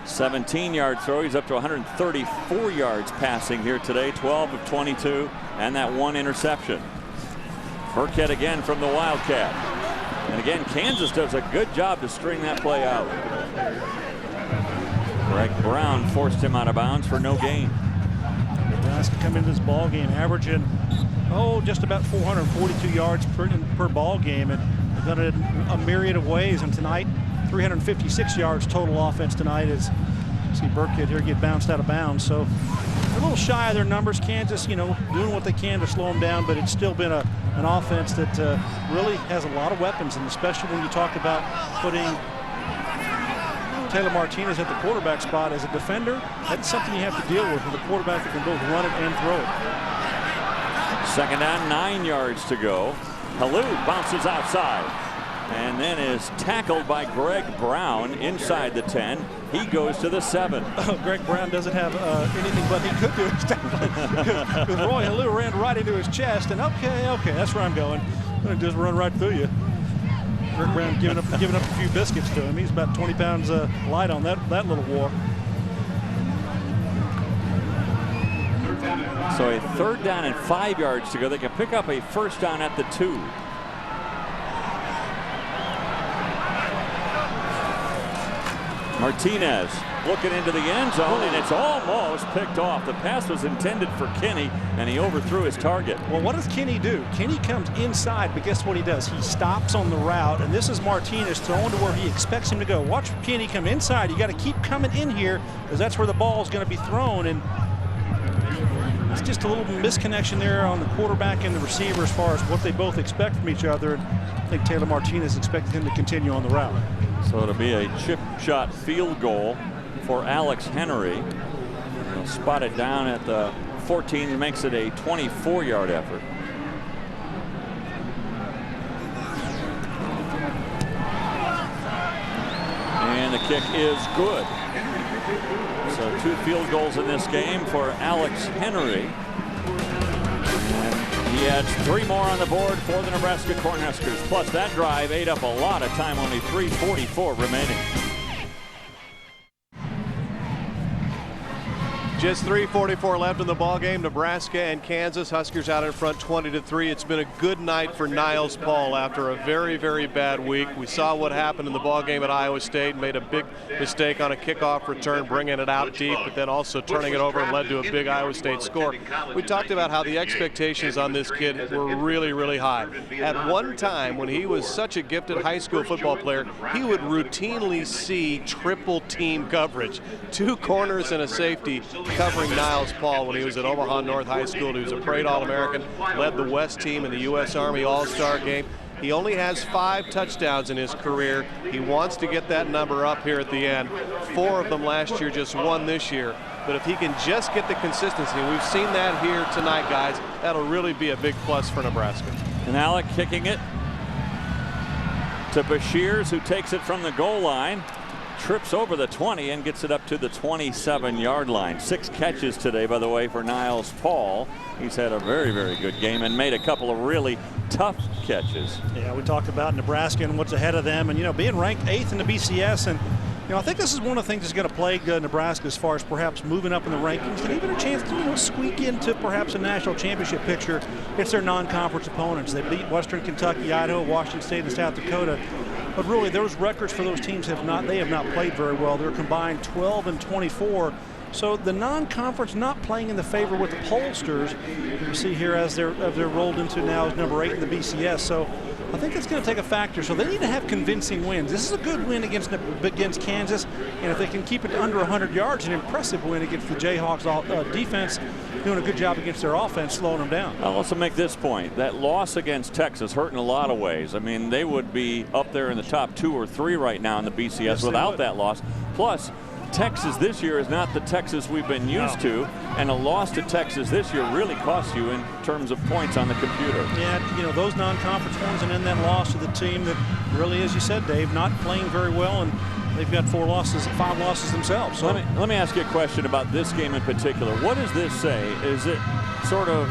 17-yard throw. He's up to 134 yards passing here today, 12 of 22, and that 1 interception. Burkhead again from the Wildcat. And again, Kansas does a good job to string that play out. Greg Brown forced him out of bounds for no gain. Nebraska come into this ball game averaging, just about 442 yards per ball game, and they've done it in a myriad of ways. And tonight, 356 yards total offense tonight as you see Burkhead here get bounced out of bounds. So they're a little shy of their numbers. Kansas, you know, doing what they can to slow them down, but it's still been an offense that really has a lot of weapons, and especially when you talk about putting Taylor Martinez at the quarterback spot as a defender. That's something you have to deal with a quarterback that can both run it and throw it. 2nd down, 9 yards to go. Halou bounces outside. and then is tackled by Greg Brown inside the 10. He goes to the 7. Oh, Greg Brown doesn't have anything but he could do his tackling because Roy Halou ran right into his chest, and okay, that's where I'm going. I'm going to just run right through you. Greg Brown giving up a few biscuits to him. He's about 20 pounds light on that little war. So a 3rd down and 5 yards to go. They can pick up a 1st down at the 2. Martinez looking into the end zone, and it's almost picked off. The pass was intended for Kenny, and he overthrew his target. Well, what does Kenny do? Kenny comes inside, but guess what he does? He stops on the route, and this is Martinez throwing to where he expects him to go. Watch Kenny come inside. You got to keep coming in here because that's where the ball is going to be thrown, and it's just a little misconnection there on the quarterback and the receiver as far as what they both expect from each other. And I think Taylor Martinez expected him to continue on the route. So it'll be a chip shot field goal for Alex Henry. He'll spot it down at the 14, makes it a 24-yard effort. And the kick is good. So 2 field goals in this game for Alex Henry. And he adds 3 more on the board for the Nebraska Cornhuskers. Plus that drive ate up a lot of time, only 3:44 remaining. Just 3:44 left in the ball game. Nebraska and Kansas. Huskers out in front 20-3. It's been a good night for Niles Paul after a very, very bad week. We saw what happened in the ball game at Iowa State. Made a big mistake on a kickoff return, bringing it out deep, but then also turning it over and led to a big Iowa State score. We talked about how the expectations on this kid were really, really high. At one time, when he was such a gifted high school football player, he would routinely see triple team coverage. 2 corners and a safety covering Niles Paul when he was at Omaha North High School. He was a parade All-American, led the West team in the U.S. Army All-Star game. He only has 5 touchdowns in his career. He wants to get that number up here at the end. 4 of them last year, just 1 this year. But if he can just get the consistency, we've seen that here tonight, guys, that'll really be a big plus for Nebraska. And Alec kicking it to Bashirs, who takes it from the goal line. Trips over the 20 and gets it up to the 27-yard line. 6 catches today, by the way, for Niles Paul. He's had a very, very good game and made a couple of really tough catches. Yeah, we talked about Nebraska and what's ahead of them, and being ranked 8th in the BCS, and I think this is one of the things that's going to plague Nebraska as far as perhaps moving up in the rankings and even a chance to squeak into perhaps a national championship picture. It's their non-conference opponents. They beat Western Kentucky, Idaho, Washington State, and South Dakota. But really, those records for those teams have not played very well. They're combined 12-24. So the non-conference not playing in the favor with the pollsters. You see here as they're rolled into now as number 8 in the BCS. So I think that's going to take a factor. So they need to have convincing wins. This is a good win against Kansas, and if they can keep it under 100 yards, an impressive win against the Jayhawks defense, doing a good job against their offense, slowing them down. I'll also make this point. That loss against Texas hurt in a lot of ways. I mean, they would be up there in the top 2 or 3 right now in the BCS yes, without that loss. Plus, Texas this year is not the Texas we've been used to, and a loss to Texas this year really costs you in terms of points on the computer. Yeah, those non-conference ones, and then that loss to the team that really, as you said, Dave, not playing very well, and they've got 5 losses themselves. So let me ask you a question about this game in particular. What does this say? Is it sort of,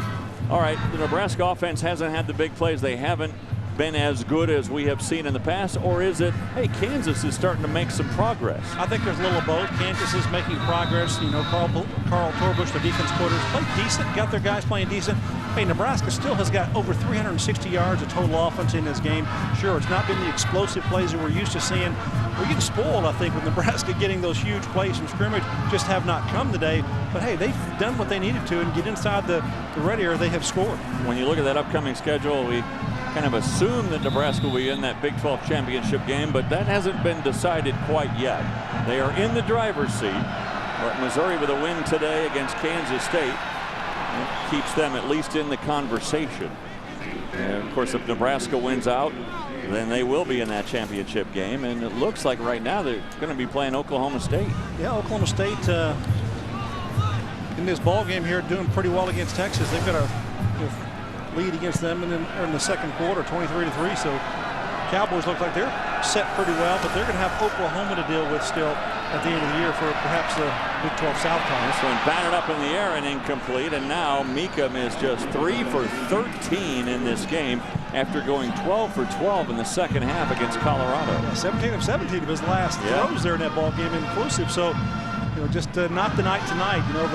all right, the Nebraska offense hasn't had the big plays, they haven't been as good as we have seen in the past, or is it, hey, Kansas is starting to make some progress? I think there's a little of both. Kansas is making progress. Carl Torbush, the defense coordinator, played decent, got their guys playing decent. Hey, Nebraska still has got over 360 yards of total offense in this game. Sure, it's not been the explosive plays that we're used to seeing. We're getting spoiled, I think, with Nebraska getting those huge plays from scrimmage, just have not come today. But hey, they've done what they needed to and get inside the red area. They have scored. When you look at that upcoming schedule, we kind of assume that Nebraska will be in that Big 12 championship game, but that hasn't been decided quite yet. They are in the driver's seat, but Missouri with a win today against Kansas State keeps them at least in the conversation. And of course, if Nebraska wins out, then they will be in that championship game, and it looks like right now they're going to be playing Oklahoma State. Yeah, Oklahoma State in this ball game here doing pretty well against Texas. They've got a lead against them, and then in the second quarter, 23-3. So Cowboys look like they're set pretty well, but they're going to have Oklahoma to deal with still at the end of the year for perhaps the Big 12 South Conference. This one batted up in the air and incomplete, and now Meekum is just 3 for 13 in this game after going 12 for 12 in the second half against Colorado. Yeah, 17 of 17 of his last throws there in that ball game inclusive. So, you know, just not the night tonight. You know,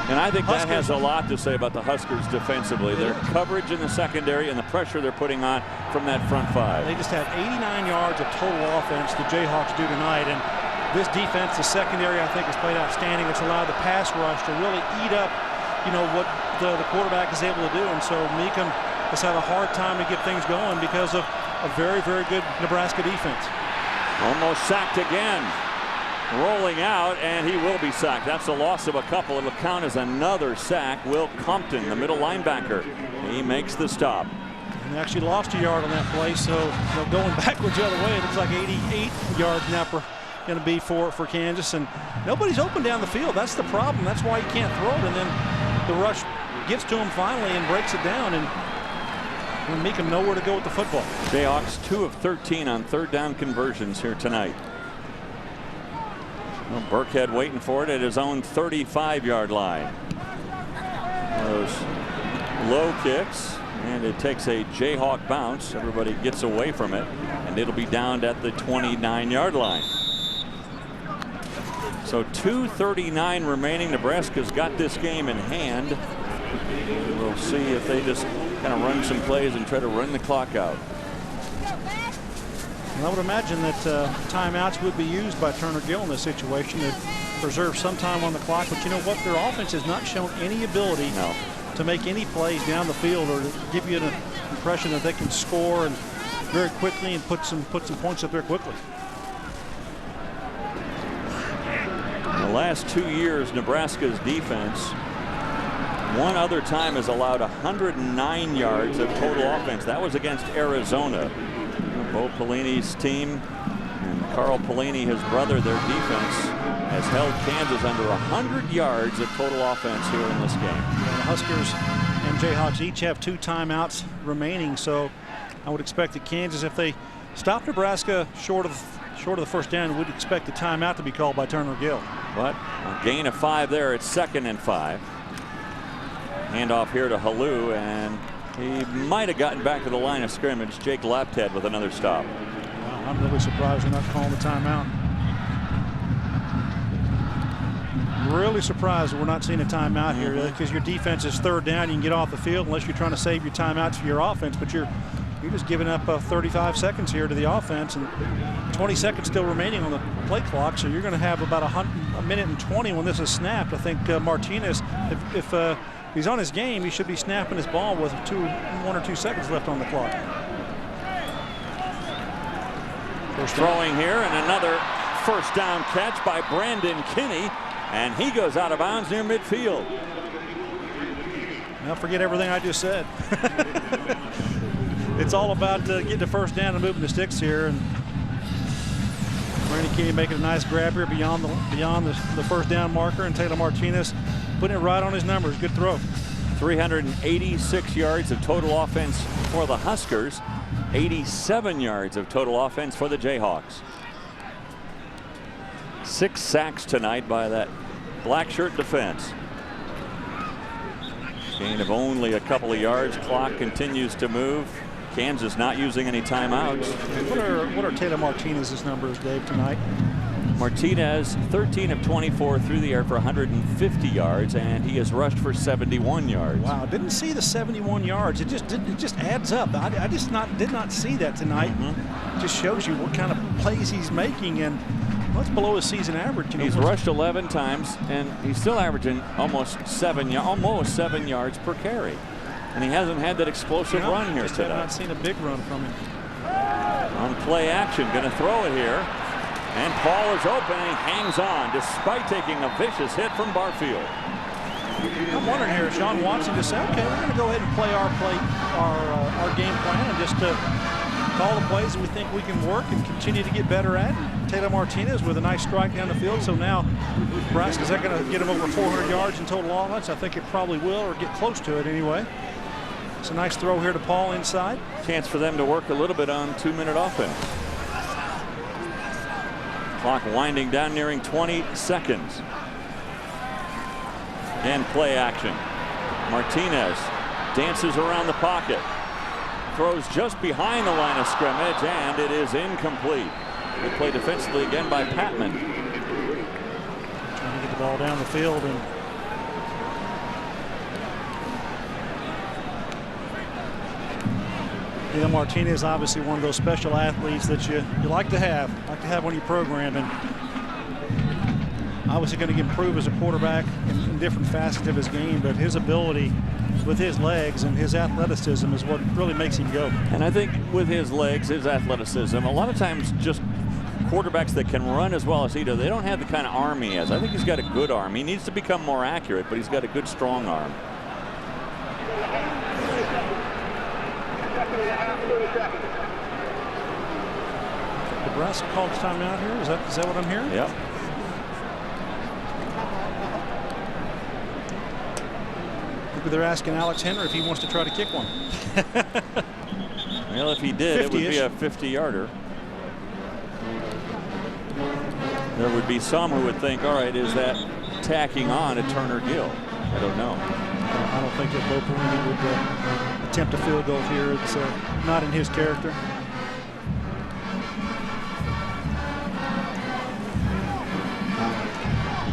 and I think Huskers, that has a lot to say about the Huskers defensively. Their coverage in the secondary and the pressure they're putting on from that front five. They just have 89 yards of total offense the Jayhawks do tonight, and this defense, the secondary, I think has played outstanding. It's allowed the pass rush to really eat up, you know, what the quarterback is able to do, and so Meekum has had a hard time to get things going because of a very, very good Nebraska defense. Almost sacked again. Rolling out, and he will be sacked. That's a loss of a couple. It'll count as another sack. Will Compton, the middle linebacker, he makes the stop. And they actually lost a yard on that play, so you know, going backwards the other way, it looks like 88 yards now going to be for Kansas, and nobody's open down the field. That's the problem. That's why you can't throw it, and then the rush gets to him finally and breaks it down, and Meekum nowhere to go with the football. Jayhawks 2 of 13 on third down conversions here tonight. Well, Burkhead waiting for it at his own 35-yard line. Those low kicks, and it takes a Jayhawk bounce. Everybody gets away from it, and it'll be downed at the 29-yard line. So 2:39 remaining. Nebraska's got this game in hand. We'll see if they just kind of run some plays and try to run the clock out. And I would imagine that timeouts would be used by Turner Gill in this situation to preserve some time on the clock. But you know what? Their offense has not shown any ability to make any plays down the field or to give you an impression that they can score and very quickly and put some points up there quickly. The last 2 years, Nebraska's defense one other time has allowed 109 yards of total offense. That was against Arizona. Bo Pelini's team and Carl Pelini, his brother, their defense has held Kansas under 100 yards of total offense here in this game. Yeah, the Huskers and Jayhawks each have 2 timeouts remaining, so I would expect that Kansas, if they stop Nebraska short of the first down, would expect the timeout to be called by Turner Gill. But a gain of 5 there. It's 2nd and 5. Handoff here to Halou, and he might have gotten back to the line of scrimmage. Jake Lapted with another stop. Wow, I'm really surprised they're not calling the timeout. Really surprised that we're not seeing a timeout here, because your defense is third down. You can get off the field unless you're trying to save your timeouts for your offense, but you're just giving up 35 seconds here to the offense, and 20 seconds still remaining on the play clock, so you're going to have about a minute and 20 when this is snapped. I think Martinez, if he's on his game, he should be snapping his ball with 1 or 2 seconds left on the clock. First throwing here, and another first down catch by Brandon Kinney, and he goes out of bounds near midfield. Now forget everything I just said. It's all about getting the first down and moving the sticks here, and Brandon Kinney making a nice grab here beyond the first down marker, and Taylor Martinez putting it right on his numbers. Good throw. 386 yards of total offense for the Huskers, 87 yards of total offense for the Jayhawks. 6 sacks tonight by that black shirt defense. Gain of only a couple of yards. Clock continues to move. Kansas not using any timeouts. What are Taylor Martinez's numbers, Dave, tonight? Martinez 13 of 24 through the air for 150 yards, and he has rushed for 71 yards. Wow, didn't see the 71 yards. It just adds up. I did not see that tonight. It just shows you what kind of plays he's making, and well, it's below his season average. You know, he's rushed 11 times, and he's still averaging almost 7 yards per carry. And he hasn't had that explosive run here today. I've not seen a big run from him. On play action, going to throw it here. And Paul is open, and he hangs on despite taking a vicious hit from Barfield. I'm wondering here, Sean Watson just said, okay, we're going to go ahead and play our game plan and just call the plays that we think we can work and continue to get better at. And Taylor Martinez with a nice strike down the field. So now Nebraska's going to get him over 400 yards in total offense. I think it probably will, or get close to it anyway. It's a nice throw here to Paul inside. Chance for them to work a little bit on 2-minute offense. Clock winding down, nearing 20 seconds. And play action. Martinez dances around the pocket. Throws just behind the line of scrimmage, and it is incomplete. Good play defensively again by Patman. Trying to get the ball down the field. And Martinez, obviously one of those special athletes that you like to have on your program, and obviously going to improve as a quarterback in different facets of his game, but his ability with his legs and his athleticism is what really makes him go. And I think with his legs, his athleticism, a lot of times just quarterbacks that can run as well as he does, they don't have the kind of arm he has. I think he's got a good arm. He needs to become more accurate, but he's got a good, strong arm. Nebraska called timeout here. Is that what I'm hearing? Yep. Maybe they're asking Alex Henry if he wants to try to kick one. Well, if he did, it would be a 50-yarder. There would be some who would think, all right, is that tacking on to Turner Gill? I don't know. I don't think that Bo Pelini would attempt a field goal here. It's not in his character.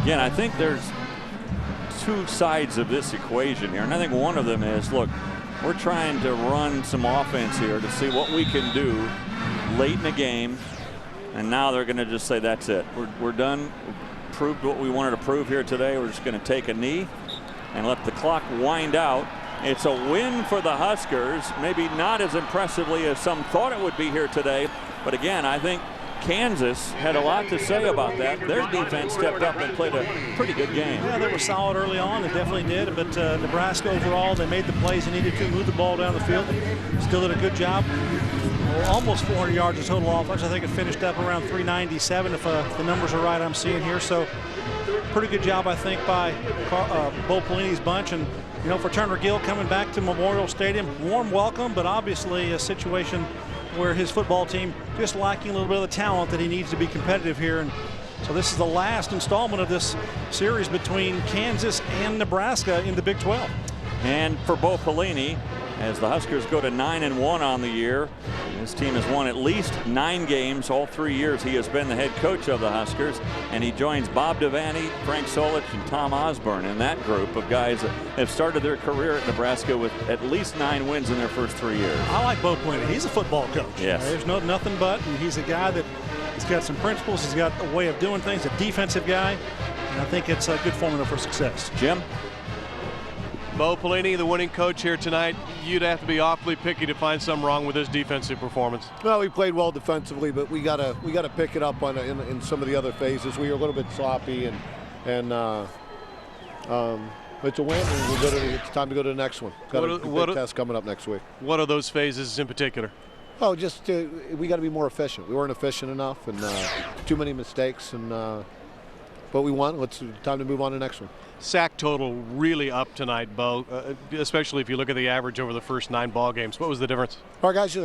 Again, I think there's two sides of this equation here, and I think one of them is, look, we're trying to run some offense here to see what we can do late in the game, and now they're going to just say that's it. We're done. We've proved what we wanted to prove here today. We're just going to take a knee and let the clock wind out. It's a win for the Huskers, maybe not as impressively as some thought it would be here today, but again, I think Kansas had a lot to say about that. Their defense stepped up and played a pretty good game. Yeah, they were solid early on. They definitely did. But Nebraska overall, they made the plays they needed to, move the ball down the field. Still did a good job. Almost 400 yards of total offense. I think it finished up around 397 if the numbers are right I'm seeing here. So pretty good job, I think, by Bo Pelini's bunch. And, you know, for Turner Gill coming back to Memorial Stadium, warm welcome, but obviously a situation where his football team just lacking a little bit of the talent that he needs to be competitive here. And so this is the last installment of this series between Kansas and Nebraska in the Big 12. And for Bo Pelini, as the Huskers go to 9-1 on the year, his team has won at least 9 games all 3 years he has been the head coach of the Huskers, and he joins Bob Devaney, Frank Solich, and Tom Osborne in that group of guys that have started their career at Nebraska with at least 9 wins in their first 3 years. I like Bo Pelini. He's a football coach. Yes. There's nothing but, and he's a guy that he's got some principles. He's got a way of doing things, a defensive guy, and I think it's a good formula for success. Jim? Bo Pelini, the winning coach here tonight, you'd have to be awfully picky to find something wrong with his defensive performance. Well, we played well defensively, but we gotta pick it up in some of the other phases. We were a little bit sloppy, and it's a win. And it's time to go to the next one. Got a big test coming up next week. What are those phases in particular? Oh, just we got to be more efficient. We weren't efficient enough, and too many mistakes. And but we won. It's time to move on to the next one. Sack total really up tonight, Bo, especially if you look at the average over the first 9 ball games. What was the difference? Our guys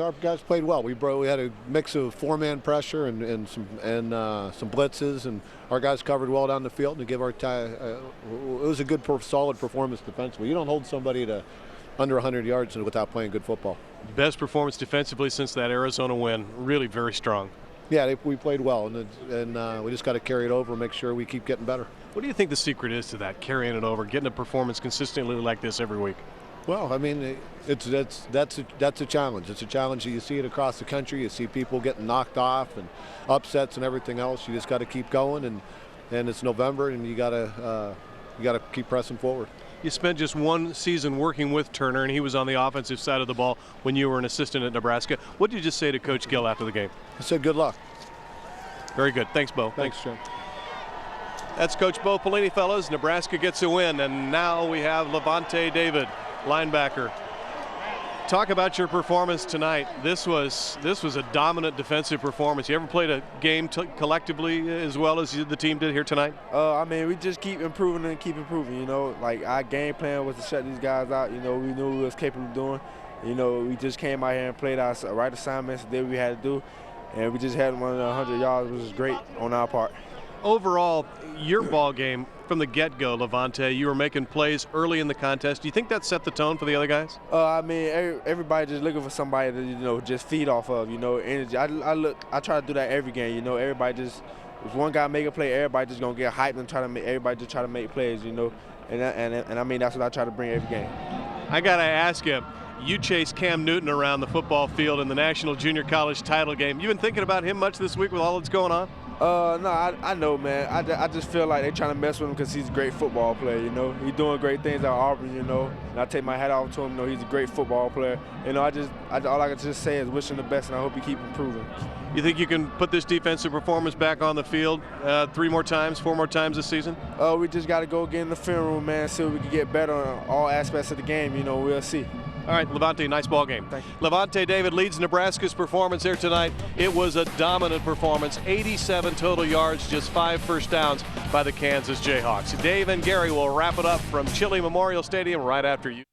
played well. We had a mix of 4-man pressure and some blitzes, and our guys covered well down the field. And to give it was a good, solid performance defensively. You don't hold somebody to under 100 yards without playing good football. Best performance defensively since that Arizona win. Really very strong. Yeah, we played well, and we just got to carry it over and make sure we keep getting better. What do you think the secret is to that, carrying it over, getting a performance consistently like this every week? Well, I mean, that's a challenge. It's a challenge. You see it across the country. You see people getting knocked off and upsets and everything else. You just got to keep going, and it's November, and you got to keep pressing forward. You spent just 1 season working with Turner, and he was on the offensive side of the ball when you were an assistant at Nebraska. What did you just say to Coach Gill after the game? I said good luck. Very good. Thanks, Bo. Thanks, Jim. That's Coach Bo Pelini, fellas. Nebraska gets a win, and now we have Levante David, linebacker. Talk about your performance tonight. This was a dominant defensive performance. You ever played a game collectively as well as the team did here tonight? I mean, we just keep improving and keep improving. You know, like our game plan was to shut these guys out. You know, we knew we was capable of doing. You know, we just came out here and played our right assignments, did what we had to do, and we just had 100 yards, which was great on our part. Overall, your ball game from the get-go, Levante, you were making plays early in the contest. Do you think that set the tone for the other guys? I mean, everybody just looking for somebody to, you know, just feed off of, you know, energy. I try to do that every game, you know. Everybody just, if one guy make a play, everybody just gonna get hyped and everybody just try to make plays, you know. And I mean, that's what I try to bring every game. I gotta ask you, you chased Cam Newton around the football field in the National Junior College title game. You been thinking about him much this week with all that's going on? No, I know, man. I just feel like they're trying to mess with him because he's a great football player, you know. He's doing great things at Auburn, you know. And I take my hat off to him, you know, he's a great football player. You know, all I can just say is wish him the best, and I hope he keep improving. You think you can put this defensive performance back on the field 3 more times, 4 more times this season? We just got to go get in the film room, man, see if we can get better on all aspects of the game. You know, we'll see. All right, Levante, nice ball game. Thank you. Levante David leads Nebraska's performance here tonight. It was a dominant performance, 87 total yards, just 5 first downs by the Kansas Jayhawks. Dave and Gary will wrap it up from Chile Memorial Stadium right after you.